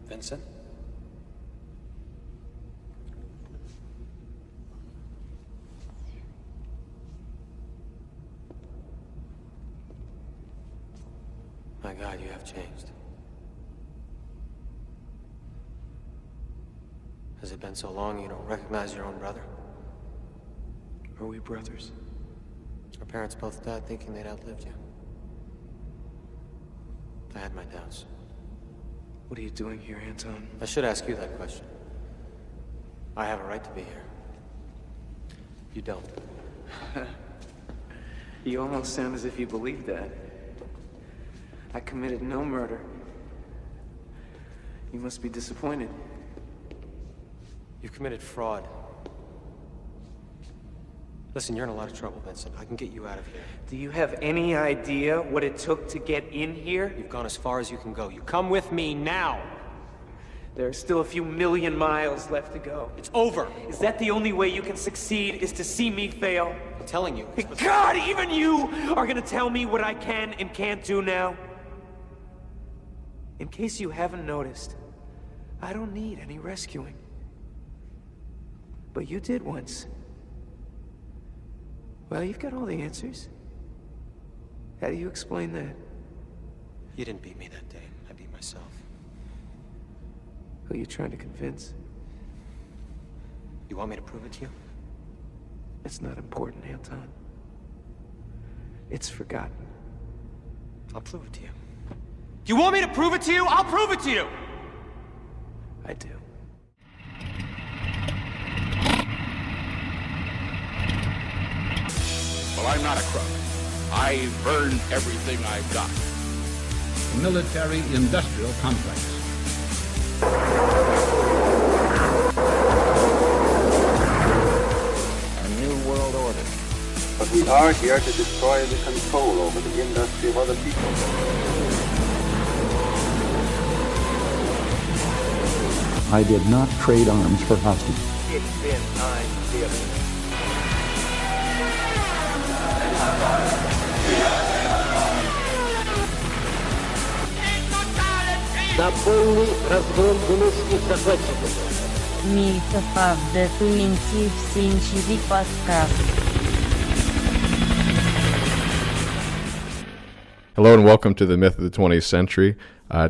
Vincent? My God, you have changed. Has it been so long you don't recognize your own brother? Are we brothers? Our parents both died thinking they'd outlived you. I had my doubts. What are you doing here, Anton? I should ask you that question. I have a right to be here. You don't. You almost sound as if you believe that. I committed no murder. You must be disappointed. You've committed fraud. Listen, you're in a lot of trouble, Vincent. I can get you out of here. Do you have any idea what it took to get in here? You've gone as far as you can go. You come with me now! There are still a few million miles left to go. It's over! Is that the only way you can succeed, is to see me fail? I'm telling you. God, even you are gonna tell me what I can and can't do now? In case you haven't noticed, I don't need any rescuing. But you did once. Well, you've got all the answers. How do you explain that? You didn't beat me that day. I beat myself. Who are you trying to convince? You want me to prove it to you? It's not important, Anton. It's forgotten. I'll prove it to you. You want me to prove it to you? I'll prove it to you! I do. Well, I'm not a crook. I've earned everything I've got. Military-industrial complex. A new world order. But we are here to destroy the control over the industry of other people. I did not trade arms for hostages. It's been time, dear. Na pełny rozgląd ludzkich захватчиков. Myth20c podcast. Hello and welcome to the Myth of the 20th Century.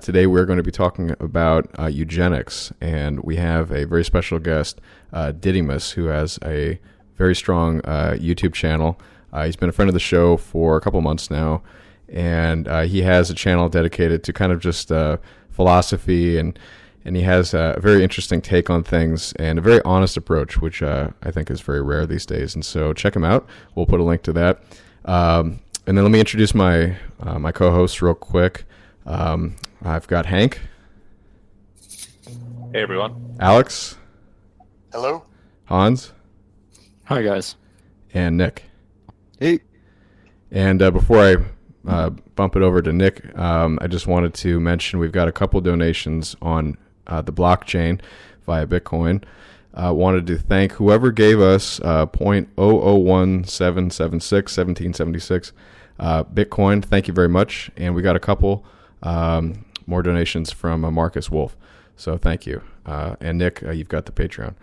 Today we're going to be talking about eugenics, and we have a very special guest, Didymus, who has a very strong YouTube channel. He's been a friend of the show for a couple months now, and he has a channel dedicated to kind of just philosophy, and he has a very interesting take on things and a very honest approach, which I think is very rare these days. And so check him out. We'll put a link to that. And then let me introduce my my co-hosts real quick. I've got Hank. Hey, everyone. Alex. Hello. Hans. Hi, guys. And Nick. Hey. And before I bump it over to Nick, I just wanted to mention we've got a couple donations on the blockchain via Bitcoin. Wanted to thank whoever gave us 0.001776 Bitcoin. Thank you very much. And we got a couple more donations from Marcus Wolf. So thank you. And Nick, you've got the Patreon.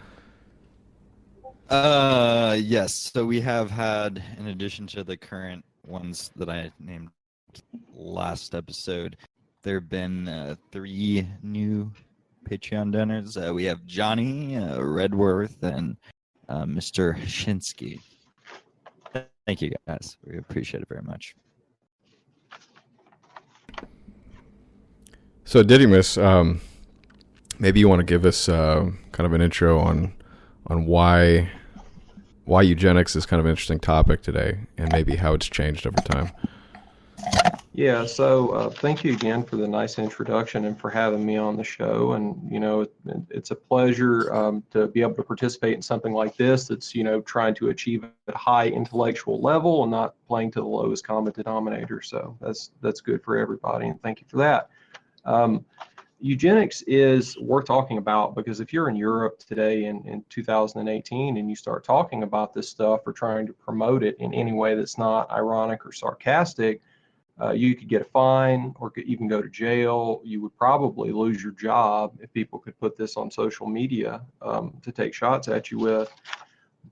Yes. So we have had, in addition to the current ones that I named last episode, there have been 3 new Patreon donors. We have Johnny Redworth and Mr. Shinsky. Thank you, guys. We appreciate it very much. So Didymus, maybe you want to give us kind of an intro on why eugenics is kind of an interesting topic today, and maybe how it's changed over time. Yeah, so thank you again for the nice introduction and for having me on the show. And, you know, it's a pleasure to be able to participate in something like this that's, you know, trying to achieve at a high intellectual level and not playing to the lowest common denominator. So that's good for everybody, and thank you for that. Eugenics is worth talking about because if you're in Europe today in 2018 and you start talking about this stuff or trying to promote it in any way that's not ironic or sarcastic, You could get a fine or could even go to jail. You would probably lose your job if people could put this on social media to take shots at you with.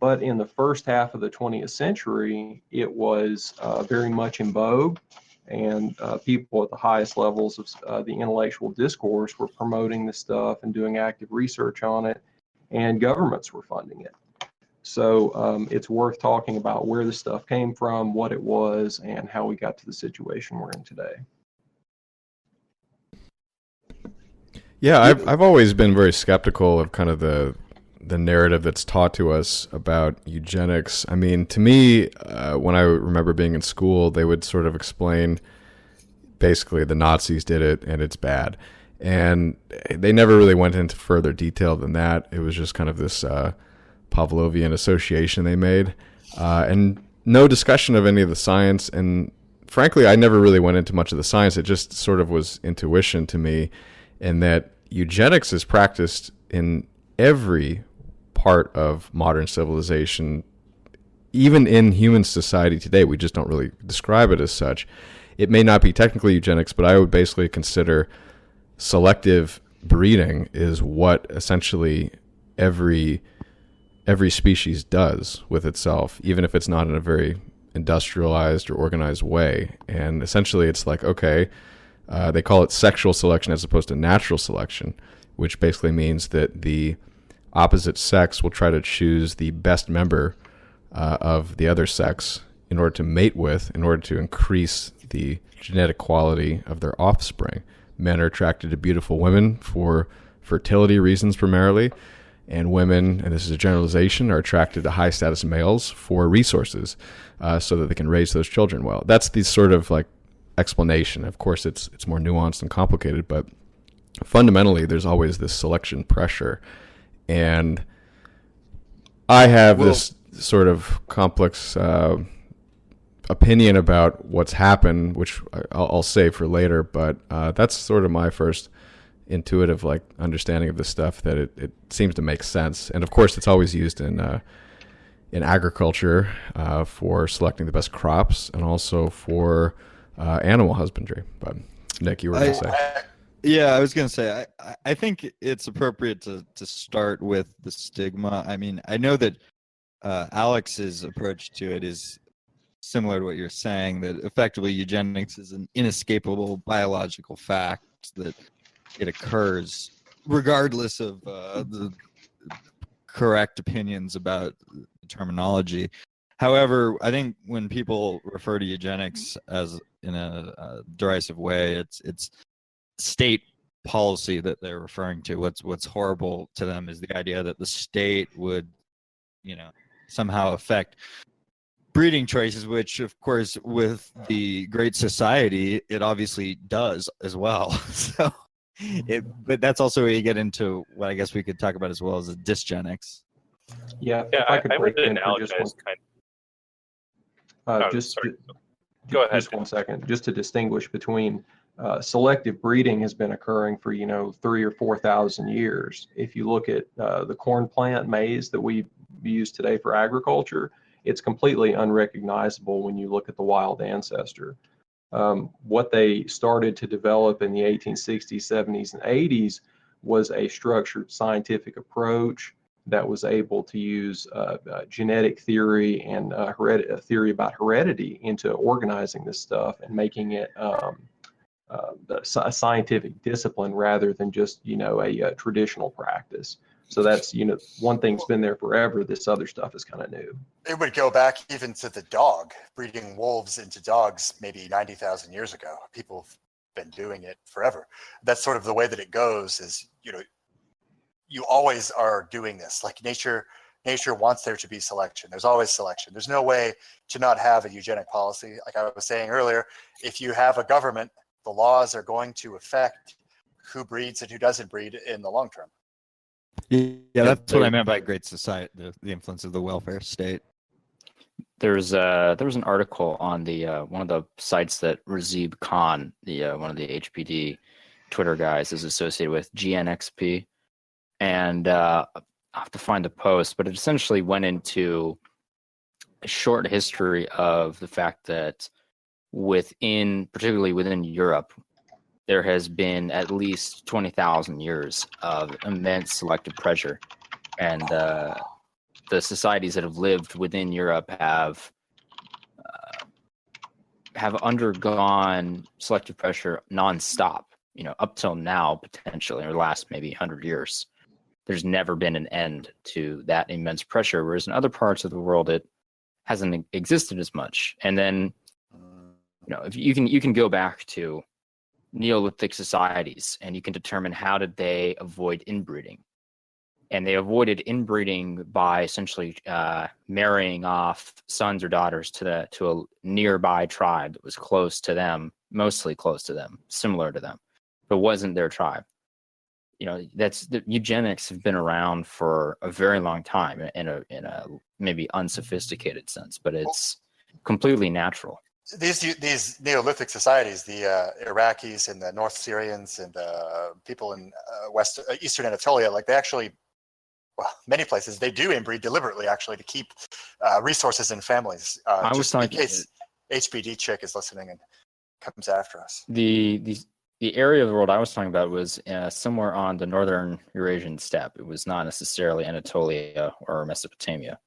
But in the first half of the 20th century, it was very much in vogue, and people at the highest levels of the intellectual discourse were promoting this stuff and doing active research on it, and governments were funding it. So it's worth talking about where this stuff came from, what it was, and how we got to the situation we're in today. Yeah, I've always been very skeptical of kind of the narrative that's taught to us about eugenics. I mean, to me, when I remember being in school, they would sort of explain basically the Nazis did it and it's bad. And they never really went into further detail than that. It was just kind of this Pavlovian association they made, and no discussion of any of the science. And frankly, I never really went into much of the science. It just sort of was intuition to me, and that eugenics is practiced in every part of modern civilization, even in human society today. We just don't really describe it as such. It may not be technically eugenics, but I would basically consider selective breeding is what essentially every species does with itself, even if it's not in a very industrialized or organized way. And essentially it's like, okay, they call it sexual selection as opposed to natural selection, which basically means that the opposite sex will try to choose the best member of the other sex in order to mate with, in order to increase the genetic quality of their offspring. Men are attracted to beautiful women for fertility reasons primarily, and women, and this is a generalization, are attracted to high-status males for resources, so that they can raise those children well. That's the sort of like explanation. Of course, it's more nuanced and complicated, but fundamentally, there's always this selection pressure. And I have this sort of complex opinion about what's happened, which I'll save for later, but that's sort of my first intuitive like understanding of this stuff, that it seems to make sense. And of course, it's always used in agriculture for selecting the best crops, and also for animal husbandry. But Nick, you were going to say. Yeah, I was going to say, I think it's appropriate to start with the stigma. I mean, I know that Alex's approach to it is similar to what you're saying, that effectively eugenics is an inescapable biological fact, that it occurs regardless of the correct opinions about the terminology. However, I think when people refer to eugenics as in a derisive way, it's state policy that they're referring to. What's horrible to them is the idea that the state would, somehow affect breeding choices, which of course with the Great Society, it obviously does as well. So but that's also where you get into what I guess we could talk about as well as the dysgenics. Yeah, if I could break in for Go ahead. Just 1 second, just to distinguish between selective breeding has been occurring for 3,000 or 4,000 years. If you look at the corn plant maize that we use today for agriculture, it's completely unrecognizable when you look at the wild ancestor. What they started to develop in the 1860s, 70s, and 80s was a structured scientific approach that was able to use genetic theory and a theory about heredity into organizing this stuff and making it a scientific discipline rather than just a traditional practice. So that's one thing's been there forever. This other stuff is kind of new. It would go back even to the dog, breeding wolves into dogs maybe 90,000 years ago. People have been doing it forever. That's sort of the way that it goes, is you always are doing this. Like nature wants there to be selection. There's always selection. There's no way to not have a eugenic policy. Like I was saying earlier, if you have a government, the laws are going to affect who breeds and who doesn't breed in the long term. Yeah, that's what I meant by Great Society, the influence of the welfare state. There was an article on the one of the sites that Razib Khan, one of the HPD Twitter guys, is associated with, GNXP, and I'll have to find the post, but it essentially went into a short history of the fact that particularly within Europe, there has been at least 20,000 years of immense selective pressure, and the societies that have lived within Europe have undergone selective pressure nonstop. Up till now, potentially, or the last maybe 100 years. There's never been an end to that immense pressure, whereas in other parts of the world it hasn't existed as much. And then, if you can go back to Neolithic societies and you can determine how did they avoid inbreeding. And they avoided inbreeding by essentially marrying off sons or daughters to a nearby tribe that was close to them, mostly close to them, similar to them, but wasn't their tribe. The eugenics have been around for a very long time in a maybe unsophisticated sense, but it's completely natural. These Neolithic societies, the Iraqis and the North Syrians and people in Eastern Anatolia, like they actually, many places they do inbreed deliberately, actually, to keep resources in families. Just in case HBD chick is listening and comes after us. The area of the world I was talking about was somewhere on the northern Eurasian steppe. It was not necessarily Anatolia or Mesopotamia.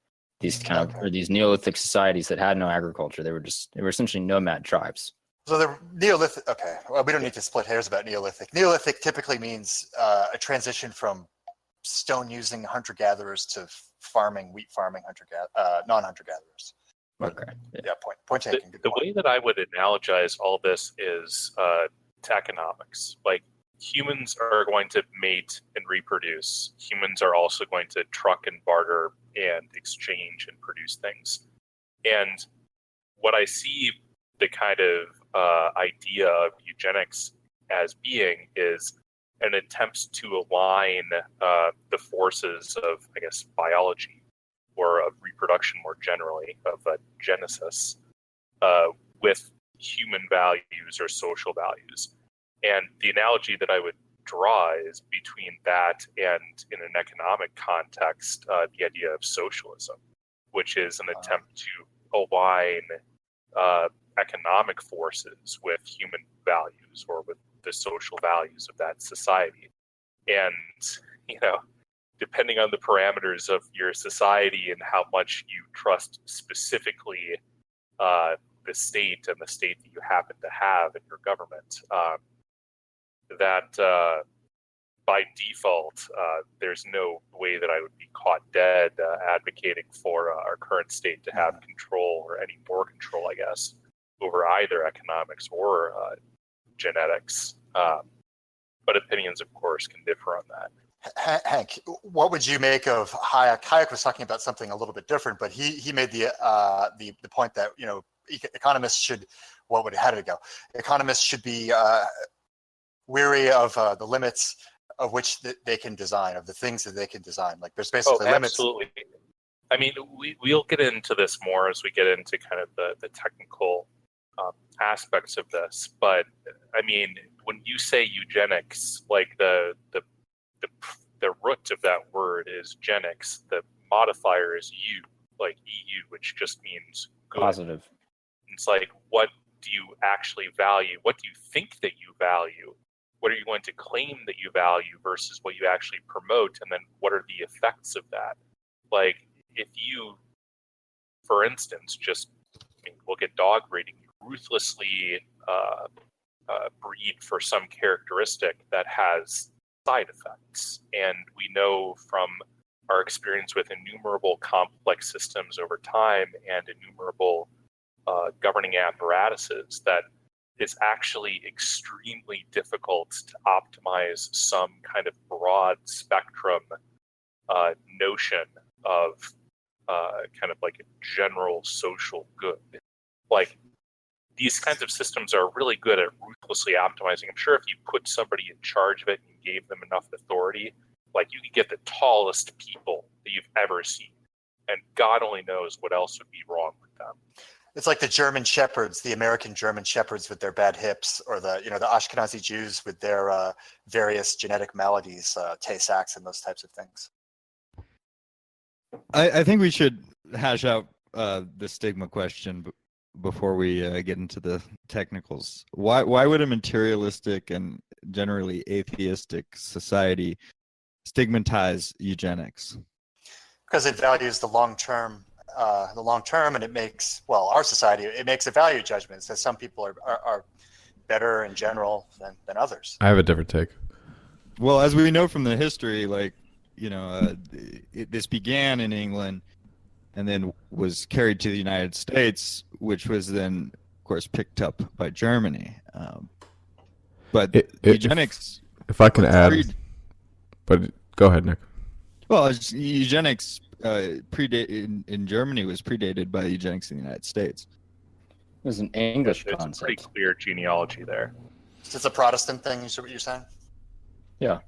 These these Neolithic societies that had no agriculture. They were essentially nomad tribes. So the Neolithic. Okay, well, we don't need to split hairs about Neolithic. Neolithic typically means a transition from stone-using hunter-gatherers to wheat farming non-hunter-gatherers. Okay. Yeah. Point taken. The way that I would analogize all this is taxonomics. Like, humans are going to mate and reproduce. Humans are also going to truck and barter and exchange and produce things. And what I see the kind of idea of eugenics as being is an attempt to align the forces of, I guess, biology or of reproduction more generally, of genesis, with human values or social values. And the analogy that I would draw is between that and, in an economic context, the idea of socialism, which is an attempt to align economic forces with human values or with the social values of that society. And, depending on the parameters of your society and how much you trust specifically the state and the state that you happen to have in your government, that by default, there's no way that I would be caught dead advocating for our current state to have control, or any more control, I guess, over either economics or genetics. But opinions, of course, can differ on that. Hank, what would you make of Hayek? Hayek was talking about something a little bit different, but he made the point that economists should, how did it go? Economists should be weary of the limits of which they can design, of the things that they can design. Like, there's basically limits. Absolutely. I mean, we'll get into this more as we get into kind of the technical aspects of this. But I mean, when you say eugenics, like the root of that word is genics. The modifier is eu, like EU, which just means good. Positive. It's like, what do you actually value? What do you think that you value? What are you going to claim that you value versus what you actually promote? And then what are the effects of that? Like, if you, for instance, look at dog breeding, you ruthlessly breed for some characteristic that has side effects. And we know from our experience with innumerable complex systems over time and innumerable governing apparatuses that it's actually extremely difficult to optimize some kind of broad spectrum notion of kind of like a general social good. Like, these kinds of systems are really good at ruthlessly optimizing. I'm sure if you put somebody in charge of it and gave them enough authority, like, you could get the tallest people that you've ever seen, and God only knows what else would be wrong with them. It's like the German shepherds, the American German shepherds with their bad hips, or the Ashkenazi Jews with their various genetic maladies, Tay-Sachs and those types of things. I think we should hash out the stigma question before we get into the technicals. Why would a materialistic and generally atheistic society stigmatize eugenics? Because it values the long term, and it makes, well, our society, it makes a value judgment. That some people are better in general than others. I have a different take. Well, as we know from the history, like, this began in England and then was carried to the United States, which was then, of course, picked up by Germany. But eugenics... If I can add... But go ahead, Nick. Well, eugenics in Germany was predated by eugenics in the United States. It was an English It's concept. a pretty clear genealogy there. So it's a Protestant thing, is what you're saying? Yeah.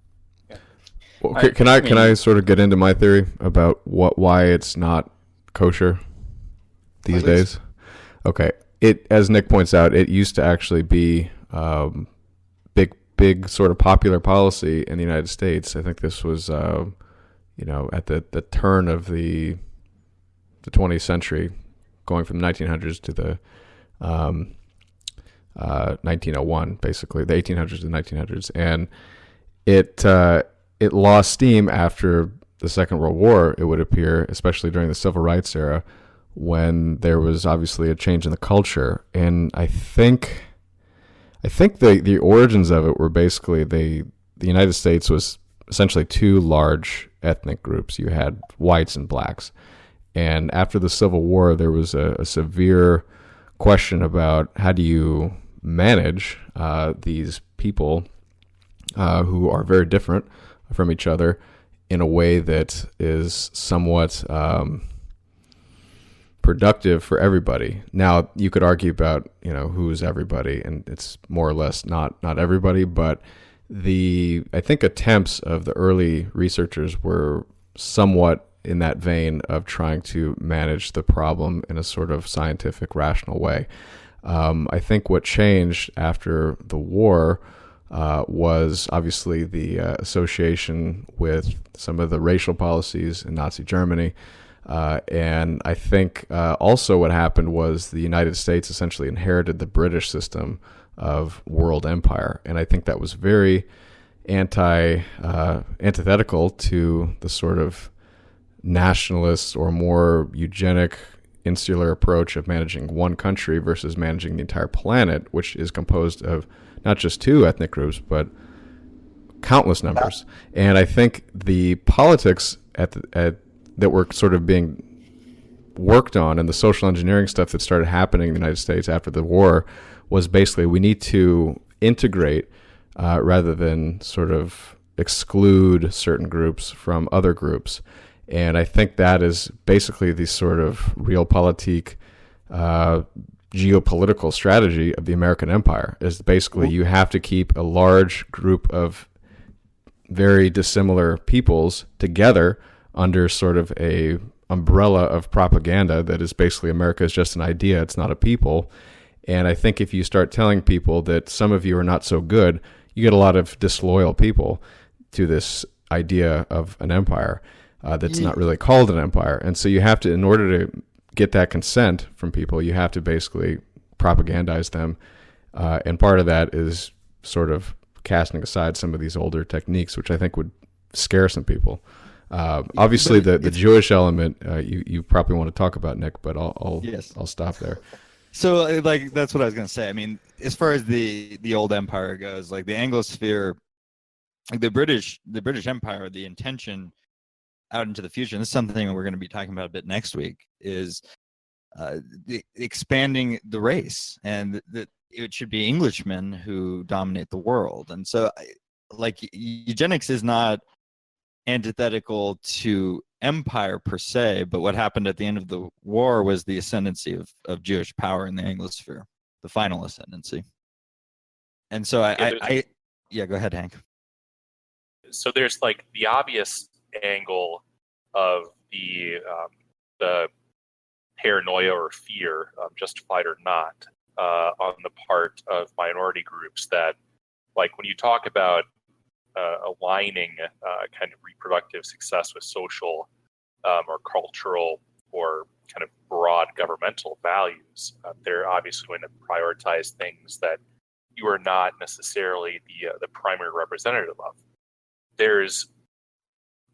Well, can I sort of get into my theory about why it's not kosher these days? Okay. As Nick points out, it used to actually be big sort of popular policy in the United States. I think this was at the turn of the 20th century, going from the 1900s to the 1901, basically the 1800s to the 1900s, and it lost steam after the Second World War, it would appear, especially during the Civil Rights era, when there was obviously a change in the culture. And I think the origins of it were basically the United States was essentially two large ethnic groups. You had whites and blacks. And after the Civil War, there was a severe question about how do you manage these people who are very different from each other in a way that is somewhat productive for everybody. Now, you could argue about, who's everybody, and it's more or less not everybody, but I think attempts of the early researchers were somewhat in that vein of trying to manage the problem in a sort of scientific, rational way. I think what changed after the war was obviously the association with some of the racial policies in Nazi Germany. And I think also what happened was the United States essentially inherited the British system of world empire. And I think that was very antithetical to the sort of nationalist or more eugenic insular approach of managing one country versus managing the entire planet, which is composed of not just two ethnic groups, but countless numbers. And I think the politics that were sort of being worked on and the social engineering stuff that started happening in the United States after the war was basically we need to integrate rather than sort of exclude certain groups from other groups. And I think that is basically the sort of realpolitik geopolitical strategy of the American empire, is basically you have to keep a large group of very dissimilar peoples together under sort of a umbrella of propaganda that is basically America is just an idea, it's not a people. And I think if you start telling people that some of you are not so good, you get a lot of disloyal people to this idea of an empire that's not really called an empire. And so you have to, in order to get that consent from people, you have to basically propagandize them. And part of that is sort of casting aside some of these older techniques, which I think would scare some people. Obviously, the Jewish element you probably want to talk about, Nick, but I'll stop there. So, like, that's what I was going to say. I mean, as far as the old empire goes, like the Anglosphere, like the British Empire, the intention out into the future, and this is something we're going to be talking about a bit next week, is expanding the race, and that it should be Englishmen who dominate the world. And so, like, eugenics is not antithetical to empire per se, but what happened at the end of the war was the ascendancy of Jewish power in the Anglosphere, the final ascendancy. And so yeah, go ahead, Hank. So there's like the obvious angle of the paranoia or fear, justified or not, on the part of minority groups that, like, when you talk about aligning kind of reproductive success with social or cultural or kind of broad governmental values. They're obviously going to prioritize things that you are not necessarily the primary representative of. There's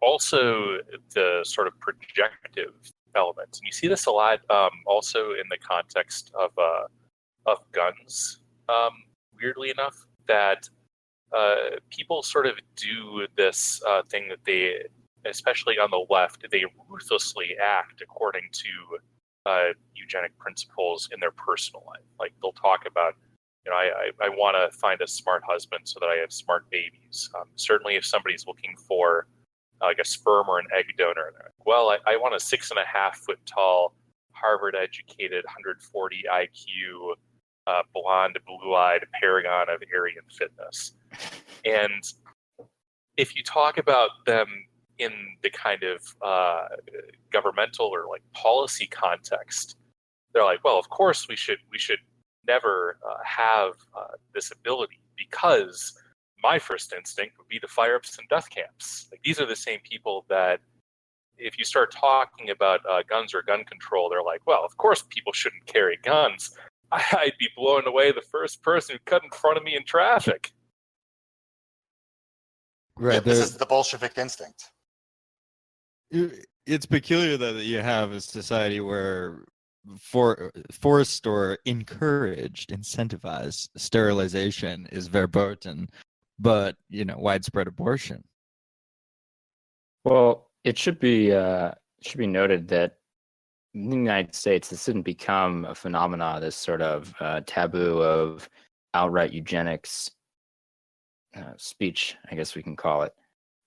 also the sort of projective elements, and you see this a lot also in the context of guns. Weirdly enough, that people sort of do this thing that they, especially on the left, they ruthlessly act according to eugenic principles in their personal life. Like they'll talk about, I want to find a smart husband so that I have smart babies. Certainly, if somebody's looking for like a sperm or an egg donor, well, I want a 6.5 foot tall, Harvard-educated, 140 IQ, blonde, blue-eyed paragon of Aryan fitness. And if you talk about them in the kind of governmental or like policy context, they're like, well, of course we should never have this ability, because my first instinct would be to fire up some death camps. Like these are the same people that, if you start talking about guns or gun control, they're like, well, of course people shouldn't carry guns. I'd be blowing away the first person who cut in front of me in traffic. Right. Yeah, this is the Bolshevik instinct. It's peculiar though that you have a society where forced or encouraged, incentivized sterilization is verboten, but widespread abortion. Well, it should be noted that in the United States, this didn't become a phenomena, this sort of taboo of outright eugenics speech, I guess we can call it,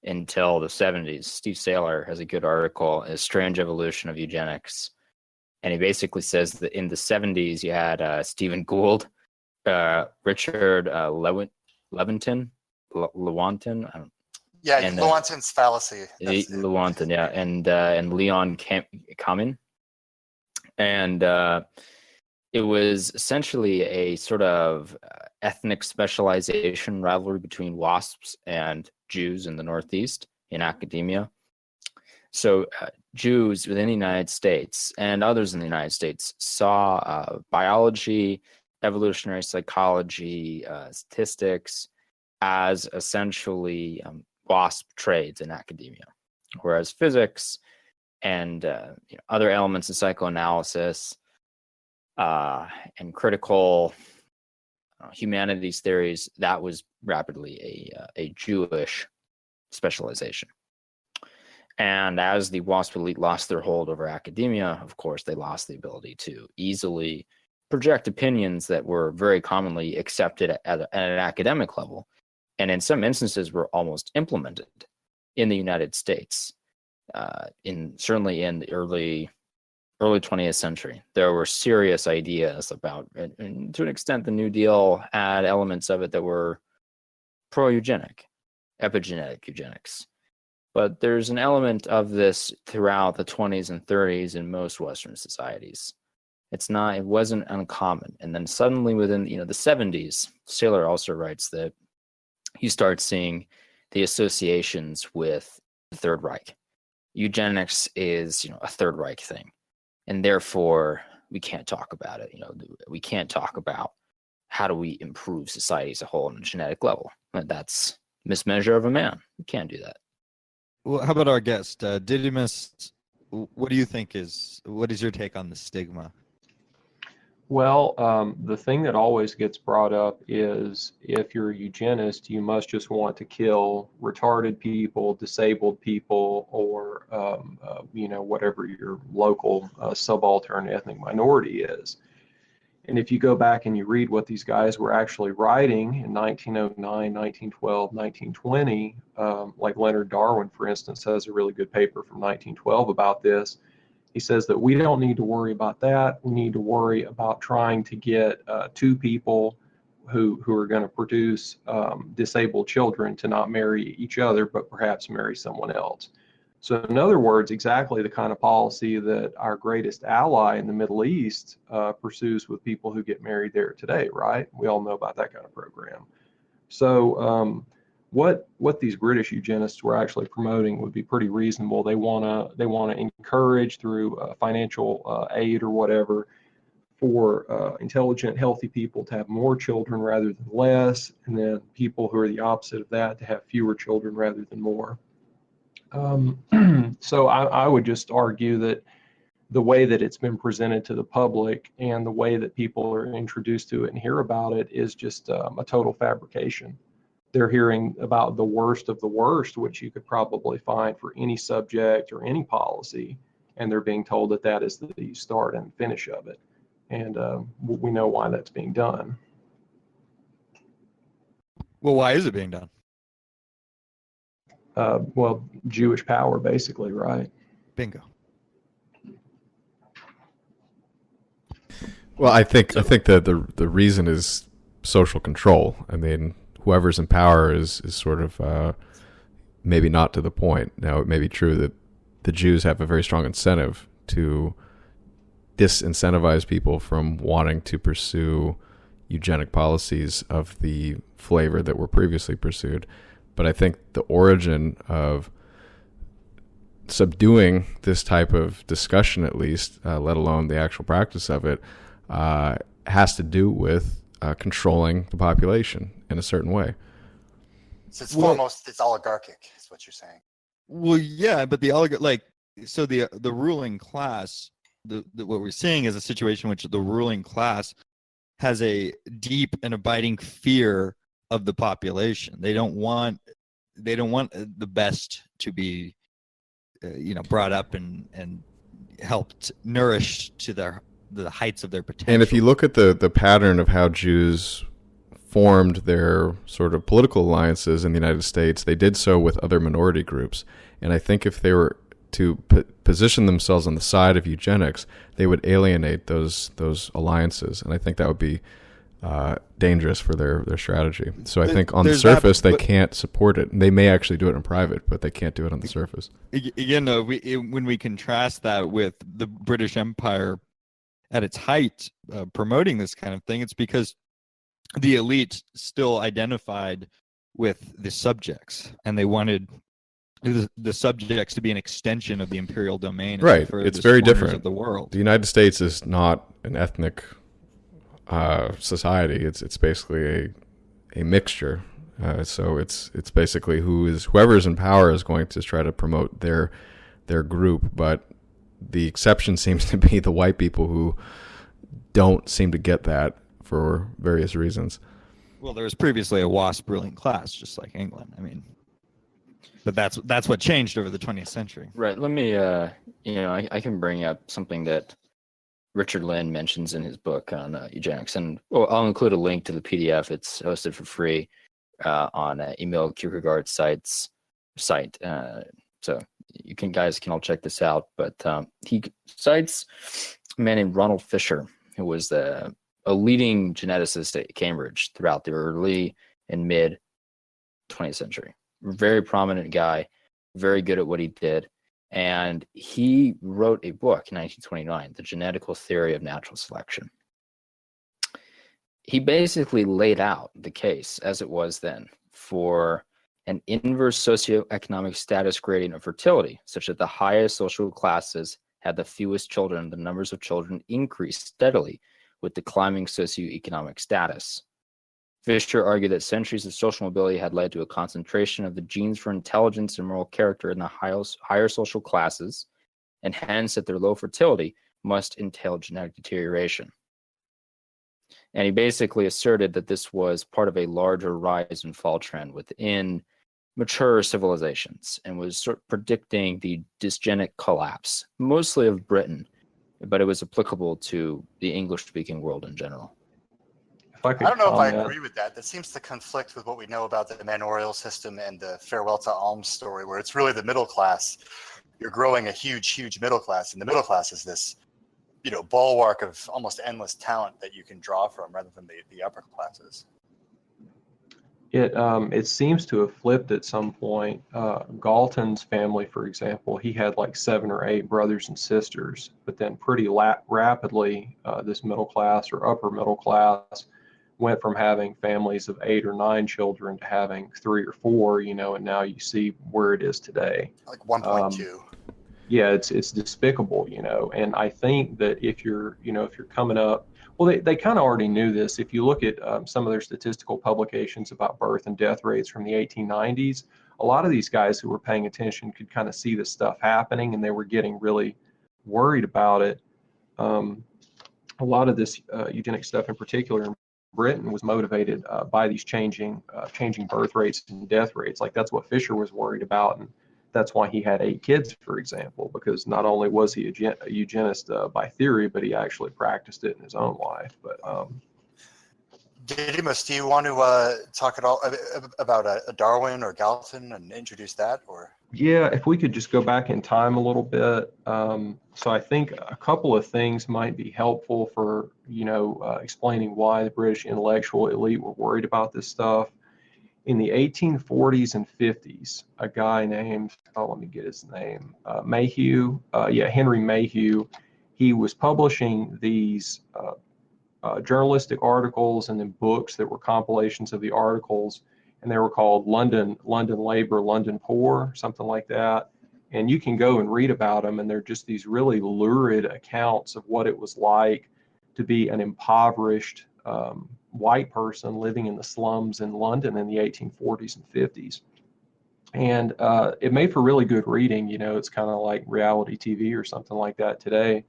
until the 70s. Steve Saylor has a good article, A Strange Evolution of Eugenics. And he basically says that in the 70s, you had Stephen Gould, Richard Lewontin, Yeah, and Lewontin's fallacy. Lewontin, yeah, and Leon Kamin. And it was essentially a sort of ethnic specialization rivalry between WASPs and Jews in the Northeast in academia. So Jews within the United States and others in the United States saw biology, evolutionary psychology, statistics as essentially WASP trades in academia, whereas physics and other elements of psychoanalysis and critical humanities theories, that was rapidly a Jewish specialization. And as the WASP elite lost their hold over academia, of course, they lost the ability to easily project opinions that were very commonly accepted at an academic level, and in some instances were almost implemented in the United States. Certainly in the early 20th century, there were serious ideas about, and to an extent, the New Deal had elements of it that were pro-eugenic, epigenetic eugenics. But there's an element of this throughout the 20s and 30s in most Western societies. It wasn't uncommon. And then suddenly within the 70s, Saylor also writes that you start seeing the associations with the Third Reich. Eugenics is a Third Reich thing, and therefore we can't talk about it. We can't talk about how do we improve society as a whole on a genetic level. That's mismeasure of a man. We can't do that. Well, how about our guest, Didymus? What do you think what is your take on the stigma? Well, the thing that always gets brought up is if you're a eugenist, you must just want to kill retarded people, disabled people, or whatever your local subaltern ethnic minority is. And if you go back and you read what these guys were actually writing in 1909, 1912, 1920, like Leonard Darwin, for instance, has a really good paper from 1912 about this. He says that we don't need to worry about that. We need to worry about trying to get two people who are going to produce disabled children to not marry each other, but perhaps marry someone else. So in other words, exactly the kind of policy that our greatest ally in the Middle East pursues with people who get married there today, right? We all know about that kind of program. So what these British eugenists were actually promoting would be pretty reasonable. They wanna encourage through financial aid or whatever for intelligent, healthy people to have more children rather than less, and then people who are the opposite of that to have fewer children rather than more. So I would just argue that the way that it's been presented to the public and the way that people are introduced to it and hear about it is just a total fabrication. They're hearing about the worst of the worst, which you could probably find for any subject or any policy, and they're being told that that is the start and finish of it. And we know why that's being done. Well, why is it being done? Well, Jewish power, basically, right? Bingo. Well, I think that the reason is social control. I mean, whoever's in power is sort of maybe not to the point. Now, it may be true that the Jews have a very strong incentive to disincentivize people from wanting to pursue eugenic policies of the flavor that were previously pursued. But I think the origin of subduing this type of discussion, at least, let alone the actual practice of it, has to do with controlling the population in a certain way. So it's foremost, it's oligarchic, is what you're saying. Well, yeah, but the ruling class, what we're seeing is a situation in which the ruling class has a deep and abiding fear of the population. They don't want the best to be, brought up and helped nourished to the heights of their potential. And if you look at the pattern of how Jews formed their sort of political alliances in the United States, they did so with other minority groups. And I think if they were to position themselves on the side of eugenics, they would alienate those alliances. And I think that would be dangerous for their strategy. So I think on the surface, they can't support it. And they may actually do it in private, but they can't do it on the surface. Again, when we contrast that with the British Empire at its height promoting this kind of thing, it's because the elite still identified with the subjects, and they wanted the subjects to be an extension of the imperial domain. Right. It's very different. Of the world. The United States is not an ethnic society. It's basically a mixture. So it's basically whoever is in power is going to try to promote their group, but the exception seems to be the white people who don't seem to get that for various reasons. Well, there was previously a WASP ruling class, just like England. I mean, but that's what changed over the 20th century. Right. Let me, I can bring up something that Richard Lynn mentions in his book on eugenics, and I'll include a link to the PDF. It's hosted for free on Emil Kierkegaard's site. So you guys can all check this out. But he cites a man named Ronald Fisher, who was a leading geneticist at Cambridge throughout the early and mid 20th century. Very prominent guy, very good at what he did. And he wrote a book in 1929, The Genetical Theory of Natural Selection. He basically laid out the case as it was then for an inverse socioeconomic status gradient of fertility, such that the highest social classes had the fewest children, the numbers of children increased steadily with the climbing socioeconomic status. Fisher argued that centuries of social mobility had led to a concentration of the genes for intelligence and moral character in the higher social classes, and hence that their low fertility must entail genetic deterioration. And he basically asserted that this was part of a larger rise and fall trend within mature civilizations, and was sort of predicting the dysgenic collapse, mostly of Britain, but it was applicable to the English-speaking world in general. I don't know if I agree with that. That seems to conflict with what we know about the manorial system and the farewell to alms story, where it's really the middle class. You're growing a huge, huge middle class, and the middle class is this, bulwark of almost endless talent that you can draw from, rather than the upper classes. It seems to have flipped at some point. Galton's family, for example, he had like 7 or 8 brothers and sisters, but then pretty rapidly, this middle class or upper middle class went from having families of 8 or 9 children to having 3 or 4, and now you see where it is today. Like 1.2. Yeah, it's despicable, and I think that if you're coming up, well, they kind of already knew this. If you look at some of their statistical publications about birth and death rates from the 1890s, a lot of these guys who were paying attention could kind of see this stuff happening, and they were getting really worried about it. A lot of this eugenic stuff in particular in Britain was motivated by these changing birth rates and death rates. Like that's what Fisher was worried about, and that's why he had 8 kids, for example, because not only was he a eugenist by theory, but he actually practiced it in his own life. But Didymus, do you want to talk at all about Darwin or Galton and introduce that, or? Yeah, if we could just go back in time a little bit. So I think a couple of things might be helpful for, explaining why the British intellectual elite were worried about this stuff. In the 1840s and 50s, a guy named, let me get his name, Mayhew, Henry Mayhew, he was publishing these journalistic articles and then books that were compilations of the articles, and they were called London Labor, London Poor, something like that. And you can go and read about them, and they're just these really lurid accounts of what it was like to be an impoverished white person living in the slums in London in the 1840s and 50s. And it made for really good reading. It's kind of like reality TV or something like that today.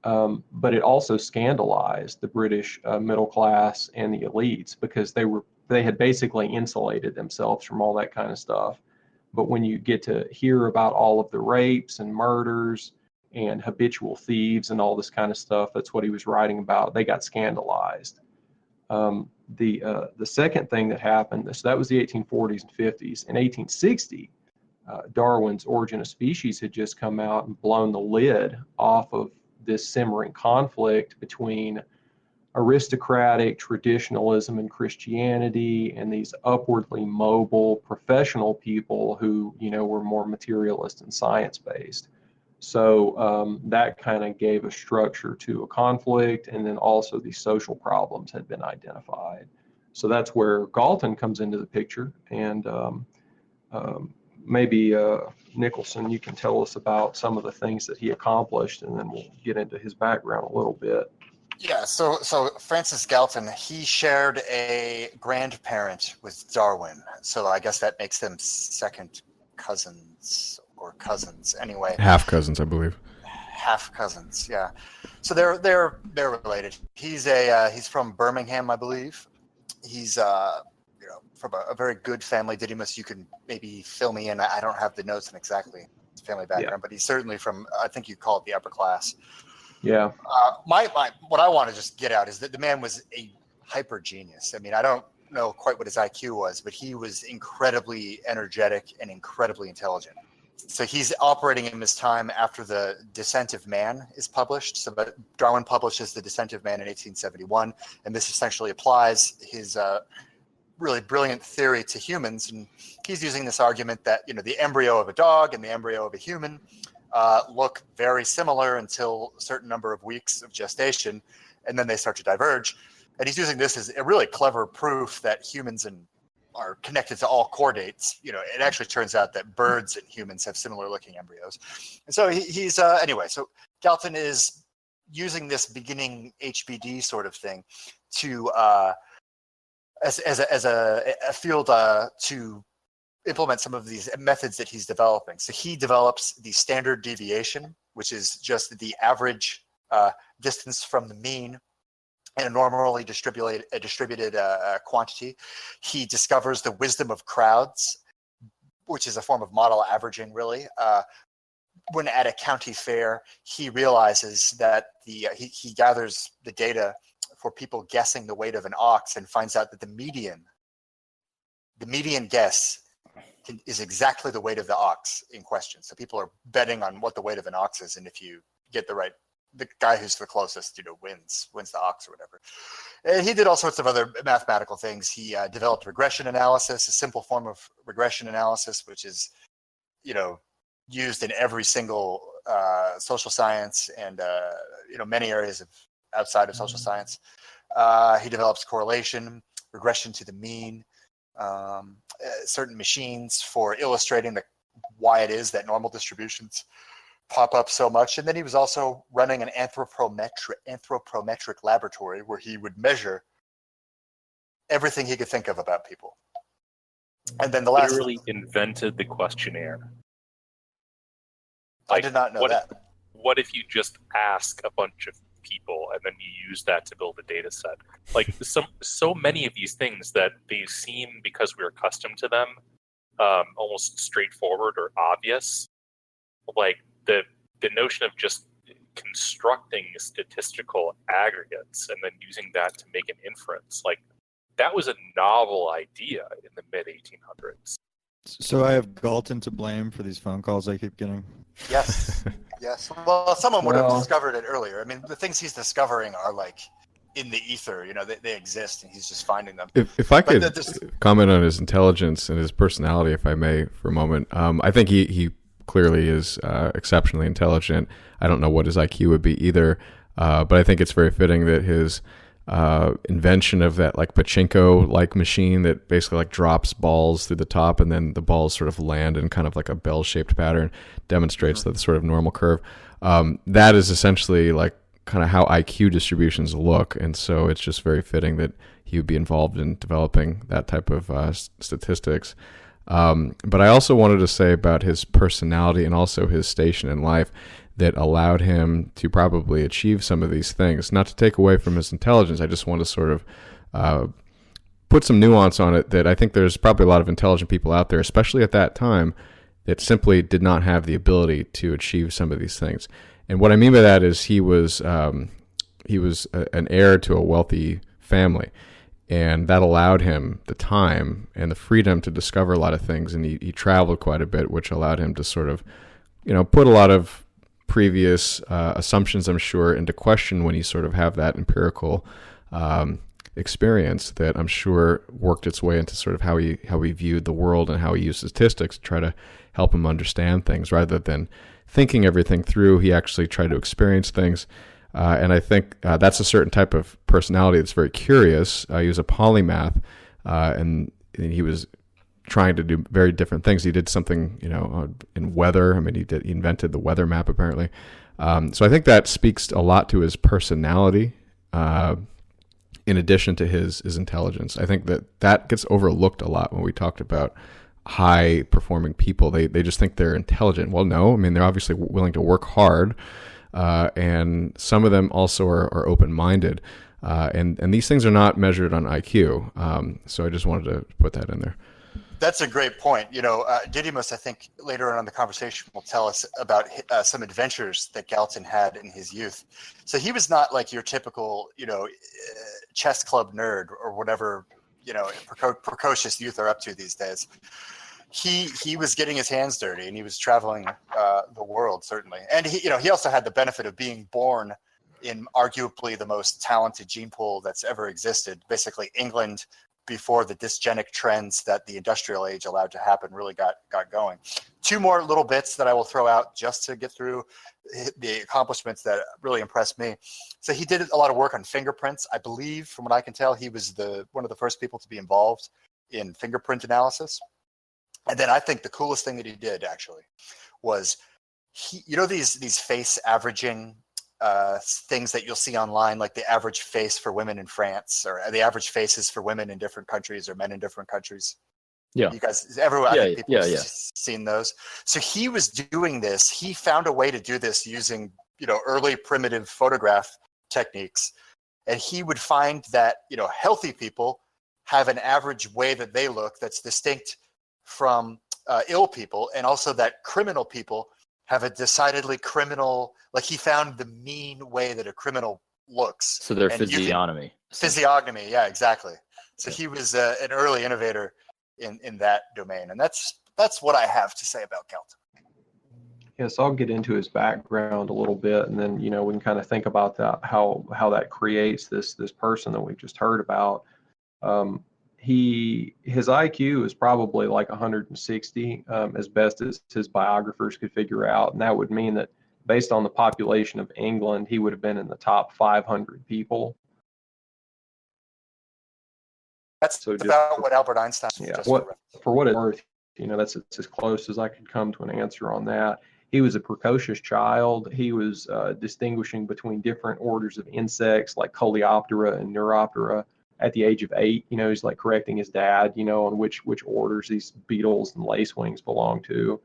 But it also scandalized the British middle class and the elites because they had basically insulated themselves from all that kind of stuff. But when you get to hear about all of the rapes and murders and habitual thieves and all this kind of stuff, that's what he was writing about. They got scandalized. The second thing that happened, so that was the 1840s and 50s. In 1860, Darwin's Origin of Species had just come out and blown the lid off of this simmering conflict between aristocratic traditionalism and Christianity and these upwardly mobile professional people who, were more materialist and science-based. So that kind of gave a structure to a conflict, and then also these social problems had been identified. So that's where Galton comes into the picture, and maybe Nicholson, you can tell us about some of the things that he accomplished, and then we'll get into his background a little bit. Yeah, so Francis Galton, he shared a grandparent with Darwin, so I guess that makes them second cousins or cousins anyway. Half cousins, I believe. Half cousins, yeah. So they're related. He's from Birmingham, I believe. He's from a very good family. Didymus, you can maybe fill me in. I don't have the notes on exactly his family background, but he's certainly from, I think you call it the upper class. Yeah. What I want to just get out is that the man was a hyper genius. I mean, I don't know quite what his IQ was, but he was incredibly energetic and incredibly intelligent. So he's operating in this time after The Descent of Man is published. So Darwin publishes The Descent of Man in 1871, and this essentially applies his really brilliant theory to humans. And he's using this argument that, the embryo of a dog and the embryo of a human look very similar until a certain number of weeks of gestation, and then they start to diverge. And he's using this as a really clever proof that humans are connected to all chordates. It actually turns out that birds and humans have similar looking embryos. And so he's anyway, so Galton is using this beginning HBD sort of thing to as a field to implement some of these methods that he's developing. So he develops the standard deviation, which is just the average distance from the mean in a normally distributed quantity. He discovers the wisdom of crowds, which is a form of model averaging, really. When at a county fair, he realizes that he gathers the data for people guessing the weight of an ox and finds out that the median guess is exactly the weight of the ox in question. So people are betting on what the weight of an ox is, and if you get the guy who's the closest, wins the ox or whatever. And he did all sorts of other mathematical things. He developed regression analysis, a simple form of regression analysis, which is, used in every single social science and many areas outside of social science. He develops correlation, regression to the mean, certain machines for illustrating why it is that normal distributions pop up so much. And then he was also running an anthropometric laboratory where he would measure everything he could think of about people. And then the last... Literally invented the questionnaire. I did not know that. What if you just ask a bunch of people and then you use that to build a data set? Like so many of these things that they seem, because we're accustomed to them, almost straightforward or obvious. Like the notion of just constructing statistical aggregates and then using that to make an inference, like that was a novel idea in the mid 1800s. So I have Galton to blame for these phone calls I keep getting. Yes. Yes. Well, someone would have discovered it earlier. I mean, the things he's discovering are like in the ether. You know, they exist, and he's just finding them. If I could comment on his intelligence and his personality, if I may, for a moment, I think he clearly is exceptionally intelligent. I don't know what his IQ would be either, but I think it's very fitting that his invention of that like pachinko-like machine that basically like drops balls through the top and then the balls sort of land in kind of like a bell-shaped pattern demonstrates the sort of normal curve. That is essentially like kind of how IQ distributions look, and so it's just very fitting that he would be involved in developing that type of statistics. But I also wanted to say about his personality and also his station in life that allowed him to probably achieve some of these things. Not to take away from his intelligence, I just want to sort of put some nuance on it that I think there's probably a lot of intelligent people out there, especially at that time, that simply did not have the ability to achieve some of these things. And what I mean by that is he was an heir to a wealthy family, and that allowed him the time and the freedom to discover a lot of things. And he traveled quite a bit, which allowed him to sort of, put a lot of previous assumptions, I'm sure, into question when you sort of have that empirical experience that I'm sure worked its way into sort of how he viewed the world and how he used statistics to try to help him understand things. Rather than thinking everything through, he actually tried to experience things. And I think that's a certain type of personality that's very curious. He was a polymath, and he was trying to do very different things. He did something, in weather. I mean, he invented the weather map, apparently. So I think that speaks a lot to his personality, in addition to his intelligence. I think that gets overlooked a lot when we talked about high-performing people. They just think they're intelligent. Well, no. I mean, they're obviously willing to work hard, and some of them also are open-minded. And these things are not measured on IQ. So I just wanted to put that in there. That's a great point. Didymus, I think later on in the conversation, will tell us about some adventures that Galton had in his youth. So he was not like your typical, chess club nerd or whatever, precocious youth are up to these days. He was getting his hands dirty, and he was traveling the world, certainly. And he also had the benefit of being born in arguably the most talented gene pool that's ever existed, basically England, before the dysgenic trends that the industrial age allowed to happen really got going. Two more little bits that I will throw out just to get through the accomplishments that really impressed me. So he did a lot of work on fingerprints. I believe, from what I can tell, he was one of the first people to be involved in fingerprint analysis. And then I think the coolest thing that he did actually was these face averaging things that you'll see online, like the average face for women in France, or the average faces for women in different countries or men in different countries. Yeah. You guys, everyone, I think people have seen those. So he was doing this. He found a way to do this using, early primitive photograph techniques. And he would find that, healthy people have an average way that they look that's distinct from ill people, and also that criminal people have a decidedly criminal, like he found the mean way that a criminal looks. So their physiognomy. Physiognomy, yeah, exactly. So he was an early innovator in that domain. And that's what I have to say about Galton. Yes, I'll get into his background a little bit, and then, we can kind of think about that, how that creates this person that we just heard about. His IQ is probably like 160, as best as his biographers could figure out, and that would mean that based on the population of England, he would have been in the top 500 people. That's So just about what Albert Einstein just for what it's worth, that's as close as I could come to an answer on that. He was a precocious child. He was distinguishing between different orders of insects like Coleoptera and Neuroptera at the age of 8. He's like correcting his dad, on which orders these beetles and lacewings belong to.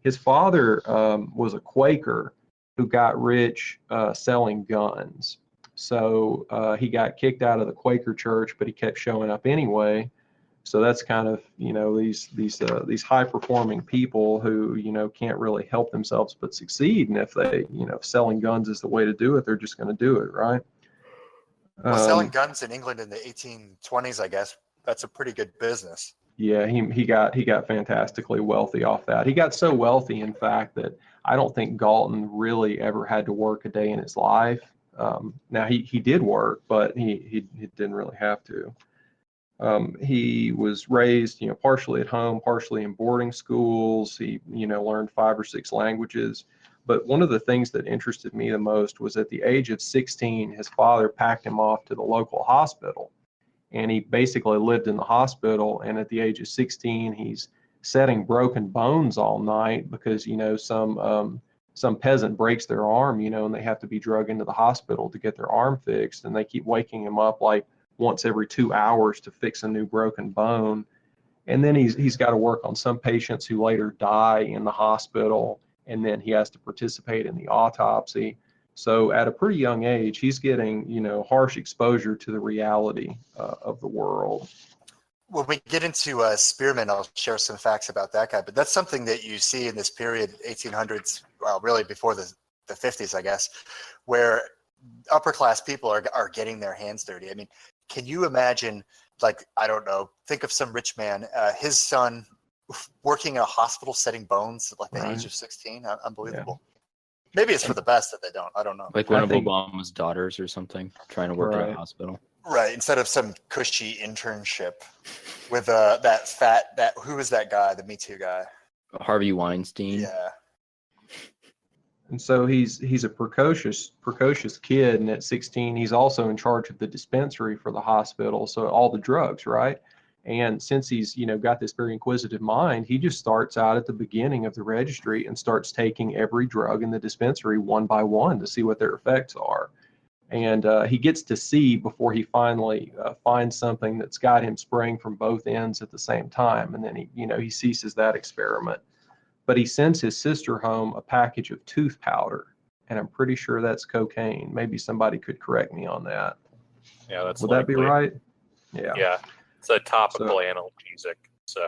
His father was a Quaker who got rich selling guns. So he got kicked out of the Quaker church, but he kept showing up anyway. So that's kind of, these high performing people who, can't really help themselves but succeed. And if they, if selling guns is the way to do it, they're just going to do it, right? Well, selling guns in England in the 1820s, I guess, that's a pretty good business. Yeah, he got fantastically wealthy off that. He got so wealthy, in fact, that I don't think Galton really ever had to work a day in his life. Now he did work, but he didn't really have to. He was raised, partially at home, partially in boarding schools. He, learned 5 or 6 languages. But one of the things that interested me the most was at the age of 16, his father packed him off to the local hospital. And he basically lived in the hospital. And at the age of 16, he's setting broken bones all night because, some peasant breaks their arm, and they have to be drugged into the hospital to get their arm fixed. And they keep waking him up like once every 2 hours to fix a new broken bone. And then he's got to work on some patients who later die in the hospital. And then he has to participate in the autopsy. So at a pretty young age, he's getting, harsh exposure to the reality of the world. When we get into Spearman, I'll share some facts about that guy. But that's something that you see in this period, 1800s, well, really before the 50s, I guess, where upper class people are getting their hands dirty. I mean, can you imagine, like, I don't know, think of some rich man, his son working in a hospital setting bones at like the age of 16? Unbelievable. Yeah. Maybe it's for the best that they don't. I don't know. Like one of Obama's daughters or something trying to work in a hospital. Right. Instead of some cushy internship with who was that guy, the Me Too guy? Harvey Weinstein. Yeah. And so he's a precocious kid, and at 16 he's also in charge of the dispensary for the hospital, so all the drugs, right? And since he's got this very inquisitive mind, he just starts out at the beginning of the registry and starts taking every drug in the dispensary one by one to see what their effects are. And he gets to see before he finally finds something that's got him spraying from both ends at the same time, and then he ceases that experiment. But he sends his sister home a package of tooth powder, and I'm pretty sure that's cocaine. Maybe somebody could correct me on that. Yeah, that's Would that be right? Yeah. Yeah, it's a topical analgesic. So.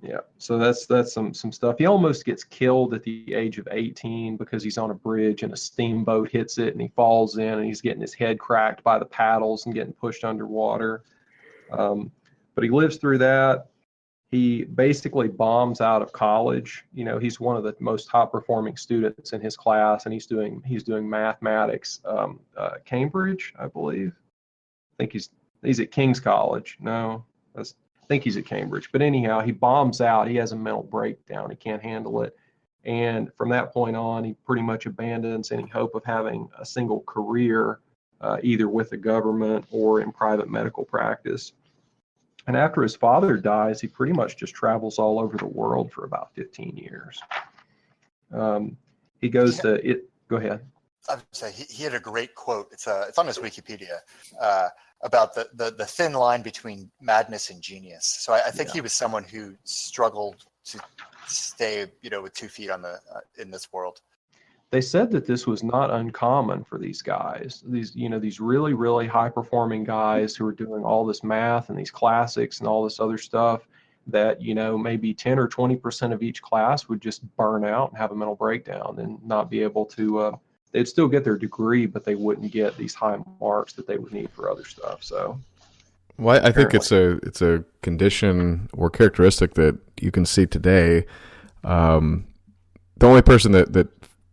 Yeah, so that's some stuff. He almost gets killed at the age of 18 because he's on a bridge and a steamboat hits it and he falls in and he's getting his head cracked by the paddles and getting pushed underwater. But he lives through that. He basically bombs out of college. He's one of the most top performing students in his class, and he's doing mathematics. Cambridge, I believe. I think he's at King's College. No, I think he's at Cambridge. But anyhow, he bombs out. He has a mental breakdown. He can't handle it. And from that point on, he pretty much abandons any hope of having a single career, either with the government or in private medical practice. And after his father dies, he pretty much just travels all over the world for about 15 years. He goes to it. Go ahead. I would say he had a great quote. It's on his Wikipedia about the thin line between madness and genius. So I think he was someone who struggled to stay, with 2 feet on in this world. They said that this was not uncommon for these guys. These really, really high performing guys who are doing all this math and these classics and all this other stuff that, maybe 10 or 20% of each class would just burn out and have a mental breakdown and not be able to, they'd still get their degree, but they wouldn't get these high marks that they would need for other stuff. So, well, I think it's a condition or characteristic that you can see today. The only person that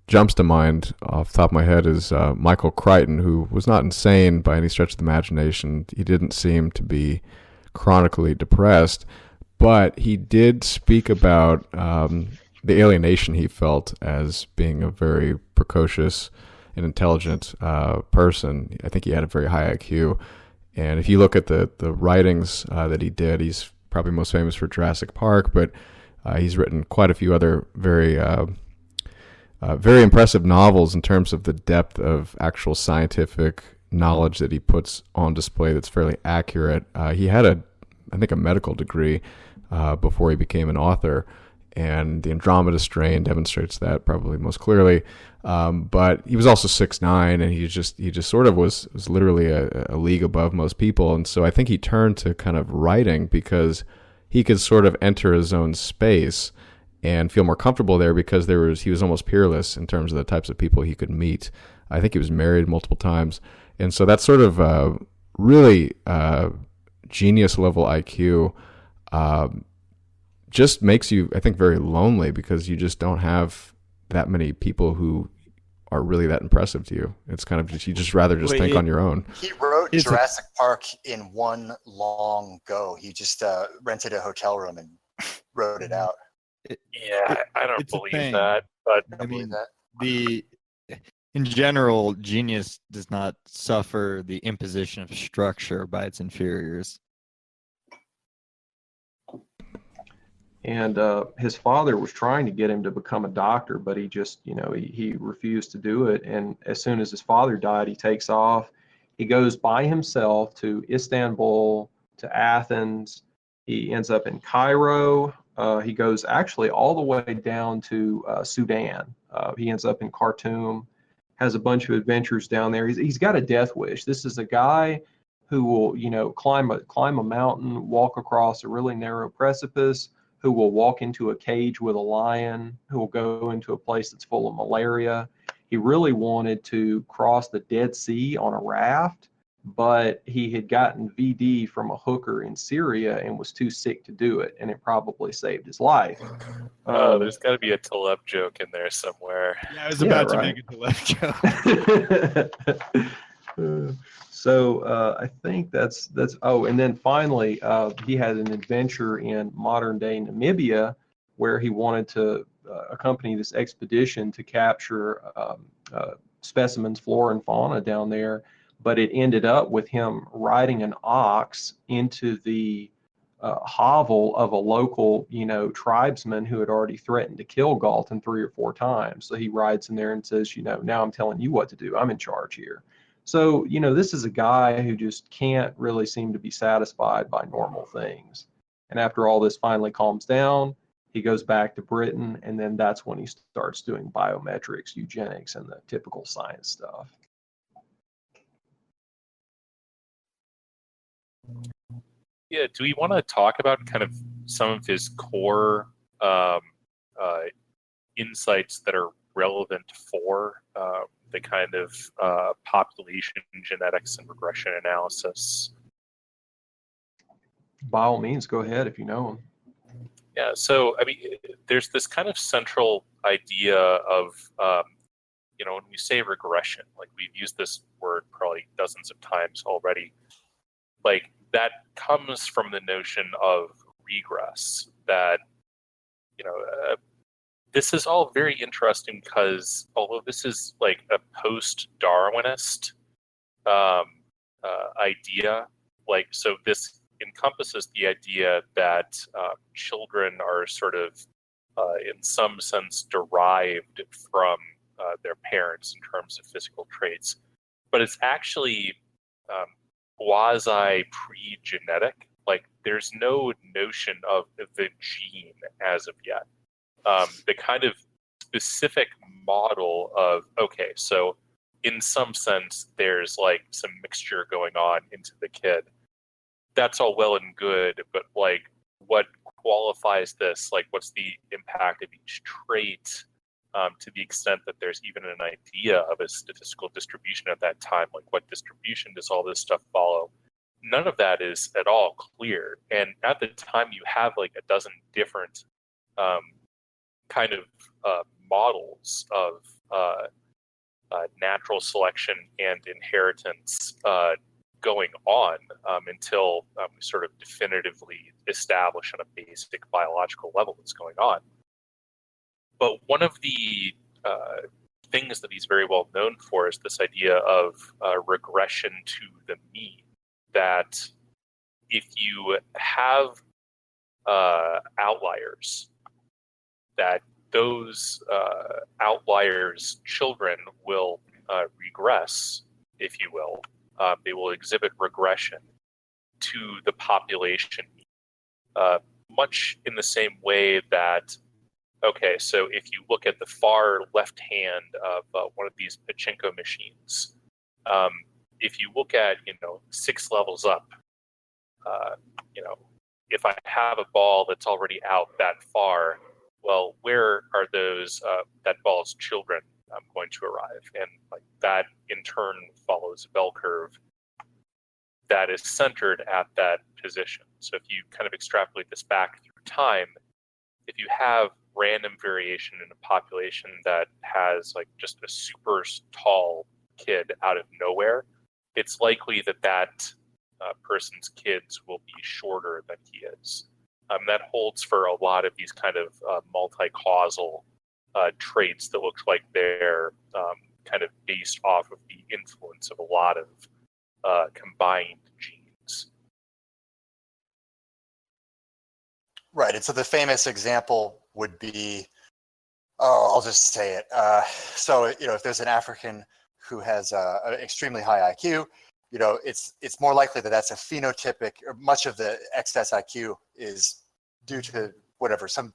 jumps to mind off the top of my head is Michael Crichton, who was not insane by any stretch of the imagination. He didn't seem to be chronically depressed, but he did speak about the alienation he felt as being a very precocious and intelligent person. I think he had a very high IQ. And if you look at the writings that he did, he's probably most famous for Jurassic Park, but he's written quite a few other very impressive novels in terms of the depth of actual scientific knowledge that he puts on display that's fairly accurate. He had I think a medical degree before he became an author, and the Andromeda Strain demonstrates that probably most clearly. But he was also 6'9", and he just sort of was literally a league above most people. And so I think he turned to kind of writing because he could sort of enter his own space and feel more comfortable there, because he was almost peerless in terms of the types of people he could meet. I think he was married multiple times. And so that sort of really genius level IQ just makes you, I think, very lonely, because you just don't have that many people who are really that impressive to you. It's kind of just, you just rather just think on your own. He wrote Jurassic Park in one long go. He just rented a hotel room and wrote it out. I don't believe that, but I mean, in general, genius does not suffer the imposition of structure by its inferiors. And his father was trying to get him to become a doctor, but he just, he refused to do it. And as soon as his father died, he takes off. He goes by himself to Istanbul, to Athens. He ends up in Cairo. He goes actually all the way down to Sudan. He ends up in Khartoum, has a bunch of adventures down there. He's got a death wish. This is a guy who will, climb a mountain, walk across a really narrow precipice, who will walk into a cage with a lion, who will go into a place that's full of malaria. He really wanted to cross the Dead Sea on a raft, but he had gotten VD from a hooker in Syria and was too sick to do it, and it probably saved his life. There's got to be a Taleb joke in there somewhere. Yeah, I was about to make a Taleb joke. So I think that's and then finally he had an adventure in modern day Namibia where he wanted to accompany this expedition to capture specimens, flora and fauna down there, but it ended up with him riding an ox into the hovel of a local, tribesman who had already threatened to kill Galton 3 or 4 times. So he rides in there and says, now I'm telling you what to do. I'm in charge here. So, this is a guy who just can't really seem to be satisfied by normal things. And after all this finally calms down, he goes back to Britain, and then that's when he starts doing biometrics, eugenics, and the typical science stuff. Yeah, do we want to talk about kind of some of his core insights that are relevant for the kind of population genetics and regression analysis? By all means, go ahead if you know him. Yeah, so I mean, there's this kind of central idea of, when we say regression, like we've used this word probably dozens of times already, like that comes from the notion of regress, that, this is all very interesting because although this is like a post-Darwinist idea, like, so this encompasses the idea that children are sort of, in some sense, derived from their parents in terms of physical traits, but it's actually quasi pre-genetic. Like, there's no notion of the gene as of yet. The kind of specific model of, okay, so in some sense, there's like some mixture going on into the kid. That's all well and good, but like, what qualifies this? Like, what's the impact of each trait, to the extent that there's even an idea of a statistical distribution at that time? Like, what distribution does all this stuff follow? None of that is at all clear. And at the time, you have like a dozen different kind of models of natural selection and inheritance going on until we sort of definitively establish on a basic biological level what's going on. But one of the things that he's very well known for is this idea of regression to the mean. that if you have outliers, that those outliers' children will regress, if you will. They will exhibit regression to the population, much in the same way that, okay, so if you look at the far left hand of one of these pachinko machines, if you look at, 6 levels up, if I have a ball that's already out that far, well, where are those that ball's children going to arrive? And like that in turn follows a bell curve that is centered at that position. So if you kind of extrapolate this back through time, if you have random variation in a population that has like just a super tall kid out of nowhere, it's likely that that person's kids will be shorter than he is. That holds for a lot of these kind of multi-causal traits that look like they're kind of based off of the influence of a lot of combined genes. Right, and so the famous example would be, I'll just say it. So, if there's an African who has an extremely high IQ, it's more likely that that's a phenotypic, or much of the excess IQ is due to whatever, some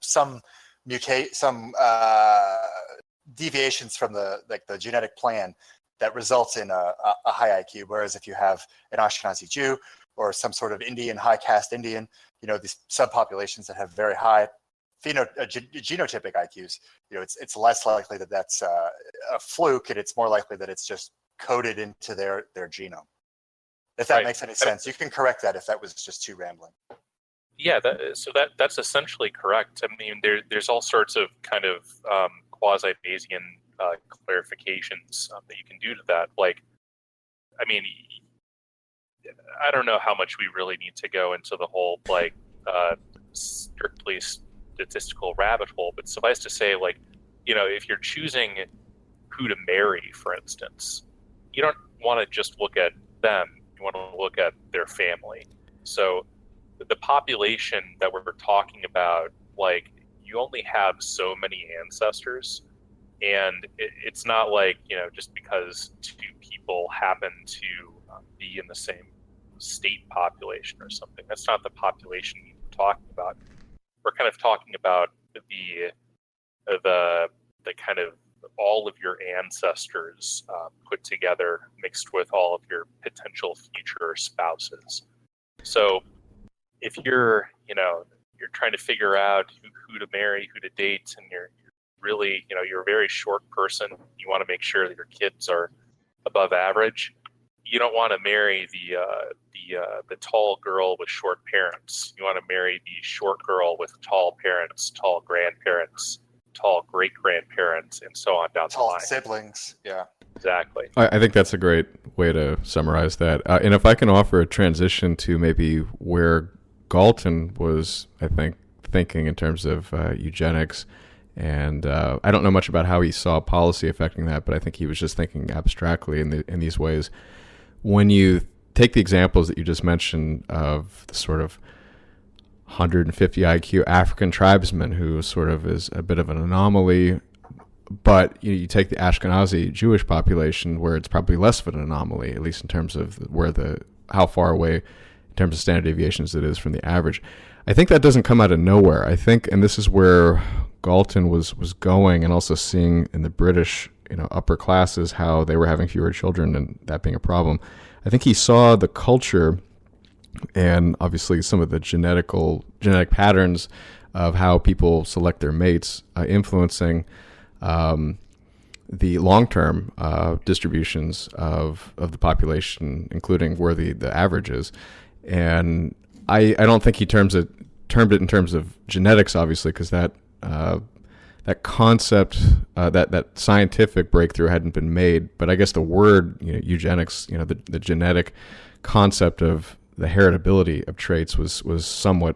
deviations from the genetic plan that results in a high IQ. Whereas if you have an Ashkenazi Jew or some sort of Indian, high caste Indian, these subpopulations that have very high genotypic IQs, it's less likely that that's a fluke, and it's more likely that it's just coded into their genome. If that makes any sense. You can correct that if that was just too rambling. Yeah, that's essentially correct. I mean, there's all sorts of kind of quasi-Bayesian clarifications that you can do to that. Like, I mean, I don't know how much we really need to go into the whole strictly statistical rabbit hole, but suffice to say, if you're choosing who to marry, for instance, you don't want to just look at them. You want to look at their family. So the population that we're talking about, you only have so many ancestors, and it's not like, just because 2 people happen to be in the same state population or something. That's not the population we're talking about. We're kind of talking about the kind of all of your ancestors put together, mixed with all of your potential future spouses. So if you're trying to figure out who to marry, who to date, and you're really, you're a very short person, you want to make sure that your kids are above average, you don't want to marry the tall girl with short parents. You want to marry the short girl with tall parents, tall grandparents, tall great-grandparents, and so on down the line. Tall siblings, yeah. Exactly. I think that's a great way to summarize that. And if I can offer a transition to maybe where Galton was, I think, thinking in terms of eugenics, and I don't know much about how he saw policy affecting that, but I think he was just thinking abstractly in these ways. When you take the examples that you just mentioned of the sort of 150 IQ African tribesman who sort of is a bit of an anomaly, but you take the Ashkenazi Jewish population where it's probably less of an anomaly, at least in terms of how far away in terms of standard deviations it is from the average. I think that doesn't come out of nowhere. I think, and this is where Galton was going, and also seeing in the British upper classes how they were having fewer children and that being a problem. I think he saw the culture and obviously some of the genetic patterns of how people select their mates influencing the long-term distributions of the population, including where the average is. And I don't think he termed it in terms of genetics, obviously, because that concept, that scientific breakthrough hadn't been made. But I guess the word eugenics, the genetic concept of the heritability of traits was somewhat,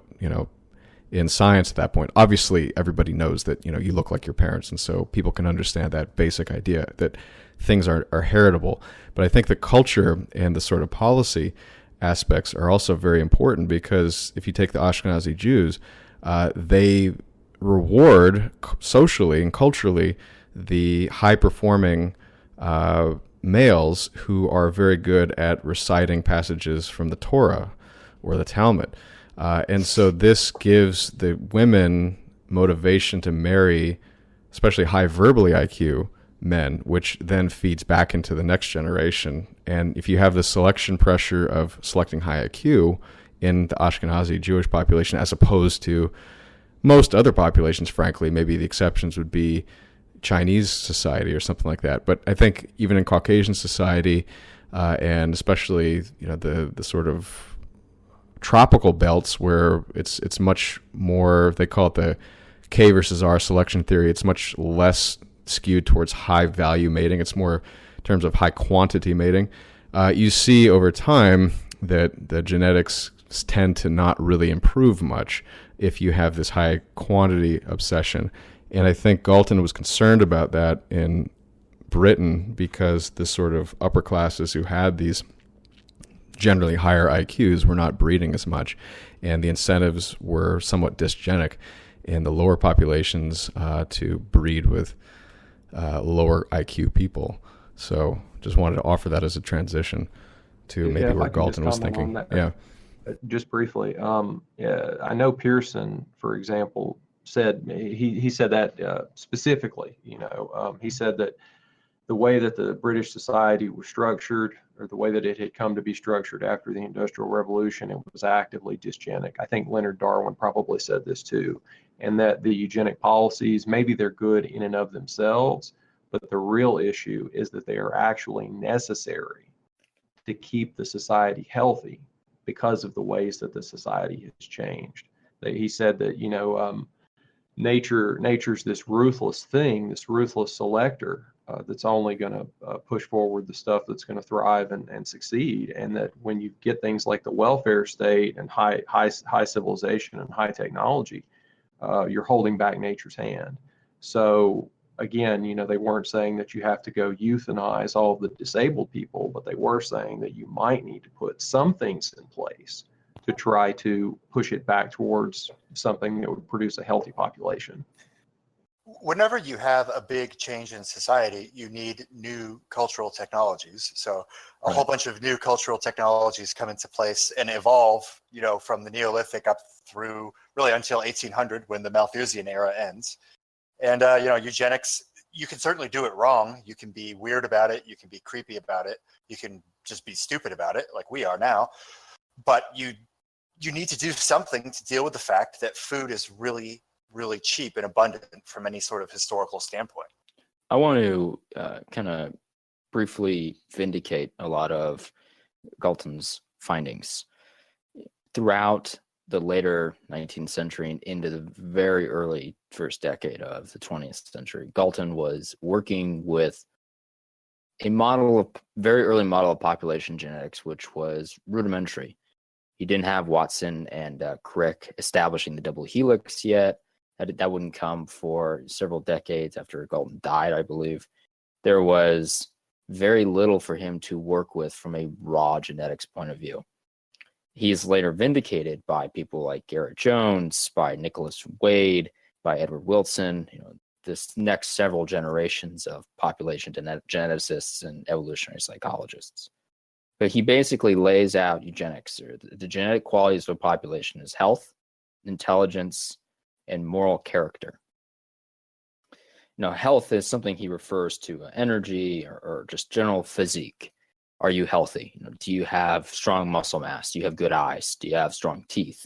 in science at that point. Obviously, everybody knows that, you look like your parents, and so people can understand that basic idea that things are heritable. But I think the culture and the sort of policy aspects are also very important, because if you take the Ashkenazi Jews, they reward socially and culturally the high-performing males who are very good at reciting passages from the Torah or the Talmud. And so this gives the women motivation to marry, especially high verbally IQ men, which then feeds back into the next generation. And if you have the selection pressure of selecting high IQ in the Ashkenazi Jewish population, as opposed to most other populations, frankly, maybe the exceptions would be Chinese society or something like that. But I think even in Caucasian society, and especially, you know, the sort of tropical belts where it's much more, they call it the K versus R selection theory. It's much less skewed towards high value mating. It's more in terms of high quantity mating. You see over time that the genetics tend to not really improve much if you have this high quantity obsession. And I think Galton was concerned about that in Britain, because the sort of upper classes who had these generally higher IQs were not breeding as much, and the incentives were somewhat dysgenic in the lower populations to breed with lower IQ people. So just wanted to offer that as a transition to maybe where Galton was thinking. Yeah. Just briefly, I know Pearson, for example, said he said that specifically. He said that the way that the British society was structured, or the way that it had come to be structured after the Industrial Revolution, it was actively dysgenic. I think Leonard Darwin probably said this too, and that the eugenic policies, maybe they're good in and of themselves, but the real issue is that they are actually necessary to keep the society healthy because of the ways that the society has changed. He said that, nature's this ruthless thing, this ruthless selector that's only going to push forward the stuff that's going to thrive and succeed. And that when you get things like the welfare state and high civilization and high technology, you're holding back nature's hand. So again, they weren't saying that you have to go euthanize all of the disabled people, but they were saying that you might need to put some things in place to try to push it back towards something that would produce a healthy population. Whenever you have a big change in society, you need new cultural technologies. So a whole bunch of new cultural technologies come into place and evolve, from the Neolithic up through really until 1800, when the Malthusian era ends. And, eugenics, you can certainly do it wrong. You can be weird about it. You can be creepy about it. You can just be stupid about it, like we are now. But you need to do something to deal with the fact that food is really, really cheap and abundant from any sort of historical standpoint. I want to kind of briefly vindicate a lot of Galton's findings. Throughout the later 19th century and into the very early first decade of the 20th century, Galton was working with a very early model of population genetics, which was rudimentary. He didn't have Watson and Crick establishing the double helix yet. That wouldn't come for several decades after Galton died, I believe. There was very little for him to work with from a raw genetics point of view. He is later vindicated by people like Garrett Jones, by Nicholas Wade, by Edward Wilson, this next several generations of population geneticists and evolutionary psychologists. But he basically lays out eugenics, or the genetic qualities of a population is health, intelligence, and moral character. Health is something he refers to energy or just general physique. Are you healthy? Do you have strong muscle mass? Do you have good eyes? Do you have strong teeth?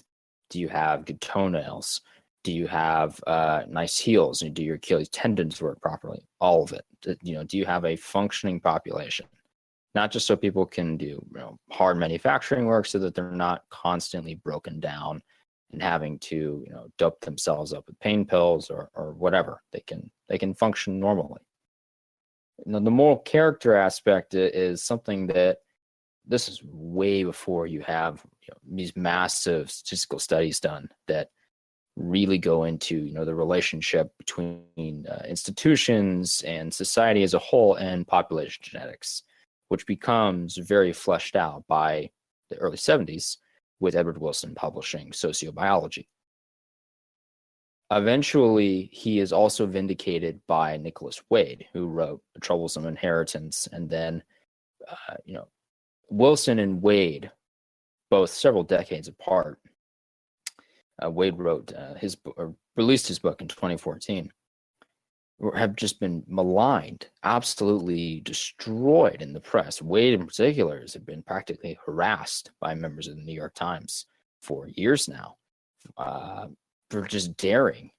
Do you have good toenails? Do you have nice heels? Do your Achilles tendons work properly? All of it. Do you have a functioning population? Not just so people can do hard manufacturing work, so that they're not constantly broken down and having to dope themselves up with pain pills or whatever. They can function normally. The moral character aspect is something that this is way before you have these massive statistical studies done that really go into the relationship between institutions and society as a whole and population genetics, which becomes very fleshed out by the early 70s, with Edward Wilson publishing Sociobiology. Eventually, he is also vindicated by Nicholas Wade, who wrote A Troublesome Inheritance, and then, Wilson and Wade, both several decades apart. Wade wrote released his book in 2014. Have just been maligned, absolutely destroyed in the press. Wade, in particular, has been practically harassed by members of the New York Times for years now, for just daring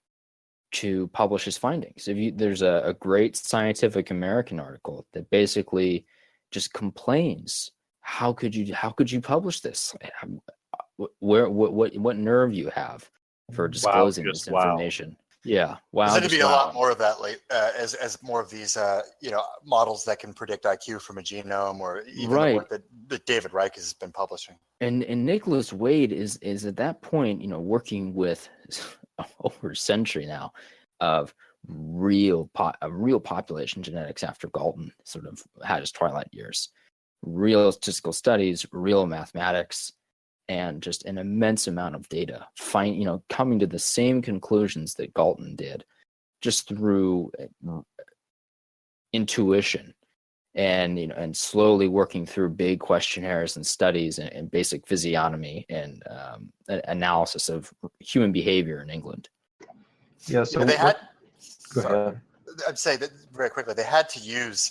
to publish his findings. There's a great Scientific American article that basically just complains, how could you publish this? What nerve you have for disclosing this information? Yeah, wow. There's going to be a lot more of that as more of these models that can predict IQ from a genome, or even the work that David Reich has been publishing. And Nicholas Wade is at that point, working with over a century now of real population genetics after Galton sort of had his twilight years, real statistical studies, real mathematics, and just an immense amount of data, coming to the same conclusions that Galton did, just through intuition, and slowly working through big questionnaires and studies and basic physiognomy and analysis of human behavior in England. Yeah, so they had. Go ahead. I'd say that very quickly. They had to use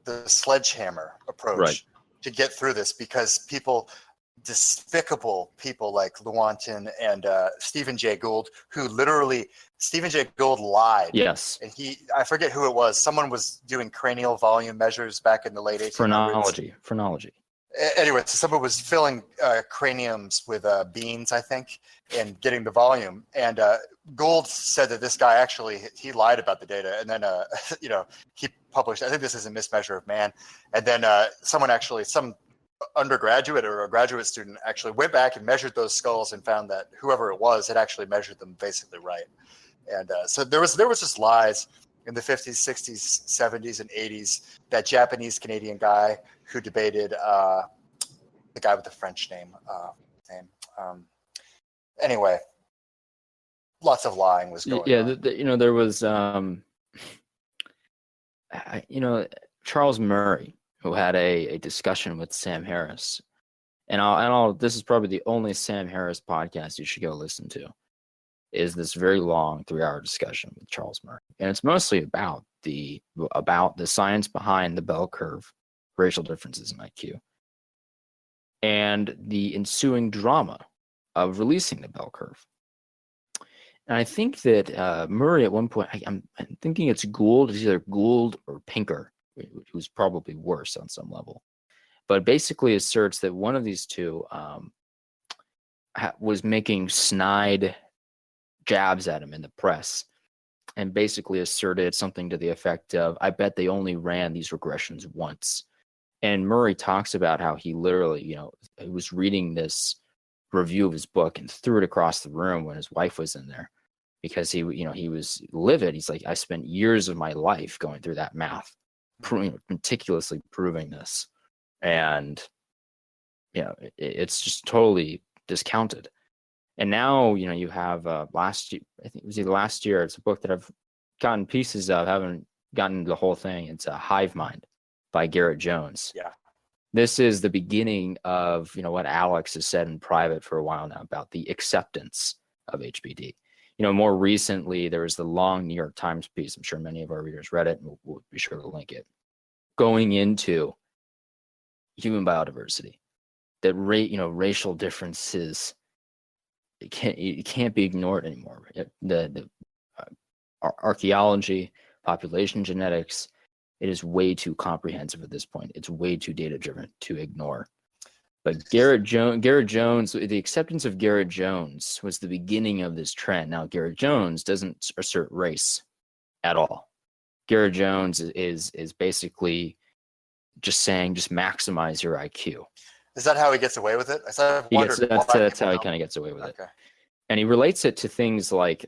the sledgehammer approach to get through this, because despicable people like Lewontin and Stephen Jay Gould, who Stephen Jay Gould lied. Yes. And I forget who it was. Someone was doing cranial volume measures back in the late 1800s. Phrenology. Anyway, so someone was filling craniums with beans, I think, and getting the volume. And Gould said that this guy he lied about the data. And then, he published, I think this is a mismeasure of man. And then some undergraduate or a graduate student actually went back and measured those skulls and found that whoever it was had actually measured them basically right. And so there was just lies in the 50s, 60s, 70s, and 80s. That Japanese-Canadian guy who debated the guy with the French name. Anyway, lots of lying was going on. There was, Charles Murray, who had a discussion with Sam Harris. And this is probably the only Sam Harris podcast you should go listen to, is this very long 3-hour discussion with Charles Murray. And it's mostly about the science behind the bell curve, racial differences in IQ, and the ensuing drama of releasing the bell curve. And I think that Murray at one point, I'm thinking it's Gould, it's either Gould or Pinker, who's probably worse on some level, but basically asserts that one of these two was making snide jabs at him in the press, and basically asserted something to the effect of, I bet they only ran these regressions once. And Murray talks about how he literally, he was reading this review of his book and threw it across the room when his wife was in there, because he was livid. He's like, I spent years of my life going through that math, meticulously proving this, and it's just totally discounted. And now you have last year, I think it was either last year, it's a book that I've gotten pieces of, haven't gotten the whole thing. It's a Hive Mind by Garrett Jones. Yeah, this is the beginning of what Alex has said in private for a while now about the acceptance of HBD. More recently, there was the long New York Times piece. I'm sure many of our readers read it, and we'll be sure to link it, going into human biodiversity, that racial differences, it can't be ignored anymore. The archaeology, population genetics, it is way too comprehensive at this point. It's way too data driven to ignore. But Garrett Jones, the acceptance of Garrett Jones was the beginning of this trend. Now, Garrett Jones doesn't assert race at all. Garrett Jones is basically just saying, just maximize your IQ. Is that how he gets away with it? That's how he kind of gets away with it. And he relates it to things like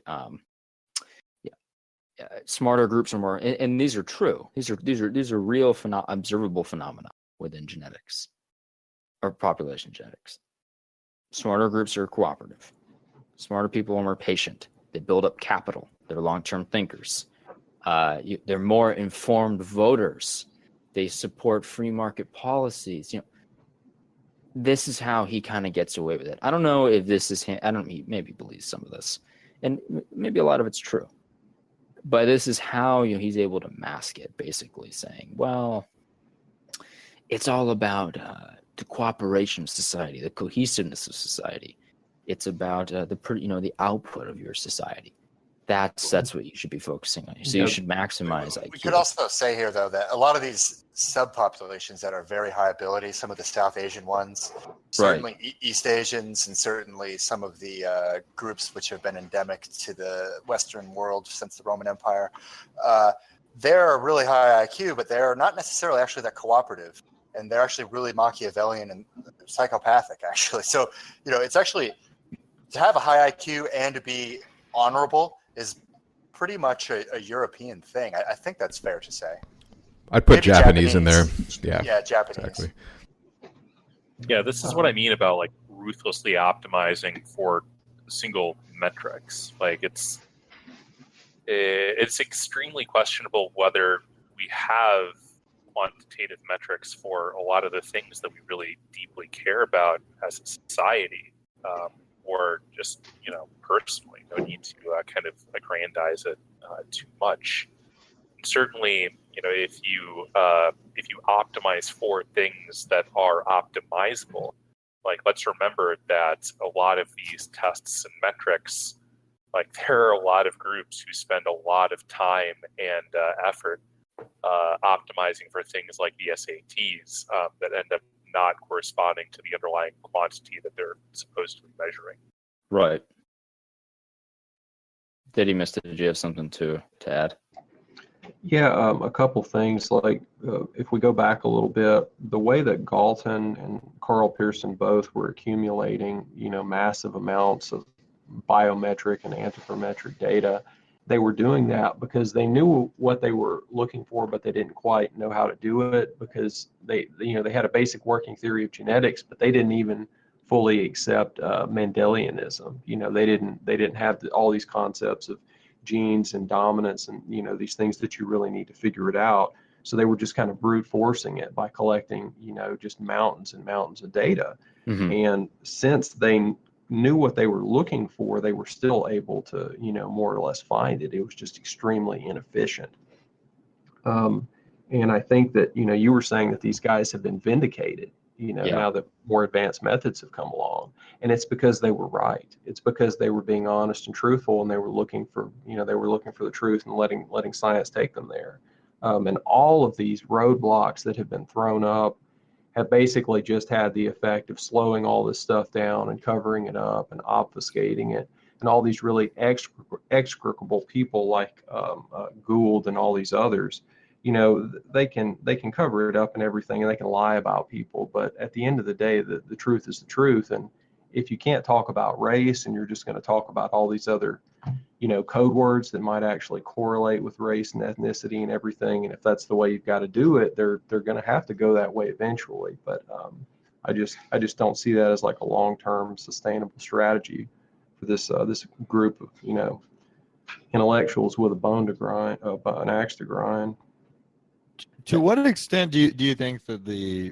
smarter groups are more, and these are true. These are real observable phenomena within genetics are population genetics. Smarter groups are cooperative. Smarter people are more patient. They build up capital. They're long-term thinkers. They're more informed voters. They support free market policies. This is how he kind of gets away with it. I don't know if this is him. He maybe believes some of this, and maybe a lot of it's true. But this is how he's able to mask it, basically saying, well, it's all about the cooperation of society, the cohesiveness of society. It's about the output of your society. That's what you should be focusing on. So you should maximize IQ. We could also say here, though, that a lot of these subpopulations that are very high ability, some of the South Asian ones, certainly East Asians, and certainly some of the groups which have been endemic to the Western world since the Roman Empire, they're really high IQ, but they're not necessarily actually that cooperative. And they're actually really Machiavellian and psychopathic, actually. So, it's actually, to have a high IQ and to be honorable is pretty much a European thing. I think that's fair to say. I'd put Japanese in there. Yeah, Japanese. Exactly. Yeah, this is what I mean about like ruthlessly optimizing for single metrics. Like it's extremely questionable whether we have quantitative metrics for a lot of the things that we really deeply care about as a society, or just personally. No need to kind of aggrandize it too much. Certainly, if you optimize for things that are optimizable, like let's remember that a lot of these tests and metrics, like there are a lot of groups who spend a lot of time and effort optimizing for things like the SATs that end up not corresponding to the underlying quantity that they're supposed to be measuring. Right. Did you have something to add? Yeah, a couple things. Like if we go back a little bit, the way that Galton and Carl Pearson both were accumulating, massive amounts of biometric and anthropometric data, they were doing that because they knew what they were looking for, but they didn't quite know how to do it because they had a basic working theory of genetics, but they didn't even fully accept Mendelianism. They didn't have all these concepts of genes and dominance and these things that you really need to figure it out. So they were just kind of brute forcing it by collecting just mountains and mountains of data. Mm-hmm. And since they knew what they were looking for, they were still able to more or less find it. It was just extremely inefficient. And I think that you were saying that these guys have been vindicated now that more advanced methods have come along, and it's because they were right. It's because they were being honest and truthful, and they were looking for the truth and letting science take them there. And all of these roadblocks that have been thrown up have basically just had the effect of slowing all this stuff down and covering it up and obfuscating it. And all these really execrable people like Gould and all these others, they can cover it up and everything, and they can lie about people. But at the end of the day, the truth is the truth. And if you can't talk about race and you're just going to talk about all these other, code words that might actually correlate with race and ethnicity and everything, and if that's the way you've got to do it, they're going to have to go that way eventually. But I just don't see that as like a long-term sustainable strategy for this group of intellectuals with a bone to grind, an axe to grind. To what extent do you think that the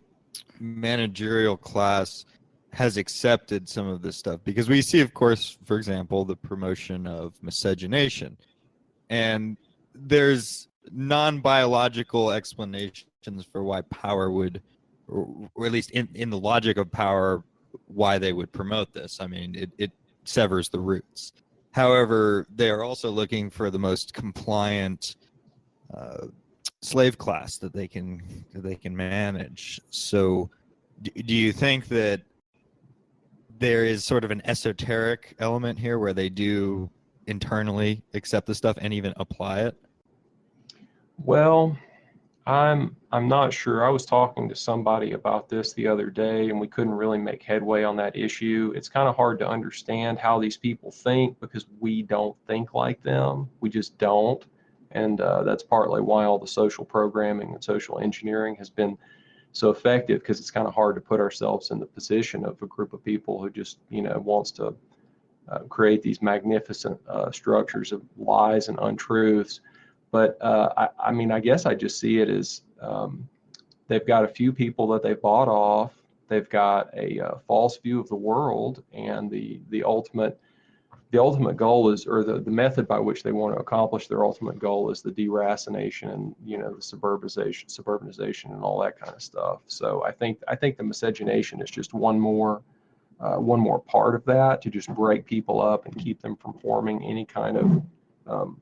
managerial class has accepted some of this stuff? Because we see, of course, for example, the promotion of miscegenation, and there's non-biological explanations for why power would, or at least in the logic of power, why they would promote this. I mean, it severs the roots. However, they are also looking for the most compliant slave class that they can manage. So do you think that there is sort of an esoteric element here where they do internally accept the stuff and even apply it? Well, I'm not sure. I was talking to somebody about this the other day, and we couldn't really make headway on that issue. It's kind of hard to understand how these people think because we don't think like them. We just don't. And that's partly why all the social programming and social engineering has been so effective, because it's kind of hard to put ourselves in the position of a group of people who just, wants to create these magnificent structures of lies and untruths. But I mean, I guess I just see it as they've got a few people that they bought off. They've got a false view of the world, and the ultimate goal is, or the method by which they want to accomplish their ultimate goal is the deracination and the suburbanization and all that kind of stuff. So I think the miscegenation is just one more part of that, to just break people up and keep them from forming any kind of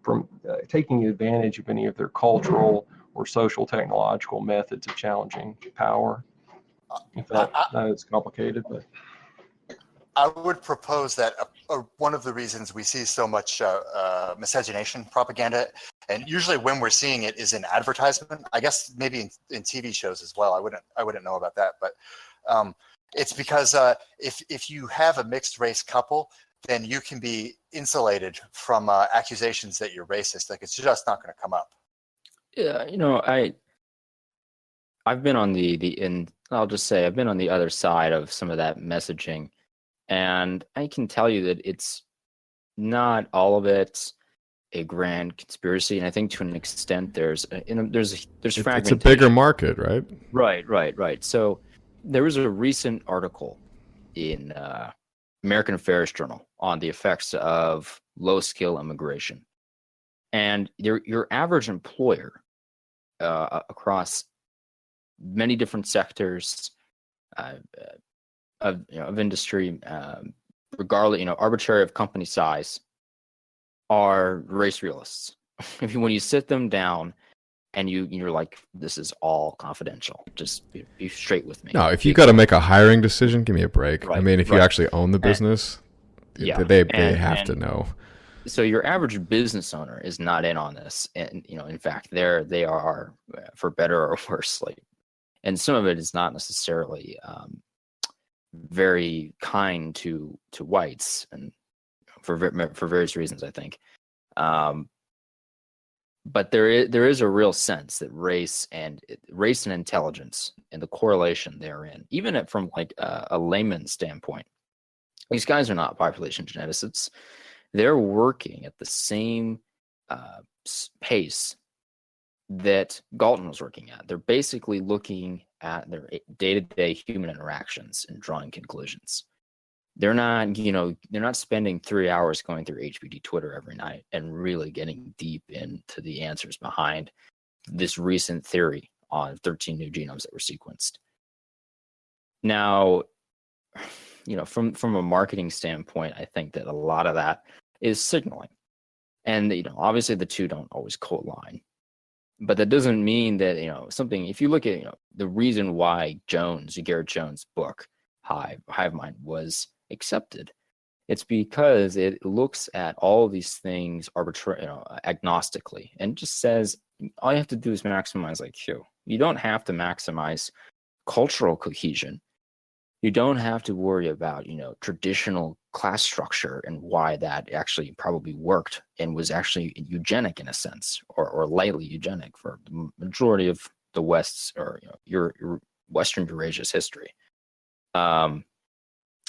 from taking advantage of any of their cultural or social technological methods of challenging power. In fact, it's complicated, but I would propose that one of the reasons we see so much miscegenation propaganda, and usually when we're seeing it is in advertisement. I guess maybe in TV shows as well. I wouldn't know about that, but it's because if you have a mixed race couple, then you can be insulated from accusations that you're racist. Like, it's just not going to come up. Yeah, I've been on I'll just say I've been on the other side of some of that messaging, and I can tell you that it's not all of it a grand conspiracy, and I think to an extent there's fragmentation. It's a bigger market, right? Right. So there was a recent article in American Affairs Journal on the effects of low-skill immigration, and your average employer across many different sectors of industry, regardless, arbitrary of company size, are race realists. When you sit them down and you're like, this is all confidential, just be straight with me. No, if you got to make a hiring decision, give me a break. Right, I mean, if you actually own the business, they have to know. So your average business owner is not in on this, and in fact, they are, for better or worse, and some of it is not necessarily very kind to whites, and for various reasons, I think. But there is a real sense that race and intelligence and the correlation therein, even from a layman's standpoint, these guys are not population geneticists. They're working at the same pace that Galton was working at. They're basically looking at their day-to-day human interactions and drawing conclusions. They're not, they're not spending 3 hours going through HBD Twitter every night and really getting deep into the answers behind this recent theory on 13 new genomes that were sequenced. Now, from a marketing standpoint, I think that a lot of that is signaling. And, obviously the two don't always co-align. But that doesn't mean that, something, if you look at, the reason why Garrett Jones' book, Hive Mind, was accepted, it's because it looks at all of these things agnostically, and just says all you have to do is maximize IQ. You don't have to maximize cultural cohesion. You don't have to worry about, traditional class structure and why that actually probably worked and was actually eugenic in a sense, or lightly eugenic for the majority of the West's, or your Western Eurasia's history.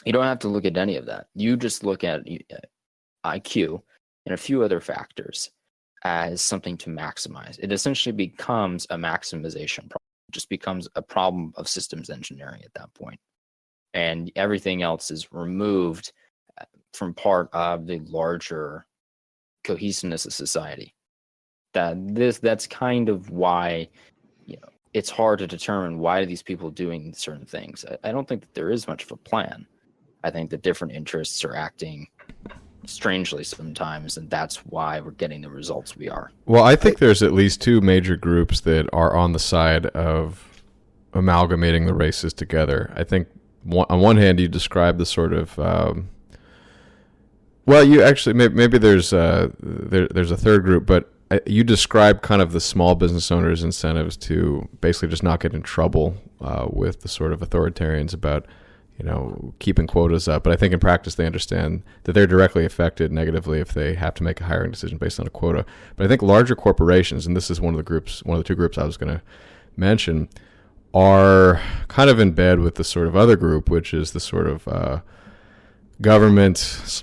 You don't have to look at any of that. You just look at IQ and a few other factors as something to maximize. It essentially becomes a maximization problem. It just becomes a problem of systems engineering at that point. And everything else is removed from part of the larger cohesiveness of society. That's kind of why it's hard to determine why are these people doing certain things. I don't think that there is much of a plan. I think that different interests are acting strangely sometimes, and that's why we're getting the results we are. Well, I think there's at least two major groups that are on the side of amalgamating the races together. I think on one hand, you describe the sort of you actually maybe there's a third group, but you describe kind of the small business owners' incentives to basically just not get in trouble with the sort of authoritarians about keeping quotas up. But I think in practice they understand that they're directly affected negatively if they have to make a hiring decision based on a quota. But I think larger corporations, and this is one of the two groups I was going to mention, are kind of in bed with the sort of other group, which is the sort of government /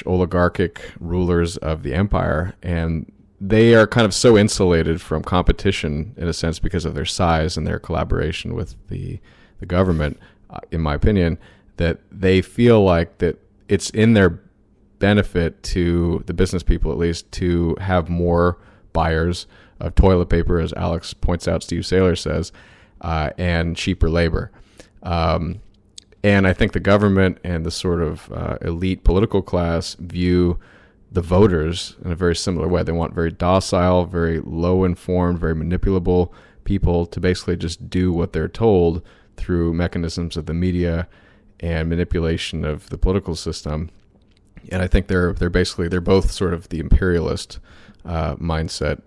oligarchic rulers of the empire, and they are kind of so insulated from competition in a sense because of their size and their collaboration with the government, in my opinion, that they feel like that it's in their benefit to the business people, at least, to have more buyers of toilet paper, as Alex points out, Steve Saylor says, and cheaper labor. And I think the government and the sort of elite political class view the voters in a very similar way. They want very docile, very low-informed, very manipulable people to basically just do what they're told through mechanisms of the media and manipulation of the political system. And I think they're both sort of the imperialist mindset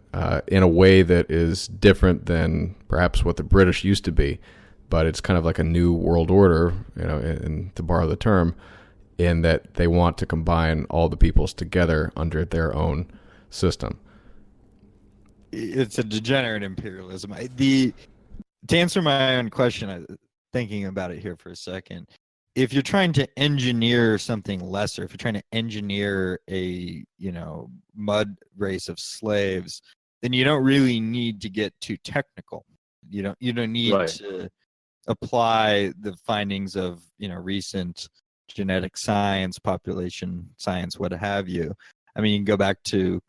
in a way that is different than perhaps what the British used to be. But it's kind of like a new world order, and to borrow the term, in that they want to combine all the peoples together under their own system. It's a degenerate imperialism. To answer my own question, thinking about it here for a second, if you're trying to engineer something lesser, if you're trying to engineer a mud race of slaves, then you don't really need to get too technical. You don't need to apply the findings of recent genetic science, population science, what have you. I mean, you can go back to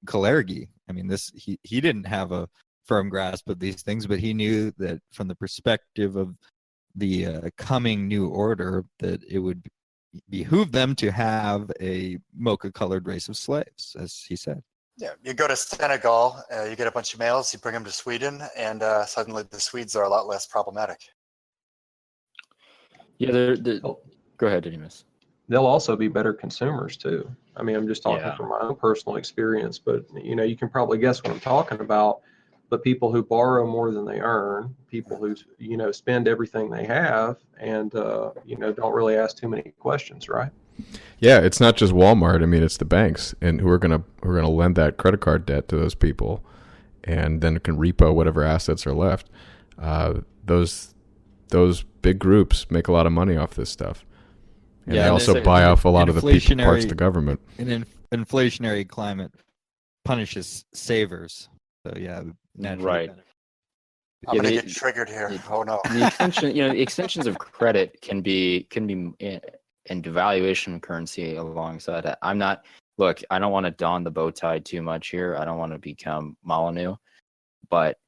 Kalergi. I mean, he didn't have a firm grasp of these things, but he knew that from the perspective of the coming new order, that it would behoove them to have a mocha-colored race of slaves, as he said. Yeah, you go to Senegal, you get a bunch of males, you bring them to Sweden, and suddenly the Swedes are a lot less problematic. Yeah, go ahead, Didymus. They'll also be better consumers too. I mean, I'm just talking from my own personal experience, but you can probably guess what I'm talking about. The people who borrow more than they earn, people who spend everything they have, and don't really ask too many questions, right? Yeah, it's not just Walmart. I mean, it's the banks, and who are gonna lend that credit card debt to those people, and then can repo whatever assets are left. Those big groups make a lot of money off this stuff, and they also buy off a lot of the parts of the government. An inflationary climate punishes savers. So yeah, right. I'm gonna get triggered here. Oh no. The extensions of credit can be and devaluation of currency alongside it. I don't want to don the bow tie too much here. I don't want to become Molyneux, but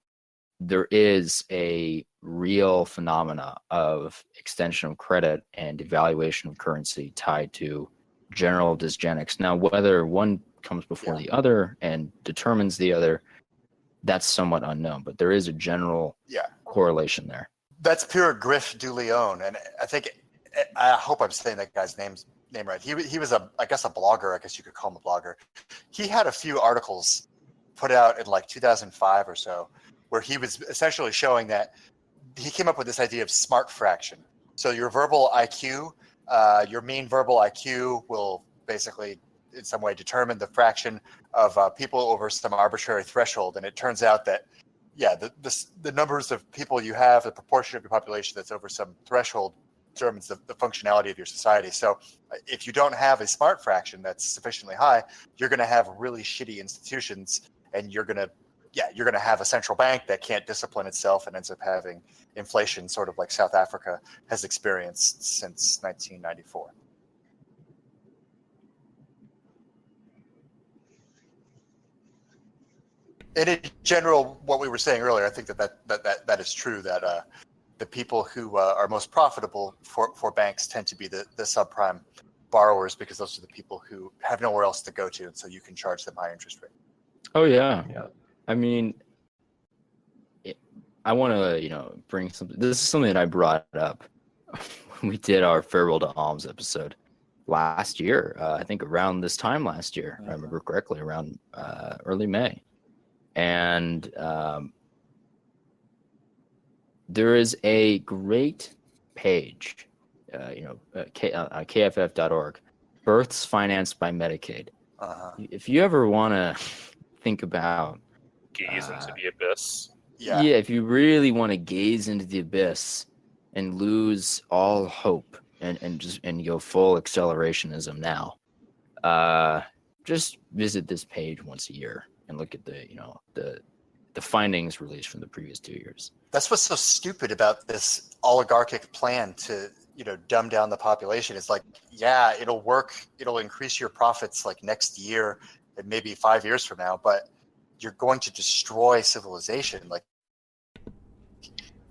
there is a real phenomena of extension of credit and devaluation of currency tied to general dysgenics. Now, whether one comes before the other and determines the other, that's somewhat unknown, but there is a general correlation there. That's pure Griff du Lion, and I hope I'm saying that guy's name right. He was a blogger. I guess you could call him a blogger. He had a few articles put out in like 2005 or so, where he was essentially showing that he came up with this idea of smart fraction. So your verbal IQ, your mean verbal IQ will basically in some way determine the fraction of people over some arbitrary threshold. And it turns out that, the numbers of people you have, the proportion of your population that's over some threshold determines the functionality of your society. So if you don't have a smart fraction that's sufficiently high, you're going to have really shitty institutions, and you're going to have a central bank that can't discipline itself and ends up having inflation, sort of like South Africa has experienced since 1994. And in general, what we were saying earlier, I think that is true, that the people who are most profitable for banks tend to be the subprime borrowers, because those are the people who have nowhere else to go to, and so you can charge them high interest rate. Oh yeah. I mean, I want to bring something. This is something that I brought up when we did our farewell to alms episode last year. I think around this time last year, if I remember correctly, around early May. And there is a great page, kff.org, Births Financed by Medicaid. If you ever want to think about gaze into the abyss. Yeah. if you really want to gaze into the abyss and lose all hope and go full accelerationism now, just visit this page once a year and look at the findings released from the previous 2 years. That's what's so stupid about this oligarchic plan to, dumb down the population. It's like, yeah, it'll work. It'll increase your profits like next year and maybe 5 years from now, but you're going to destroy civilization. Like,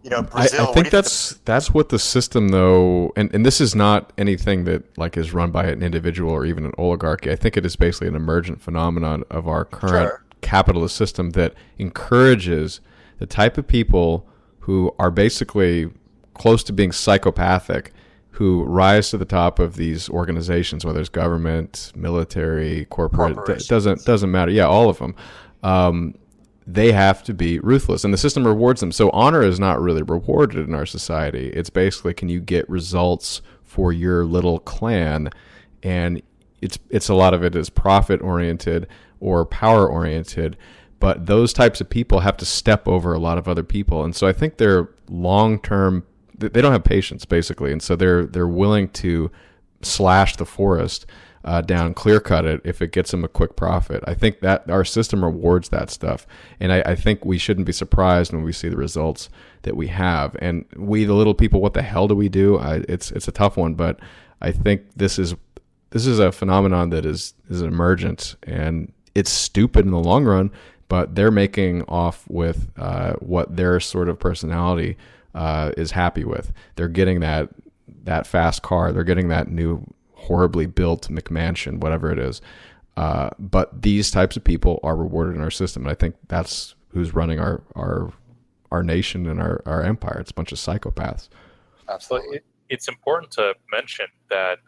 Brazil. I think that's what the system, though, and this is not anything that like is run by an individual or even an oligarchy. I think it is basically an emergent phenomenon of our current capitalist system that encourages the type of people who are basically close to being psychopathic, who rise to the top of these organizations, whether it's government, military, corporate, doesn't matter. Yeah, all of them. They have to be ruthless, and the system rewards them. So honor is not really rewarded in our society. It's basically, can you get results for your little clan? And it's a lot of it is profit oriented or power oriented. But those types of people have to step over a lot of other people, and so I think they're long term. They don't have patience, basically, and so they're willing to slash the forest down, clear cut it if it gets them a quick profit. I think that our system rewards that stuff, and I think we shouldn't be surprised when we see the results that we have. And we, the little people, what the hell do we do? It's a tough one, but I think this is a phenomenon that is emergent, and it's stupid in the long run. But they're making off with what their sort of personality is happy with. They're getting that fast car. They're getting that new horribly built McMansion, whatever it is. But these types of people are rewarded in our system, and I think that's who's running our nation and our empire. It's a bunch of psychopaths. Absolutely. It's important to mention that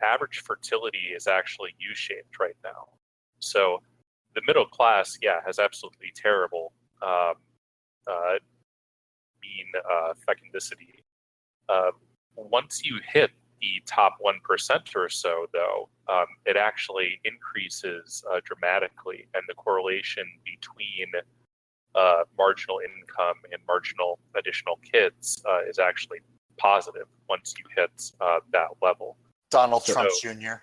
average fertility is actually U-shaped right now. So the middle class, has absolutely terrible mean fecundicity. Once you hit the top 1% or so, though, it actually increases dramatically, and the correlation between marginal income and marginal additional kids is actually positive once you hit that level. Donald Trump Jr.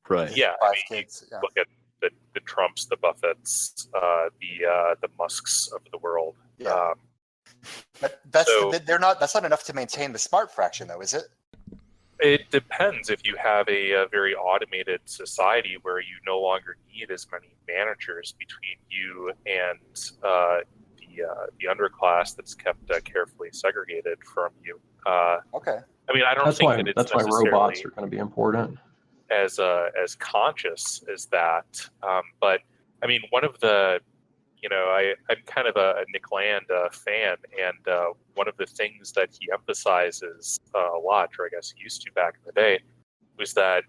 Right. Yeah, 5 kids. Yeah. Look at the Trumps, the Buffetts, the Musks of the world. Yeah. But that's not enough to maintain the smart fraction, though, is it? It depends. If you have a very automated society where you no longer need as many managers between you and the underclass that's kept carefully segregated from you. Okay. I mean, I don't That's think why that it's that's why robots are going to be important. as conscious as that. But I mean, one of the, I'm kind of a Niccol fan, and one of the things that he emphasizes a lot, or I guess he used to back in the day, was that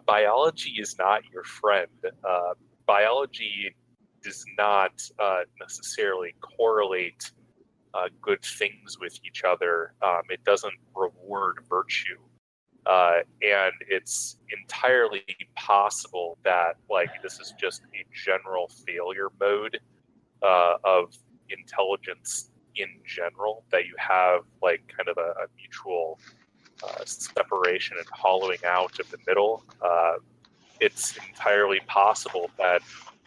biology is not your friend. Biology does not necessarily correlate good things with each other. It doesn't reward virtue. And it's entirely possible that this is just a general failure mode of intelligence in general, that you have kind of a mutual separation and hollowing out of the middle. It's entirely possible that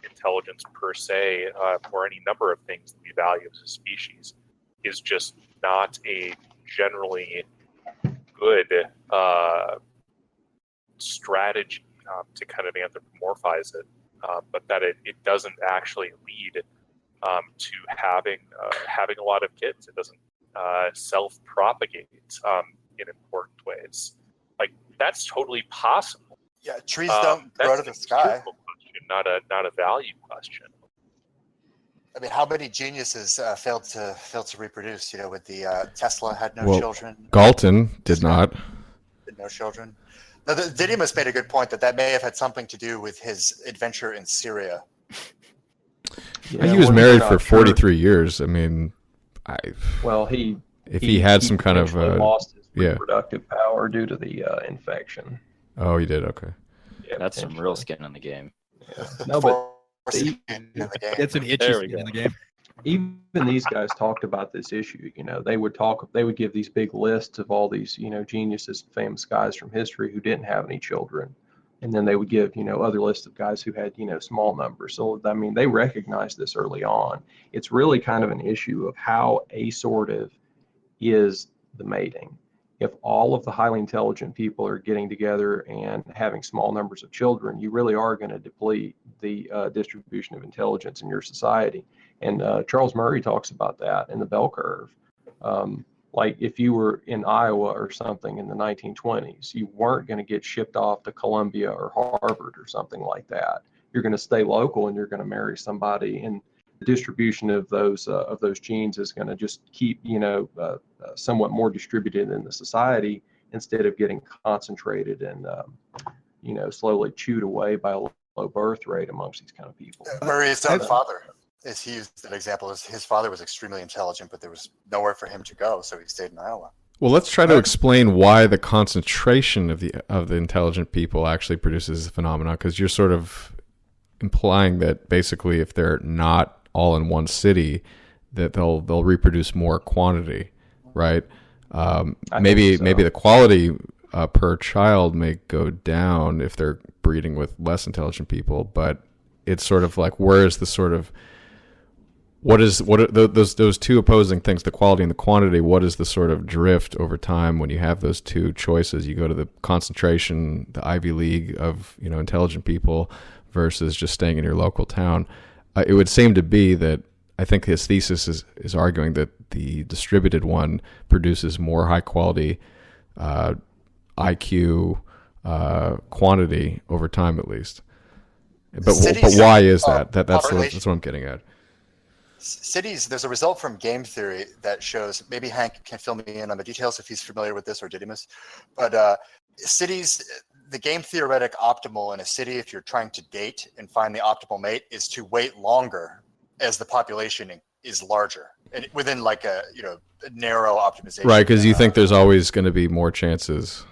intelligence per se, or any number of things that we value as a species, is just not a generally good strategy to kind of anthropomorphize it, but that it doesn't actually lead to having a lot of kids. It doesn't self-propagate in important ways. That's totally possible. Yeah, trees don't grow to the sky. Question, not a value question. I mean, how many geniuses failed to reproduce? With the Tesla had no children. Galton did not. No children. Now, the Didymus made a good point that may have had something to do with his adventure in Syria. Yeah, he was married for 43 years. I mean, if he had some kind of lost his reproductive power due to the infection. Oh, he did. Okay. Yeah, that's some real skin in the game. Yeah. No, but it's an itchy skin in the game. even these guys talked about this issue. They would give these big lists of all these, geniuses and famous guys from history who didn't have any children. And then they would give, other lists of guys who had, small numbers. So, I mean, they recognized this early on. It's really kind of an issue of how assortive is the mating. If all of the highly intelligent people are getting together and having small numbers of children, you really are going to deplete the distribution of intelligence in your society. And Charles Murray talks about that in the bell curve. Like if you were in Iowa or something in the 1920s, you weren't going to get shipped off to Columbia or Harvard or something like that. You're going to stay local and you're going to marry somebody, and the distribution of those genes is going to just keep somewhat more distributed in the society instead of getting concentrated and slowly chewed away by a low birth rate amongst these kind of people. Murray's own father, as he used that example, his father was extremely intelligent, but there was nowhere for him to go, so he stayed in Iowa. Well, let's try to explain why the concentration of the intelligent people actually produces a phenomenon, because you're sort of implying that basically if they're not all in one city, that they'll reproduce more quantity, right? Maybe the quality per child may go down if they're breeding with less intelligent people, but it's sort of like, where is the sort of what are those two opposing things, the quality and the quantity? What is the sort of drift over time when you have those two choices? You go to the concentration, the Ivy League of intelligent people versus just staying in your local town. It would seem to be that I think his thesis is arguing that the distributed one produces more high quality IQ quantity over time, at least. But why is that? That's what I'm getting at. Cities, there's a result from game theory that shows, maybe Hank can fill me in on the details if he's familiar with this, or Didymus, but cities, the game theoretic optimal in a city, if you're trying to date and find the optimal mate, is to wait longer as the population is larger, and within like a narrow optimization. Right, because you think there's always going to be more chances.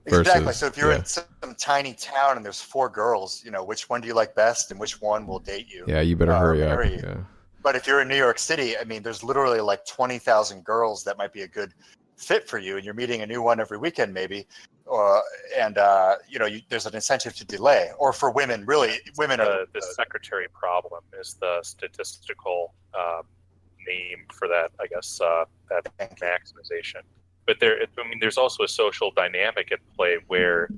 Exactly. So if you're in some tiny town and there's 4 girls, which one do you like best, and which one will date you? Yeah, you better hurry up. Yeah. But if you're in New York City, I mean, there's literally like 20,000 girls that might be a good fit for you, and you're meeting a new one every weekend, maybe. There's an incentive to delay. Or for women, really, women are the secretary problem is the statistical name for that, I guess, that maximization. But there's also a social dynamic at play where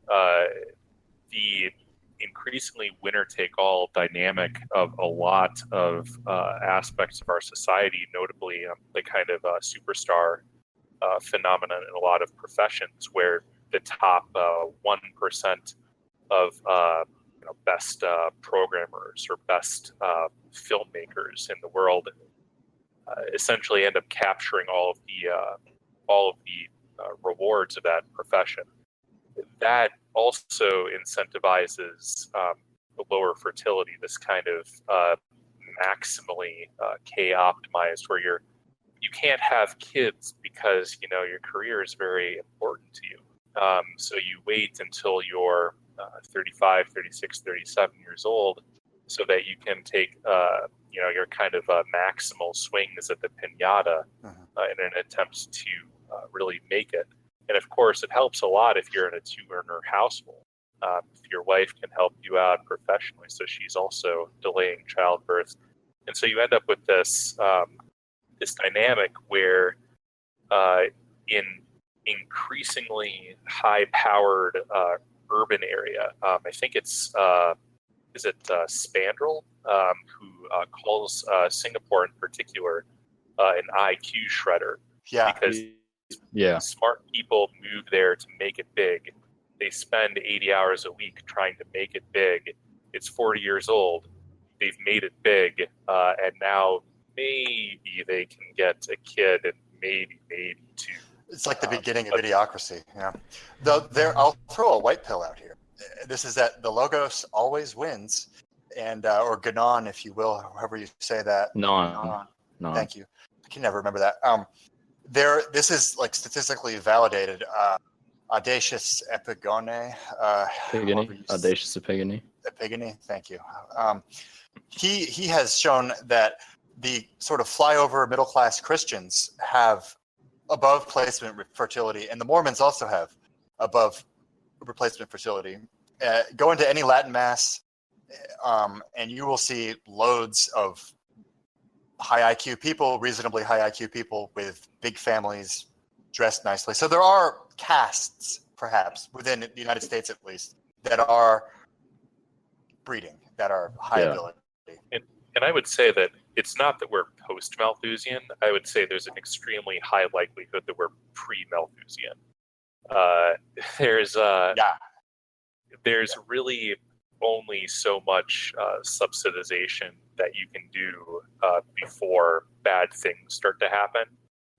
the increasingly winner-take-all dynamic of a lot of aspects of our society, notably the kind of superstar phenomenon in a lot of professions, where the top 1% of best programmers or best filmmakers in the world essentially end up capturing all of the rewards of that profession. That also incentivizes lower fertility, this kind of maximally K-optimized, where you can't have kids because your career is very important to you. So you wait until you're 35, 36, 37 years old so that you can take your kind of maximal swings at the piñata in an attempt to really make it. And of course, it helps a lot if you're in a 2-earner household. If your wife can help you out professionally, so she's also delaying childbirth, and so you end up with this dynamic where, in increasingly high-powered urban area, I think it's Spandrel who calls Singapore in particular an IQ shredder. Yeah, because smart people move there to make it big. They spend 80 hours a week trying to make it big. It's 40 years old. They've made it big, and now maybe they can get a kid, and maybe two. It's like the beginning of Idiocracy. Yeah. I'll throw a white pill out here. This is that the Logos always wins, and or Ganon, if you will, however you say that. Non. Thank you. I can never remember that. This is like statistically validated. Audacious epigone. Audacious epigony. Epigony. Thank you. He has shown that the sort of flyover middle class Christians have above placement fertility, and the Mormons also have above replacement fertility. Go into any Latin mass, and you will see loads of high IQ people, reasonably high IQ people with big families, dressed nicely. So there are castes, perhaps, within the United States at least, that are breeding, that are high ability. And I would say that it's not that we're post-Malthusian. I would say there's an extremely high likelihood that we're pre-Malthusian. There's really only so much subsidization that you can do before bad things start to happen.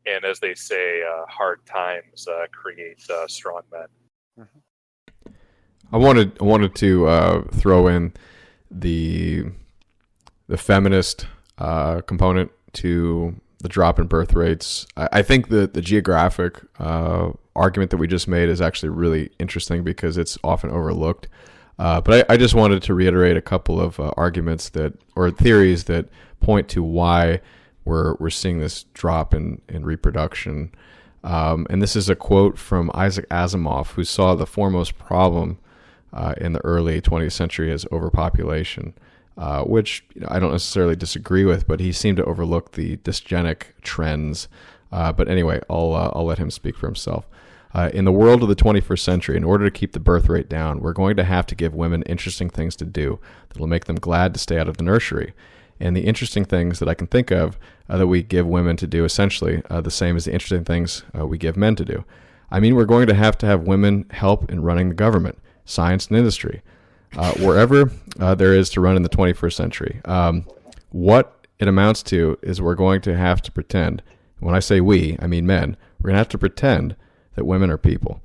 And as they say, hard times create strong men. I wanted to throw in the feminist component to the drop in birth rates. I think the geographic argument that we just made is actually really interesting because it's often overlooked. But I just wanted to reiterate a couple of arguments or theories that point to why we're seeing this drop in reproduction. And this is a quote from Isaac Asimov, who saw the foremost problem in the early 20th century as overpopulation, which I don't necessarily disagree with, but he seemed to overlook the dysgenic trends. But anyway, I'll let him speak for himself. In the world of the 21st century, in order to keep the birth rate down, we're going to have to give women interesting things to do that will make them glad to stay out of the nursery. And the interesting things that I can think of that we give women to do essentially the same as the interesting things we give men to do. I mean, we're going to have women help in running the government, science, and industry, wherever there is to run in the 21st century. What it amounts to is we're going to have to pretend, when I say we, I mean men, we're going to have to pretend that women are people.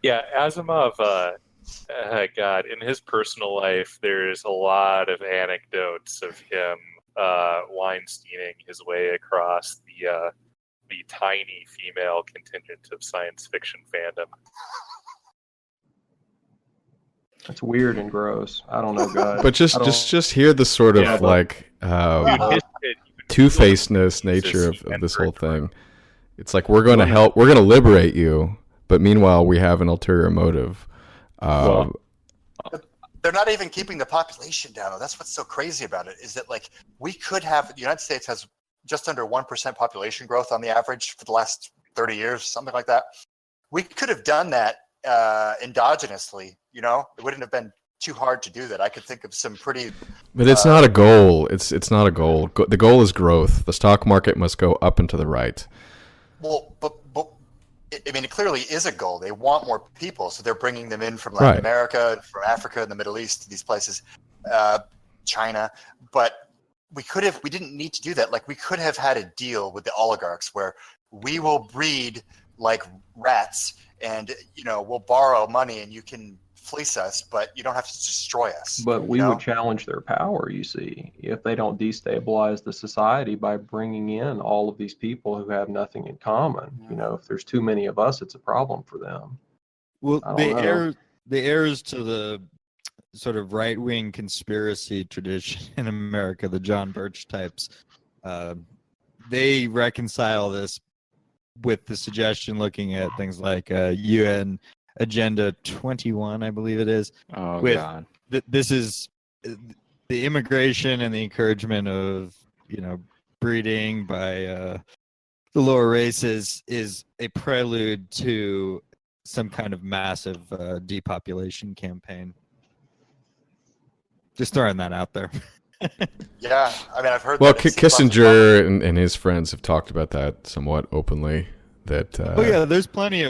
Yeah, Asimov, God, in his personal life, there's a lot of anecdotes of him Weinsteining his way across the tiny female contingent of science fiction fandom. That's weird and gross. I don't know, guys. But just hear the sort of two-facedness nature of this whole thing. It's like we're going to help, we're going to liberate you, but meanwhile we have an ulterior motive. They're not even keeping the population down. That's what's so crazy about it, is that like we could have, the United States has just under 1% population growth on the average for the last 30 years, something like that. We could have done that endogenously, you know? It wouldn't have been too hard to do that. I could think of some pretty... But it's not a goal. It's not a goal. The goal is growth. The stock market must go up and to the right. Well, but I mean, it clearly is a goal. They want more people, so they're bringing them in from Latin America, from Africa, and the Middle East, these places, China. But we didn't need to do that. Like, we could have had a deal with the oligarchs where we will breed like rats, and we'll borrow money, and you can fleece us, but you don't have to destroy us. But we would challenge their power, you see, if they don't destabilize the society by bringing in all of these people who have nothing in common. If there's too many of us, it's a problem for them. Well, the heirs to the sort of right-wing conspiracy tradition in America, the John Birch types, they reconcile this with the suggestion looking at things like UN Agenda 21, I believe it is. Oh, God. This is the immigration and the encouragement of, breeding by the lower races is a prelude to some kind of massive depopulation campaign. Just throwing that out there. Yeah, I mean, I've heard. Well, Kissinger and his friends have talked about that somewhat openly. There's plenty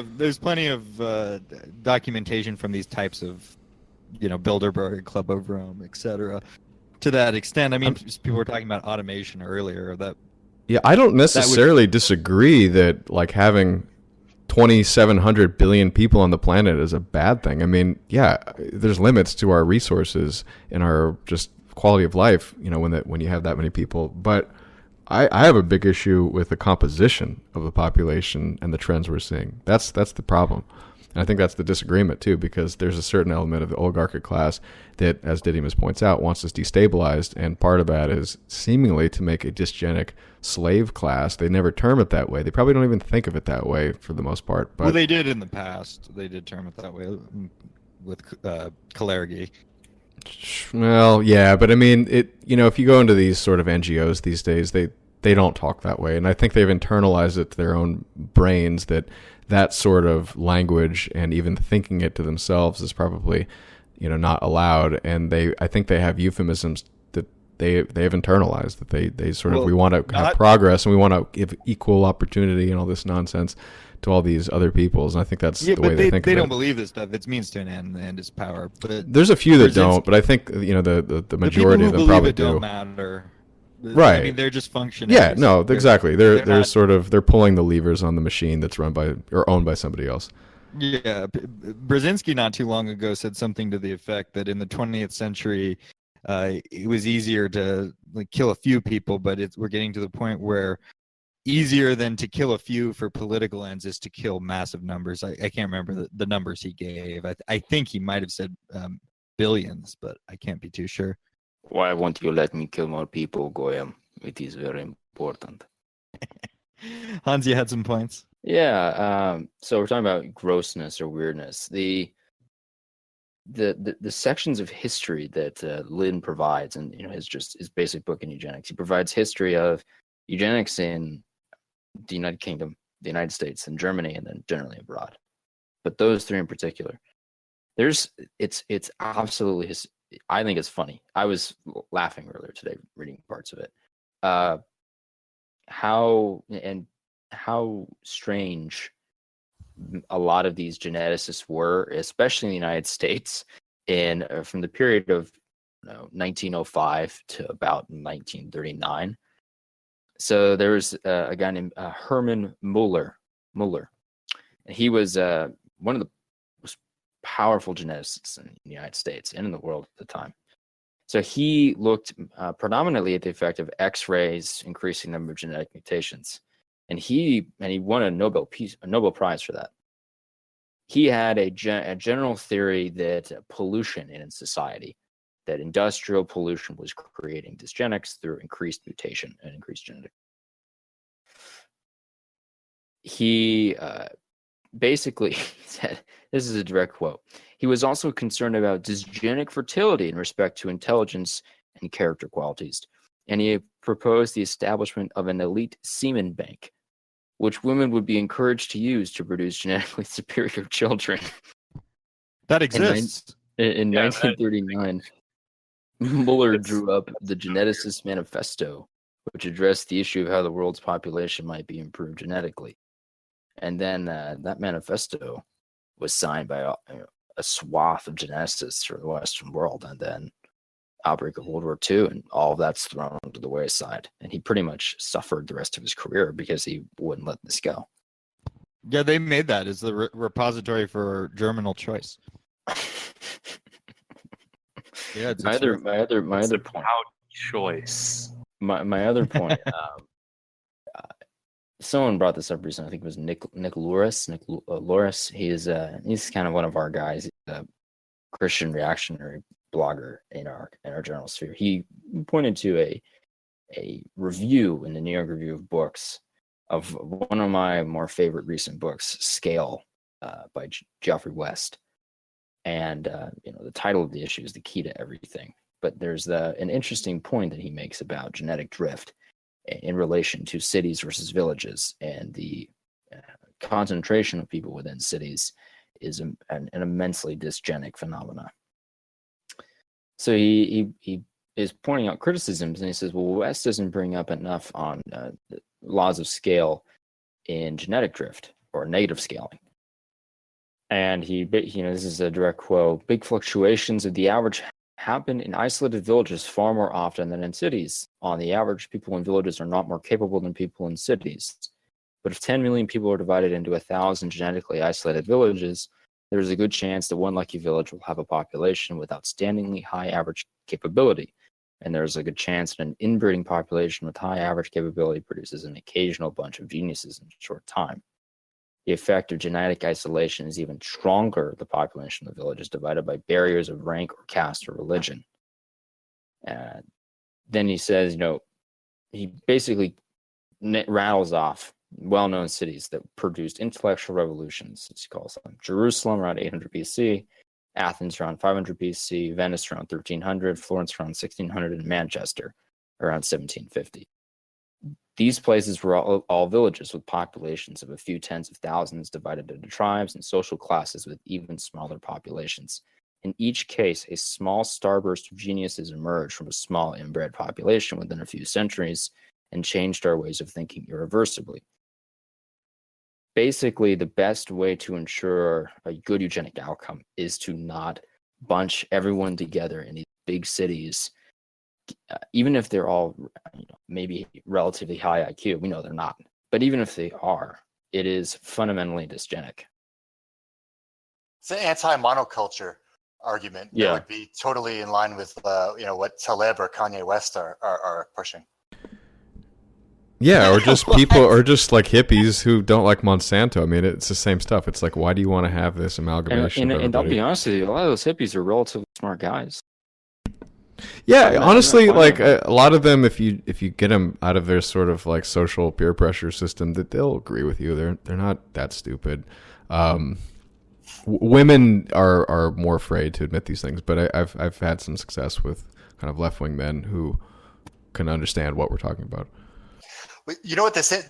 of documentation from these types of, Bilderberg, Club of Rome, etc. To that extent, I mean, people were talking about automation earlier. I don't necessarily disagree that like having 2,700 billion people on the planet is a bad thing. I mean, there's limits to our resources and our just quality of life. When you have that many people, but I have a big issue with the composition of the population and the trends we're seeing. That's the problem. And I think that's the disagreement too, because there's a certain element of the oligarchic class that, as Didymus points out, wants us destabilized, and part of that is seemingly to make a dysgenic slave class. They never term it that way. They probably don't even think of it that way for the most part. But well, they did in the past. They did term it that way with Kalergi. Well, yeah, but I mean, if you go into these sort of NGOs these days, they don't talk that way, and I think they've internalized it to their own brains that sort of language and even thinking it to themselves is probably, not allowed. And I think they have euphemisms that they have internalized, that they sort of, we want to have progress and we want to give equal opportunity and all this nonsense to all these other peoples. And I think that's the way they think of it. They don't believe this stuff. It's means to an end, and the end is power. But there's a few that don't, but I think the majority of them probably do. Don't matter. Right. I mean, they're just functioning. Yeah, no, exactly. They're pulling the levers on the machine that's run by or owned by somebody else. Yeah, Brzezinski not too long ago said something to the effect that in the 20th century, it was easier to kill a few people, but we're getting to the point where easier than to kill a few for political ends is to kill massive numbers. I can't remember the numbers he gave. I think he might have said billions, but I can't be too sure. Why won't you let me kill more people, Goyam? It is very important. Hans, you had some points? Yeah, so we're talking about grossness or weirdness. The sections of history that Lynn provides, and his basic book in eugenics, he provides history of eugenics in the United Kingdom, the United States, and Germany, and then generally abroad. But those three in particular, it's absolutely I think it's funny. I was laughing earlier today reading parts of it. How strange a lot of these geneticists were, especially in the United States, from the period of 1905 to about 1939. So there was a guy named Hermann Muller. He was one of the most powerful geneticists in the United States and in the world at the time. So he looked predominantly at the effect of X-rays increasing the number of genetic mutations, and he won a Nobel Prize for that. He had a general theory that pollution in society, that industrial pollution was creating dysgenics through increased mutation and increased genetic. He basically said, this is a direct quote, he was also concerned about dysgenic fertility in respect to intelligence and character qualities, and he proposed the establishment of an elite semen bank, which women would be encouraged to use to produce genetically superior children. That exists. In 1939, Muller drew up the Geneticist Manifesto, which addressed the issue of how the world's population might be improved genetically. And then that manifesto was signed by a swath of geneticists for the Western world. And then outbreak of World War II, and all of that's thrown to the wayside. And he pretty much suffered the rest of his career because he wouldn't let this go. Yeah, they made that as the repository for germinal choice. Yeah, my other point. Choice. My other point. Someone brought this up recently. I think it was Nick Loris. He's kind of one of our guys. He's a Christian reactionary blogger in our general sphere. He pointed to a review in the New York Review of Books of one of my more favorite recent books, Scale, by Geoffrey West. And the title of the issue is The Key to Everything. But there's an interesting point that he makes about genetic drift in relation to cities versus villages, and the concentration of people within cities is an immensely dysgenic phenomena. So he is pointing out criticisms, and he says, well, West doesn't bring up enough on the laws of scale in genetic drift or negative scaling. And this is a direct quote, big fluctuations of the average happen in isolated villages far more often than in cities. On the average, people in villages are not more capable than people in cities. But if 10 million people are divided into 1,000 genetically isolated villages, there is a good chance that one lucky village will have a population with outstandingly high average capability. And there's a good chance that an inbreeding population with high average capability produces an occasional bunch of geniuses in a short time. The effect of genetic isolation is even stronger. The population of the village is divided by barriers of rank or caste or religion. Then he says, he basically rattles off well-known cities that produced intellectual revolutions, as he calls them. Jerusalem around 800 BC, Athens around 500 BC, Venice around 1300, Florence around 1600, and Manchester around 1750. These places were all villages with populations of a few tens of thousands divided into tribes and social classes with even smaller populations. In each case, a small starburst of geniuses emerged from a small inbred population within a few centuries and changed our ways of thinking irreversibly. Basically, the best way to ensure a good eugenic outcome is to not bunch everyone together in these big cities, even if they're all maybe relatively high IQ. We know they're not. But even if they are, it is fundamentally dysgenic. It's an anti-monoculture argument that would be totally in line with what Taleb or Kanye West are pushing. Yeah, or just people, or just like hippies who don't like Monsanto. I mean, it's the same stuff. It's like, why do you want to have this amalgamation? And I'll be honest with you, a lot of those hippies are relatively smart guys. Yeah, honestly, like a lot of them, if you get them out of their sort of like social peer pressure system, that they'll agree with you. They're not that stupid. Women are more afraid to admit these things, but I've had some success with kind of left wing men who can understand what we're talking about. You know what this is?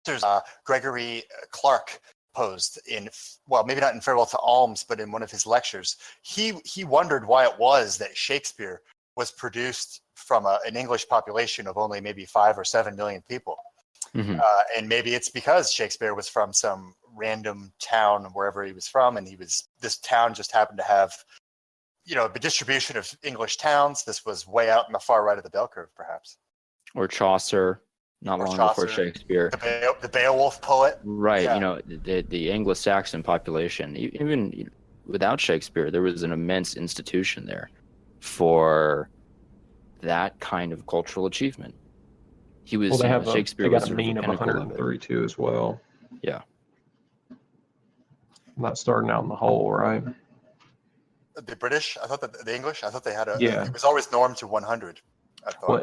There's Gregory Clark posed in, well, maybe not in Farewell to Alms, but in one of his lectures. He wondered why it was that Shakespeare was produced from an English population of only maybe 5 or 7 million people. Mm-hmm. And maybe it's because Shakespeare was from some random town wherever he was from, and this town just happened to have, the distribution of English towns. This was way out in the far right of the bell curve, perhaps. Or Chaucer, long before Shakespeare. The Beowulf poet. Right. Yeah. The Anglo-Saxon population, even without Shakespeare, there was an immense institution there for that kind of cultural achievement. He was, Shakespeare was a mean of 132 as well. Yeah. Not starting out in the hole, right? The British, I thought that the English, I thought they had it was always normed to 100. Well,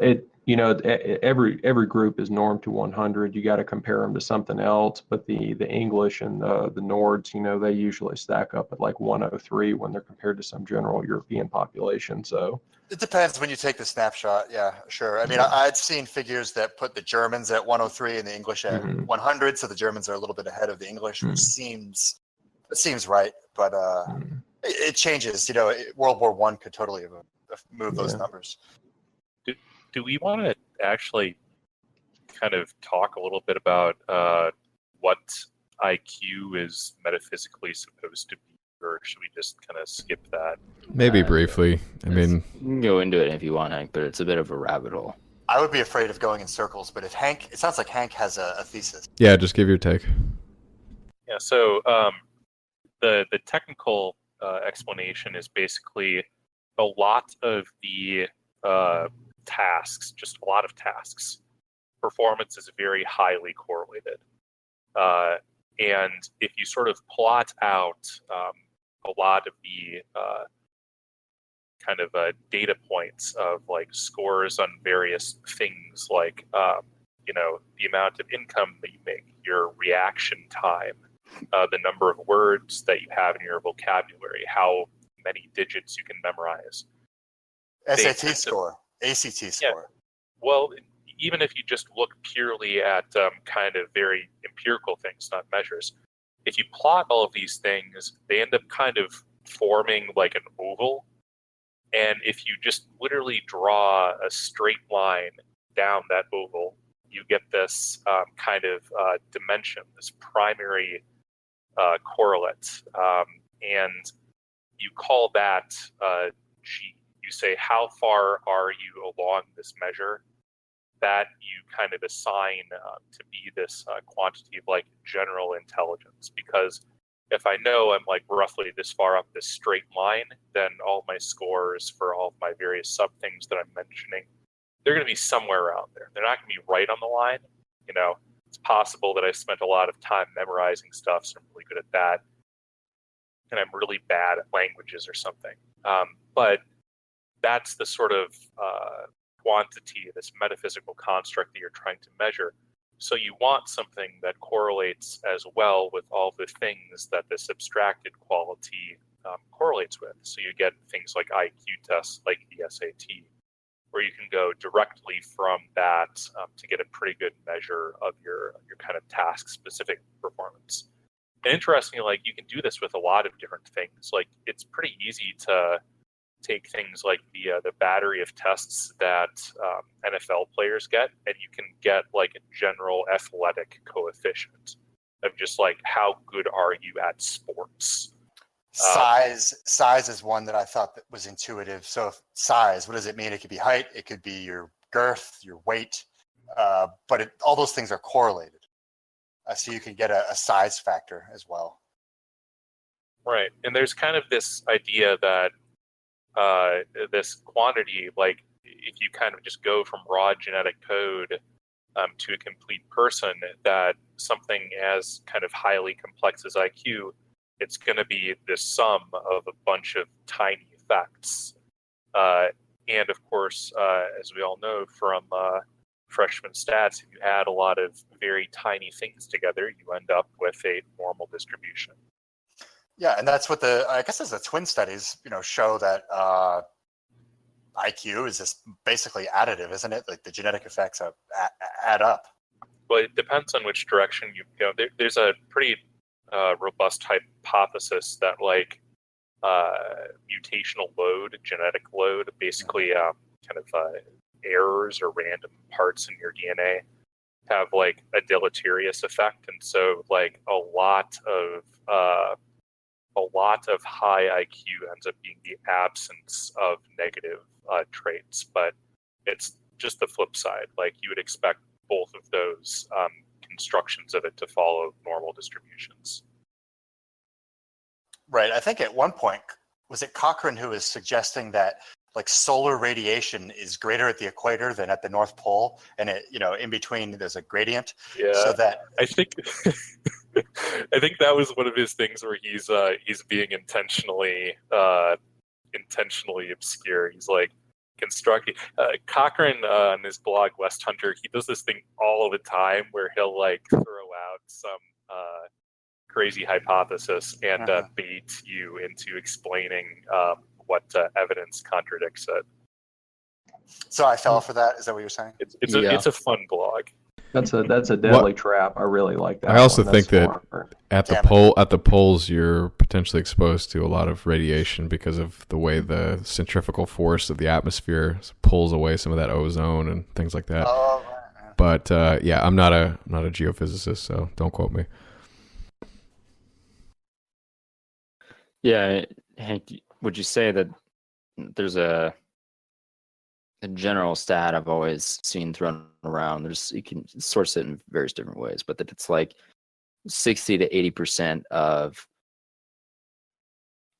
every group is normed to 100. You got to compare them to something else. But the English and the Nords, they usually stack up at like 103 when they're compared to some general European population. So it depends when you take the snapshot. Yeah, sure. I mean, I'd seen figures that put the Germans at 103 and the English at 100. So the Germans are a little bit ahead of the English, which seems right. But it changes. World War I could totally move those numbers. Do we want to actually kind of talk a little bit about what IQ is metaphysically supposed to be, or should we just kind of skip that? Maybe briefly. I mean, you can go into it if you want, Hank, but it's a bit of a rabbit hole. I would be afraid of going in circles, but if Hank, it sounds like Hank has a thesis. Yeah, just give your take. Yeah, so the technical explanation is basically a lot of the tasks, just a lot of tasks. Performance is very highly correlated. And if you sort of plot out a lot of the kind of data points of like scores on various things, like the amount of income that you make, your reaction time, the number of words that you have in your vocabulary, how many digits you can memorize. SAT score, ACT score. Yeah. Well, even if you just look purely at kind of very empirical things, not measures, if you plot all of these things, they end up kind of forming like an oval. And if you just literally draw a straight line down that oval, you get this kind of dimension, this primary correlate. And you call that G. You say, how far are you along this measure? That you kind of assign to be this quantity of like general intelligence. Because if I know I'm like roughly this far up this straight line, then all my scores for all of my various sub things that I'm mentioning, they're going to be somewhere around there. They're not going to be right on the line. It's possible that I spent a lot of time memorizing stuff, so I'm really good at that, and I'm really bad at languages or something. But that's the sort of quantity, this metaphysical construct that you're trying to measure. So you want something that correlates as well with all the things that this abstracted quality correlates with. So you get things like IQ tests, like the SAT, where you can go directly from that to get a pretty good measure of your kind of task-specific performance. And interestingly, like, you can do this with a lot of different things. Like, it's pretty easy to take things like the battery of tests that NFL players get, and you can get like a general athletic coefficient of just like how good are you at sports. Size is one that I thought that was intuitive. So if size, what does it mean? It could be height, it could be your girth, your weight, but all those things are correlated. So you can get a size factor as well. Right, and there's kind of this idea that this quantity, like if you kind of just go from raw genetic code to a complete person, that something as kind of highly complex as IQ, it's going to be the sum of a bunch of tiny effects. And of course, as we all know from freshman stats, if you add a lot of very tiny things together, you end up with a normal distribution. Yeah, and that's what I guess as the twin studies, show that IQ is just basically additive, isn't it? Like the genetic effects add up. Well, it depends on which direction you go. There's a pretty robust hypothesis that like mutational load, genetic load, basically kind of errors or random parts in your DNA have like a deleterious effect, and so like a lot of high IQ ends up being the absence of negative traits, but it's just the flip side. Like you would expect both of those constructions of it to follow normal distributions. Right. I think at one point, was it Cochrane who was suggesting that like solar radiation is greater at the equator than at the North Pole, and it, in between there's a gradient. Yeah. So that I think that was one of his things where he's being intentionally obscure. He's like constructing Cochrane on his blog West Hunter. He does this thing all the time where he'll like throw out some crazy hypothesis and bait you into explaining what evidence contradicts it. So I fell for that. Is that what you're saying? It's a fun blog. That's a deadly trap. I really like that. I also one. think That's that at the poles you're potentially exposed to a lot of radiation because of the way the centrifugal force of the atmosphere pulls away some of that ozone and things like that. Oh, right. But I'm not a geophysicist, so don't quote me. Yeah, Hank, would you say that there's a general stat I've always seen thrown around? You can source it in various different ways, but that it's like 60 to 80% of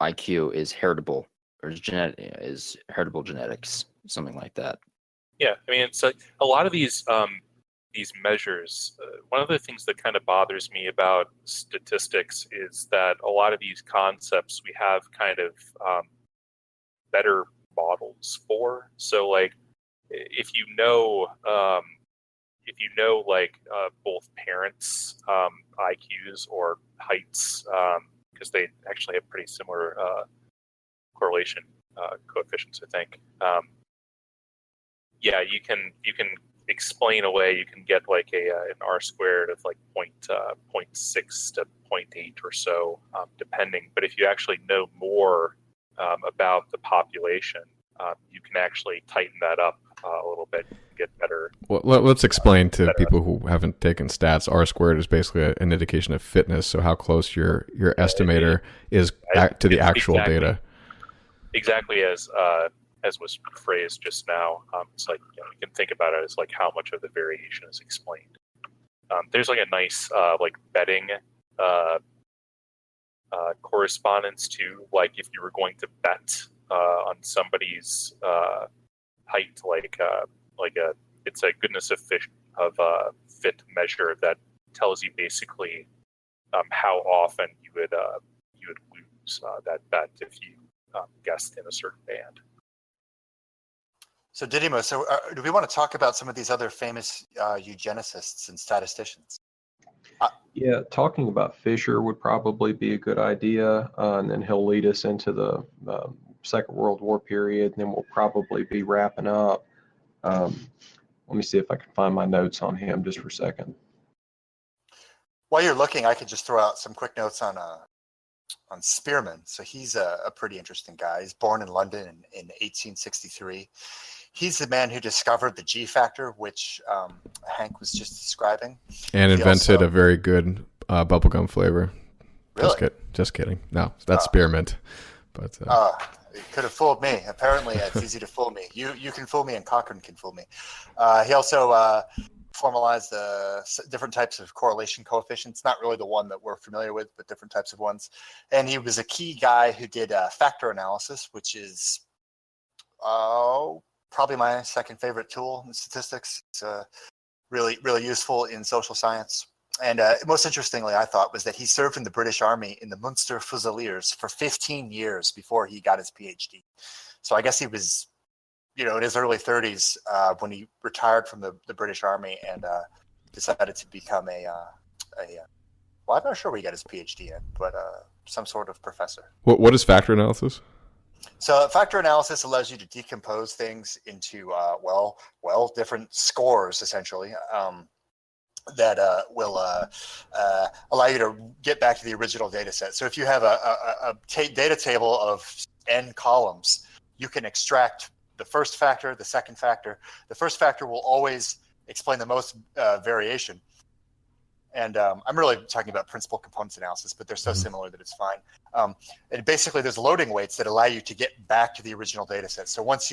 IQ is heritable, or is heritable genetics, something like that. Yeah, I mean, it's like a lot of these measures. One of the things that kind of bothers me about statistics is that a lot of these concepts we have kind of better models for. So, like, if you know like both parents' IQs or heights, because they actually have pretty similar correlation coefficients, I think. Yeah, you can explain away. You can get like an R squared of like 0.6 to 0.8 or so, depending. But if you actually know more about the population, you can actually tighten that up a little bit, get better. Well, let's explain to people who haven't taken stats. R squared is basically an indication of fitness, so how close your estimator is to the actual data. Exactly as was phrased just now. It's like, you can think about it as like how much of the variation is explained. There's like a nice like betting correspondence too. Like if you were going to bet on somebody's height, like a it's a goodness of fit measure that tells you basically how often you would lose that bet if you guessed in a certain band. So Didymos, do we want to talk about some of these other famous eugenicists and statisticians? Yeah, talking about Fisher would probably be a good idea, and then he'll lead us into the Second World War period, and then we'll probably be wrapping up. Let me see if I can find my notes on him just for a second. While you're looking, I could just throw out some quick notes on Spearman. So he's a pretty interesting guy. He's born in London in 1863. He's the man who discovered the G factor, which Hank was just describing. And invented a very good bubblegum flavor. Really? Just kidding. No, that's spearmint. But it could have fooled me. Apparently, it's easy to fool me. You can fool me, and Cochrane can fool me. He also formalized different types of correlation coefficients. Not really the one that we're familiar with, but different types of ones. And he was a key guy who did factor analysis, which is probably my second favorite tool in statistics. It's really, really useful in social science. And most interestingly, I thought, was that he served in the British Army in the Munster Fusiliers for 15 years before he got his PhD. So I guess he was, in his early 30s when he retired from the British Army and decided to become well, I'm not sure where he got his PhD in, but some sort of professor. What is factor analysis? So factor analysis allows you to decompose things into different scores, essentially, that will allow you to get back to the original data set. So if you have a data table of n columns, you can extract the first factor, the second factor. The first factor will always explain the most variation. And I'm really talking about principal components analysis, but they're so similar that it's fine. And basically, there's loading weights that allow you to get back to the original data set. So it's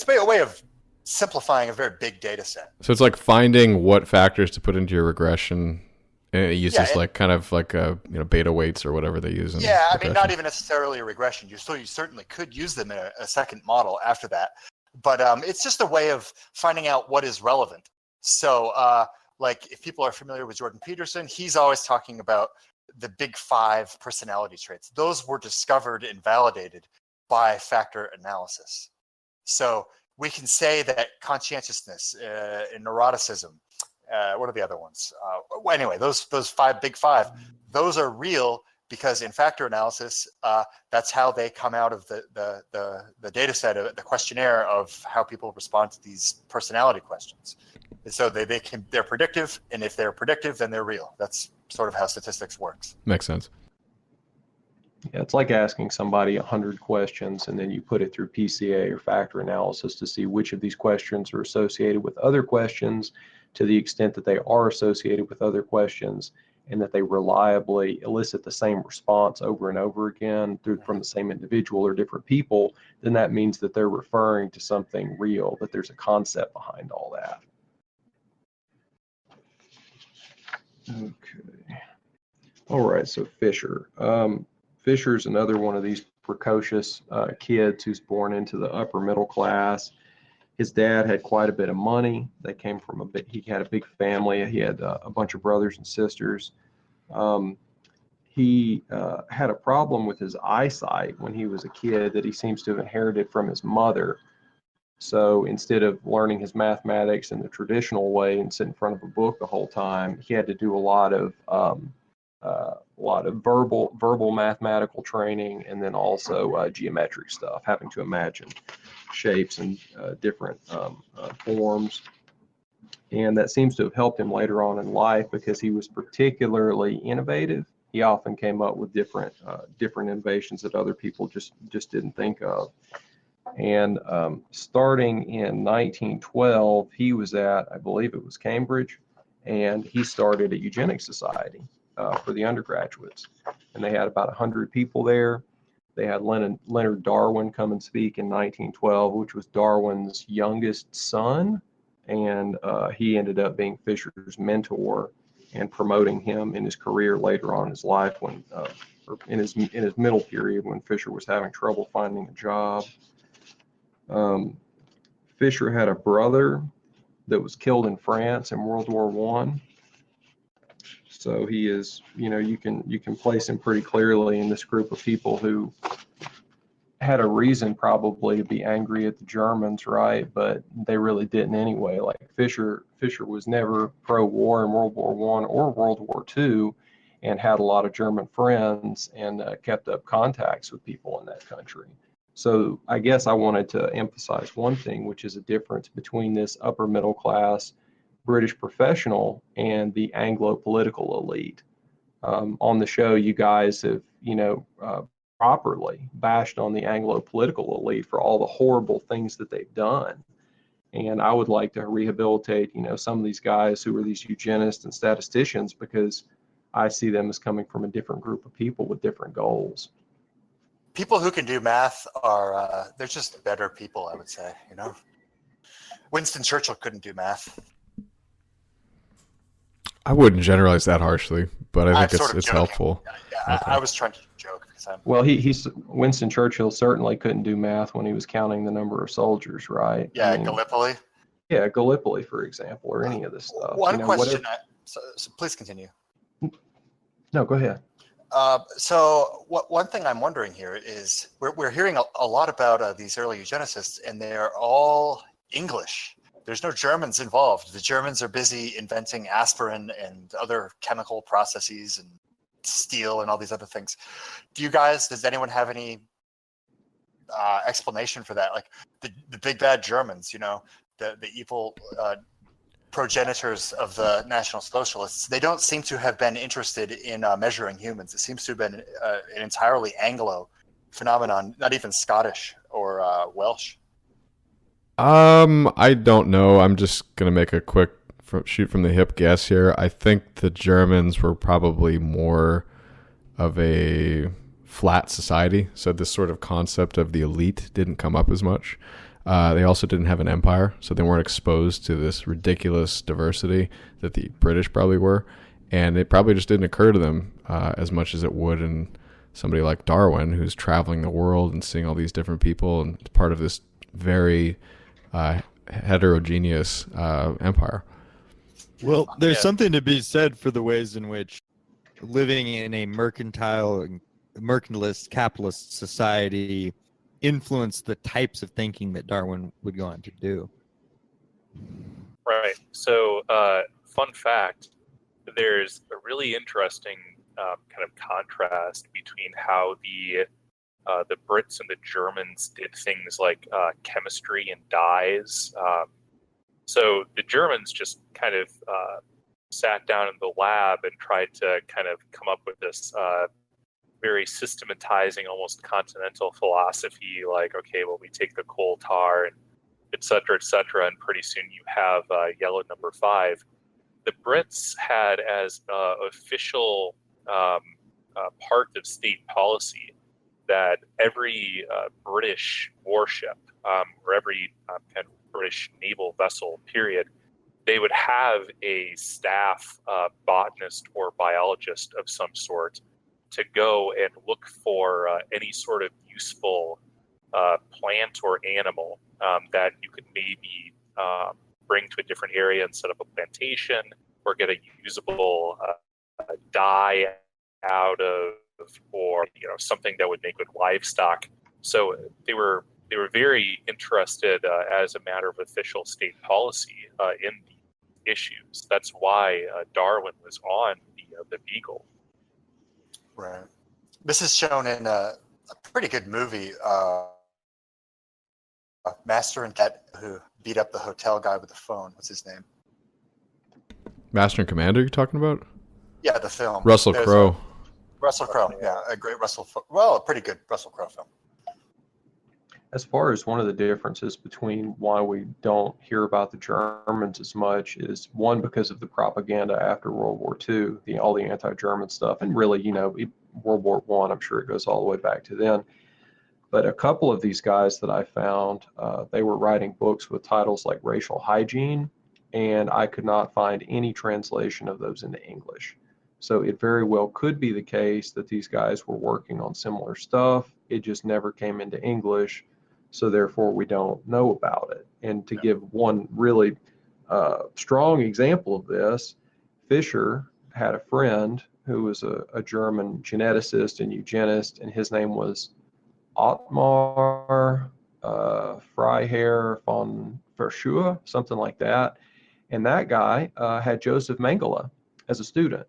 a way of simplifying a very big data set. So it's like finding what factors to put into your regression. And it uses beta weights or whatever they use. I mean, not even necessarily a regression. You certainly could use them in a second model after that. But it's just a way of finding out what is relevant. So if people are familiar with Jordan Peterson, he's always talking about the big 5 personality traits. Those were discovered and validated by factor analysis. So we can say that conscientiousness and neuroticism, what are the other ones? Anyway, those big five, those are real because in factor analysis, that's how they come out of the data set, the questionnaire of how people respond to these personality questions. And so they're predictive, and if they're predictive, then they're real. That's sort of how statistics works. Makes sense. Yeah, it's like asking somebody 100 questions and then you put it through PCA or factor analysis to see which of these questions are associated with other questions to the extent that they are associated with other questions and that they reliably elicit the same response over and over again from the same individual or different people, then that means that they're referring to something real, that there's a concept behind all that. Okay. All right, so Fisher. Fisher's another one of these precocious kids who's born into the upper middle class. His dad had quite a bit of money. They came from he had a big family. He had a bunch of brothers and sisters. He had a problem with his eyesight when he was a kid that he seems to have inherited from his mother. So instead of learning his mathematics in the traditional way and sit in front of a book the whole time, he had to do a lot of verbal mathematical training, and then also geometric stuff, having to imagine shapes and different forms. And that seems to have helped him later on in life because he was particularly innovative. He often came up with different innovations that other people just didn't think of. And starting in 1912, he was at, I believe it was Cambridge, and he started a eugenics society for the undergraduates. And they had about 100 people there. They had Leonard Darwin come and speak in 1912, which was Darwin's youngest son. And he ended up being Fisher's mentor and promoting him in his career later on in his life when, or in his middle period when Fisher was having trouble finding a job. Fisher had a brother that was killed in France in World War I. So he is, you can place him pretty clearly in this group of people who had a reason probably to be angry at the Germans, right? But they really didn't anyway. Like Fisher was never pro-war in World War I or World War II, and had a lot of German friends and kept up contacts with people in that country. So I guess I wanted to emphasize one thing, which is a difference between this upper middle class British professional and the Anglo political elite. On the show, you guys have, properly bashed on the Anglo political elite for all the horrible things that they've done. And I would like to rehabilitate, some of these guys who are these eugenists and statisticians, because I see them as coming from a different group of people with different goals. People who can do math are, they're just better people, I would say, Winston Churchill couldn't do math. I wouldn't generalize that harshly, but I think it's joking. helpful. Yeah, okay. I was trying to joke. Well, Winston Churchill certainly couldn't do math when he was counting the number of soldiers, right? Yeah, Gallipoli. Yeah, Gallipoli, for example, or any of this stuff. One question. So please continue. No, go ahead. So one thing I'm wondering here is we're hearing a lot about these early eugenicists, and they're all English. There's no Germans involved. The Germans are busy inventing aspirin and other chemical processes and steel and all these other things. Does anyone have any explanation for that? Like the big bad Germans, the evil progenitors of the National Socialists, they don't seem to have been interested in measuring humans. It seems to have been an entirely Anglo phenomenon, not even Scottish or Welsh. I don't know. I'm just going to make a quick shoot from the hip guess here. I think the Germans were probably more of a flat society. So this sort of concept of the elite didn't come up as much. They also didn't have an empire, so they weren't exposed to this ridiculous diversity that the British probably were. And it probably just didn't occur to them as much as it would in somebody like Darwin, who's traveling the world and seeing all these different people and part of this very heterogeneous empire. Well, there's something to be said for the ways in which living in a mercantilist, capitalist society influenced the types of thinking that Darwin would go on to do. Right. So, fun fact, there's a really interesting kind of contrast between how the Brits and the Germans did things like chemistry and dyes. So the Germans just kind of sat down in the lab and tried to kind of come up with this very systematizing, almost continental philosophy, like, okay, well, we take the coal tar and et cetera, and pretty soon you have yellow number 5. The Brits had as official part of state policy that every British warship or every kind of British naval vessel, period, they would have a staff botanist or biologist of some sort to go and look for any sort of useful plant or animal that you could maybe bring to a different area and set up a plantation or get a usable dye out of, or something that would make good livestock. So they were very interested as a matter of official state policy in the issues. That's why Darwin was on the Beagle. Right. This is shown in a pretty good movie, Master and Cat, who beat up the hotel guy with the phone. What's his name? Master and Commander, you're talking about? Yeah, the film. Russell Crowe. Russell Crowe, yeah, a great a pretty good Russell Crowe film. As far as one of the differences between why we don't hear about the Germans as much is, one, because of the propaganda after World War II, all the anti-German stuff, and really, World War I, I'm sure it goes all the way back to then. But a couple of these guys that I found, they were writing books with titles like Racial Hygiene, and I could not find any translation of those into English. So it very well could be the case that these guys were working on similar stuff. It just never came into English. so therefore we don't know about it. And to give one really strong example of this, Fisher had a friend who was a German geneticist and eugenist, and his name was Ottmar Freiherr von Verschuer, something like that. And that guy had Joseph Mengele as a student.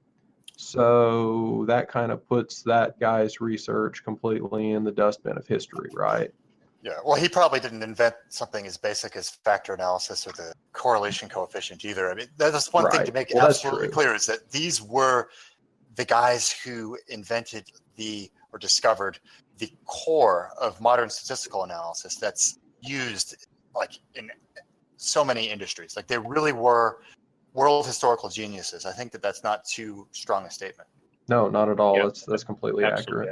So that kind of puts that guy's research completely in the dustbin of history, right? Yeah, well, he probably didn't invent something as basic as factor analysis or the correlation coefficient either. I mean, that's one thing to make it absolutely clear, is that these were the guys who invented or discovered the core of modern statistical analysis that's used like in so many industries. Like, they really were world historical geniuses. I think that's not too strong a statement. No, not at all. That's completely accurate.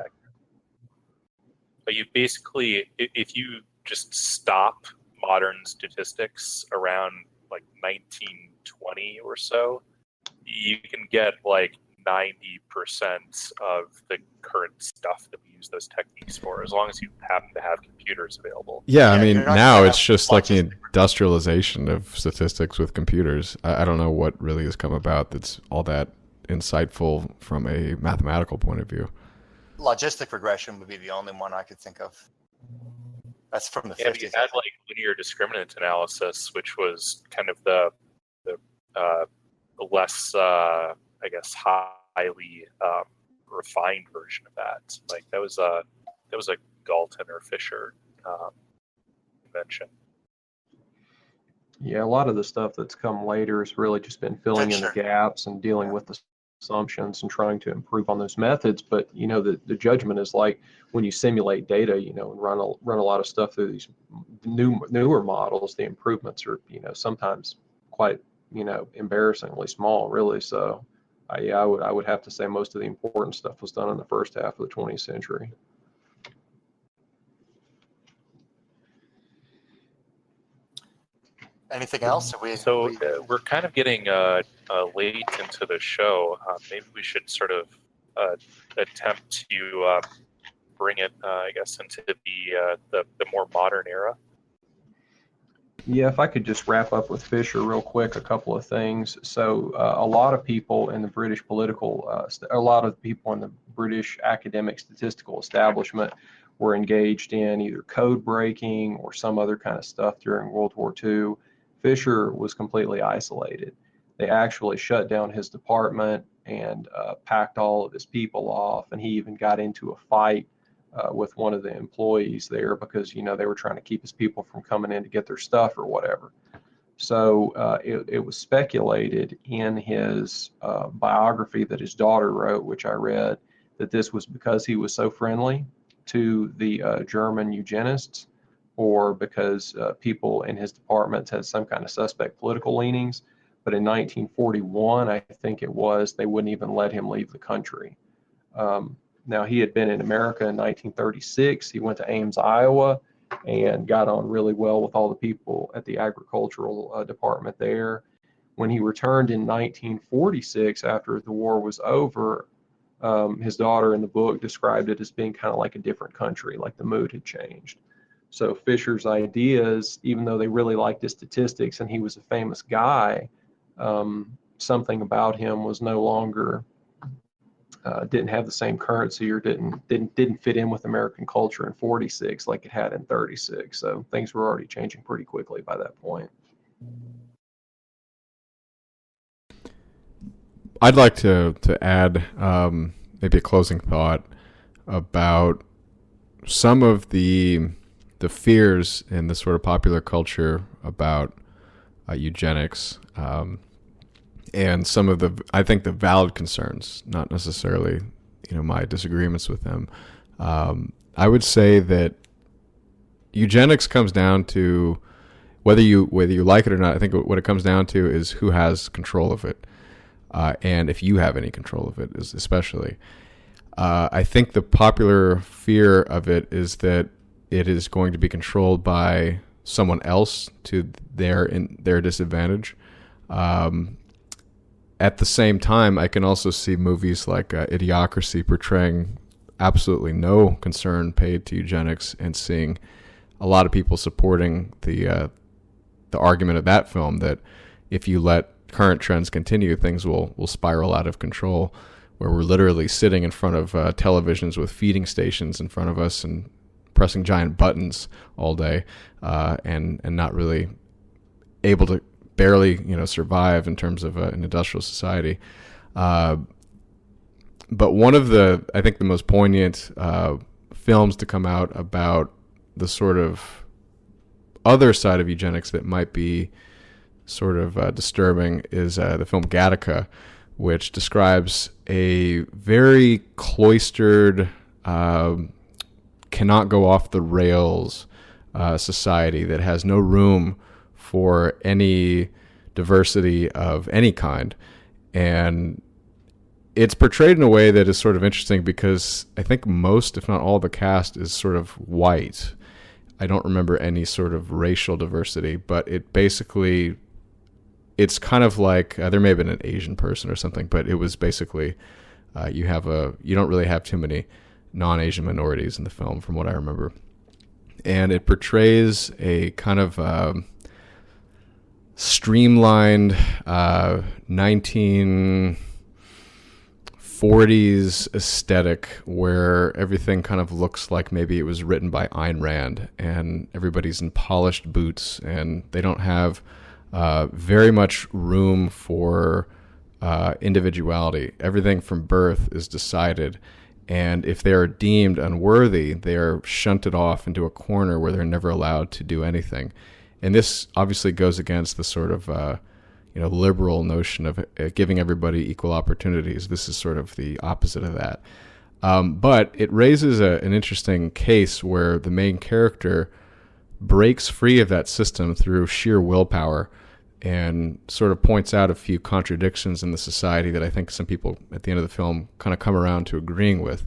But you basically, if you just stop modern statistics around like 1920 or so, you can get like 90% of the current stuff that we use those techniques for, as long as you happen to have computers available. Yeah, I mean, now it's just like the industrialization of statistics with computers. I don't know what really has come about that's all that insightful from a mathematical point of view. Logistic regression would be the only one I could think of. That's from the 50s. You had like linear discriminant analysis, which was kind of the less, I guess, highly refined version of that. Like that was a Galton or Fisher invention. Yeah, a lot of the stuff that's come later has really just been filling in the gaps and dealing with the assumptions and trying to improve on those methods. But you know, the judgment is like when you simulate data, you know, and run a lot of stuff through these newer models, the improvements are, you know, sometimes quite, you know, embarrassingly small, really. So I would have to say most of the important stuff was done in the first half of the 20th century. Anything else? We're kind of getting late into the show. Maybe we should sort of attempt to bring it, I guess, into the more modern era. Yeah, if I could just wrap up with Fisher real quick, a couple of things. So a lot of people in the British British academic statistical establishment were engaged in either code breaking or some other kind of stuff during World War II. Fisher was completely isolated. They actually shut down his department and packed all of his people off, and he even got into a fight with one of the employees there because, you know, they were trying to keep his people from coming in to get their stuff or whatever. So it was speculated in his biography that his daughter wrote, which I read, that this was because he was so friendly to the German eugenists, or because people in his departments had some kind of suspect political leanings. But in 1941, I think it was, they wouldn't even let him leave the country. Now, he had been in America in 1936. He went to Ames, Iowa, and got on really well with all the people at the agricultural department there. When he returned in 1946, after the war was over, his daughter in the book described it as being kind of like a different country, like the mood had changed. So Fisher's ideas, even though they really liked his statistics and he was a famous guy, something about him was no longer, didn't have the same currency, or didn't fit in with American culture in 46 like it had in 36. So things were already changing pretty quickly by that point. I'd like to add maybe a closing thought about some of the fears in the sort of popular culture about eugenics, and some of the, I think, the valid concerns, not necessarily, you know, my disagreements with them. I would say that eugenics comes down to whether you like it or not. I think what it comes down to is who has control of it, and if you have any control of it, especially. I think the popular fear of it is that it is going to be controlled by someone else to their disadvantage. At the same time, I can also see movies like Idiocracy portraying absolutely no concern paid to eugenics and seeing a lot of people supporting the argument of that film that if you let current trends continue, things will spiral out of control, where we're literally sitting in front of televisions with feeding stations in front of us and pressing giant buttons all day, and not really able to barely survive in terms of an industrial society. But one of I think the most poignant films to come out about the sort of other side of eugenics that might be sort of disturbing is the film Gattaca, which describes a very cloistered, cannot go off the rails society that has no room for any diversity of any kind. And it's portrayed in a way that is sort of interesting because I think most, if not all, the cast is sort of white. I don't remember any sort of racial diversity, but it's kind of like there may have been an Asian person or something, but it was basically you don't really have too many non-Asian minorities in the film, from what I remember, and it portrays a kind of streamlined 1940s aesthetic where everything kind of looks like maybe it was written by Ayn Rand, and everybody's in polished boots, and they don't have very much room for individuality. Everything from birth is decided, and if they are deemed unworthy, they are shunted off into a corner where they're never allowed to do anything. And this obviously goes against the sort of liberal notion of giving everybody equal opportunities. This is sort of the opposite of that. But it raises an interesting case where the main character breaks free of that system through sheer willpower and sort of points out a few contradictions in the society that I think some people at the end of the film kind of come around to agreeing with.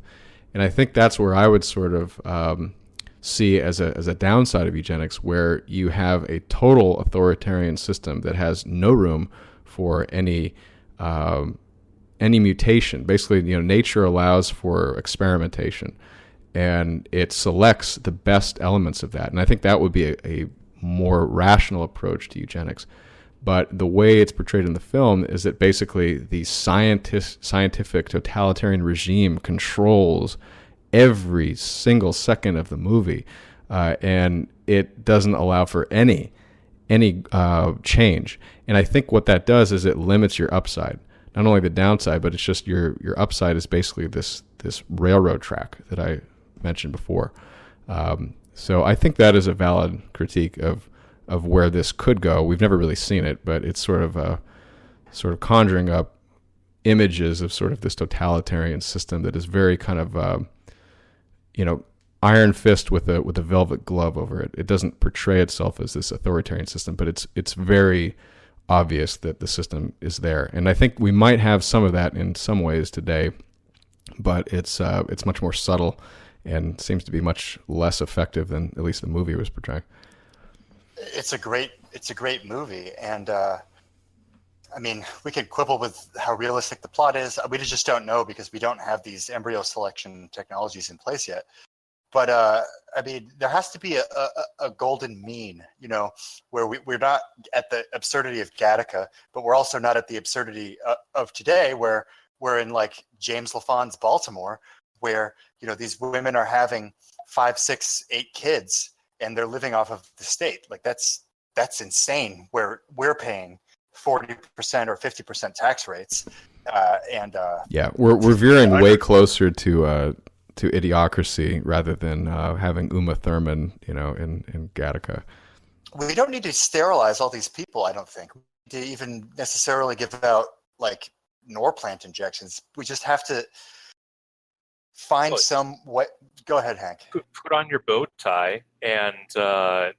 And I think that's where I would sort of see as a downside of eugenics, where you have a total authoritarian system that has no room for any mutation. Basically, nature allows for experimentation, and it selects the best elements of that. And I think that would be a more rational approach to eugenics. But the way it's portrayed in the film is that basically the scientific totalitarian regime controls every single second of the movie, and it doesn't allow for any change. And I think what that does is it limits your upside. Not only the downside, but it's just your upside is basically this railroad track that I mentioned before. So I think that is a valid critique of where this could go. We've never really seen it, but it's sort of conjuring up images of sort of this totalitarian system that is very kind of iron fist with a velvet glove over it. It doesn't portray itself as this authoritarian system, but it's very obvious that the system is there. And I think we might have some of that in some ways today, but it's much more subtle and seems to be much less effective than at least the movie was portraying. It's a great movie, and I mean, we could quibble with how realistic the plot is. We just don't know because we don't have these embryo selection technologies in place yet. But I mean, there has to be a golden mean, where we're not at the absurdity of Gattaca, but we're also not at the absurdity of today, where we're in like James LaFawn's Baltimore, where these women are having 5, 6, 8 kids, and they're living off of the state. Like that's insane. Where we're paying 40% or 50% tax rates, yeah, we're veering way closer to Idiocracy rather than having Uma Thurman, in Gattaca. We don't need to sterilize all these people. I don't think to even necessarily give out like Norplant injections. We just have to find some way. Go ahead, Hank. Put on your bow tie, and I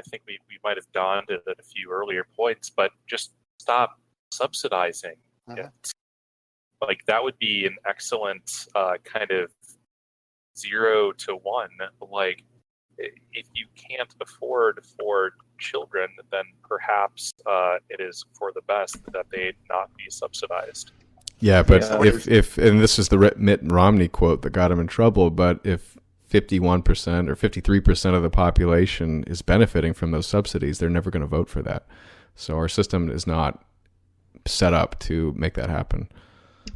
think we might have donned it at a few earlier points, but just stop subsidizing it. Like that would be an excellent kind of 0 to 1. Like if you can't afford for children, then perhaps it is for the best that they not be subsidized. Yeah, but if and this is the Mitt Romney quote that got him in trouble, but if 51% or 53% of the population is benefiting from those subsidies, they're never going to vote for that. So our system is not set up to make that happen.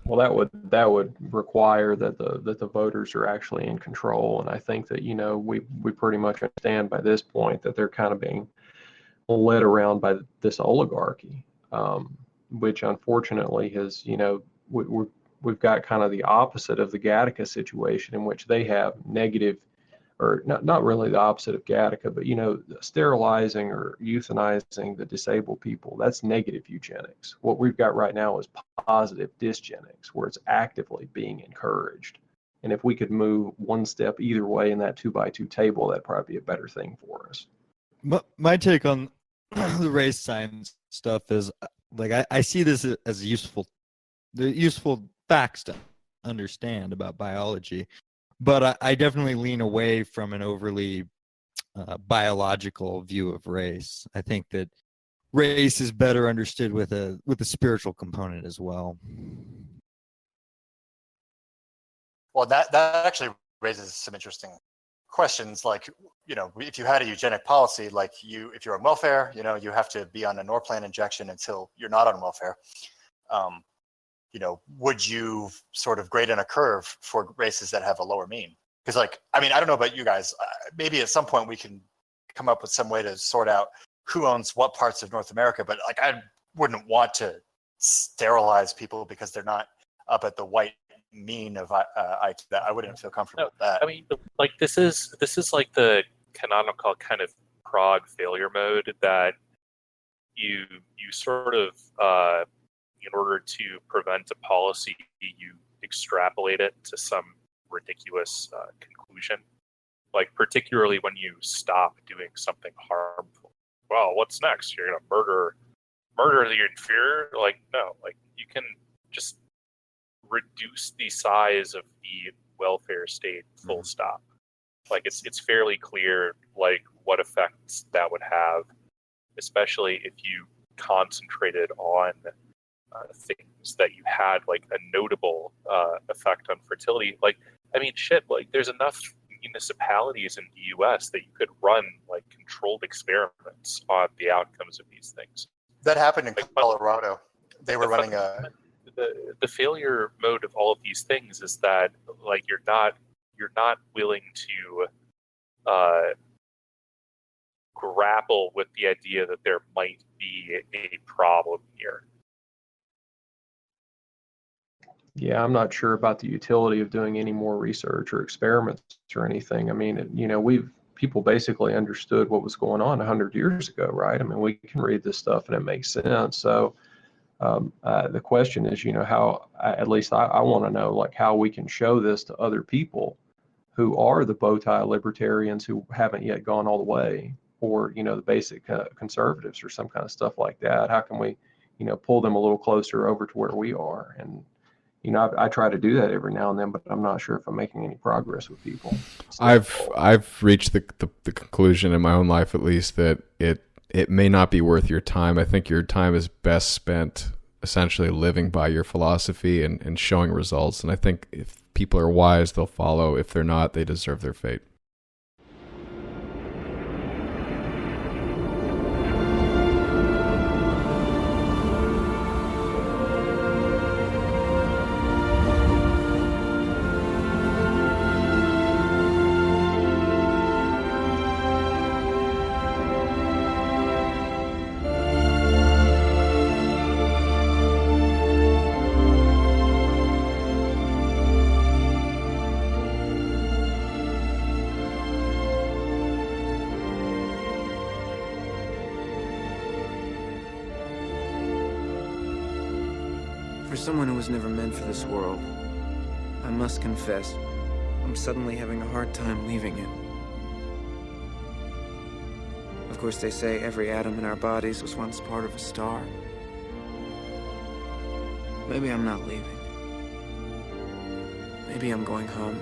Well, that would require that the voters are actually in control, and I think that we pretty much understand by this point that they're kind of being led around by this oligarchy, which unfortunately has we've got kind of the opposite of the Gattaca situation, in which they have negative, or not really the opposite of Gattaca, but sterilizing or euthanizing the disabled people, that's negative eugenics. What we've got right now is positive dysgenics, where it's actively being encouraged. And if we could move one step either way in that 2x2 table, that'd probably be a better thing for us. My take on the race science stuff is, like, I see this as useful facts to understand about biology, but I definitely lean away from an overly biological view of race. I think that race is better understood with a spiritual component as well. Well, that actually raises some interesting questions. Like, if you had a eugenic policy, like if you're on welfare, you have to be on a Norplant injection until you're not on welfare. Would you sort of grade in a curve for races that have a lower mean? Because, I don't know about you guys. Maybe at some point we can come up with some way to sort out who owns what parts of North America. But I wouldn't want to sterilize people because they're not up at the white mean of IQ. That I wouldn't feel comfortable with that. This is like the canonical kind of Prague failure mode that you sort of in order to prevent a policy, you extrapolate it to some ridiculous conclusion. Like, particularly when you stop doing something harmful. Well, what's next? You're gonna murder the inferior? Like, no. Like, you can just reduce the size of the welfare state. Full stop. Like, it's fairly clear, like, what effects that would have, especially if you concentrated on things that you had like a notable effect on fertility. Like, there's enough municipalities in the U.S. that you could run like controlled experiments on the outcomes of these things. That happened in Colorado. They were running the failure mode of all of these things is that, like, you're not willing to grapple with the idea that there might be a problem here. Yeah, I'm not sure about the utility of doing any more research or experiments or anything. People basically understood what was going on 100 years ago, right? We can read this stuff and it makes sense. So the question is, how, at least I want to know, like, how we can show this to other people who are the bow tie libertarians who haven't yet gone all the way, or, the basic conservatives or some kind of stuff like that. How can we, pull them a little closer over to where we are? And I try to do that every now and then, but I'm not sure if I'm making any progress with people. I've reached the conclusion in my own life, at least, that it may not be worth your time. I think your time is best spent essentially living by your philosophy and showing results. And I think if people are wise, they'll follow. If they're not, they deserve their fate. For someone who was never meant for this world, I must confess, I'm suddenly having a hard time leaving it. Of course, they say every atom in our bodies was once part of a star. Maybe I'm not leaving. Maybe I'm going home.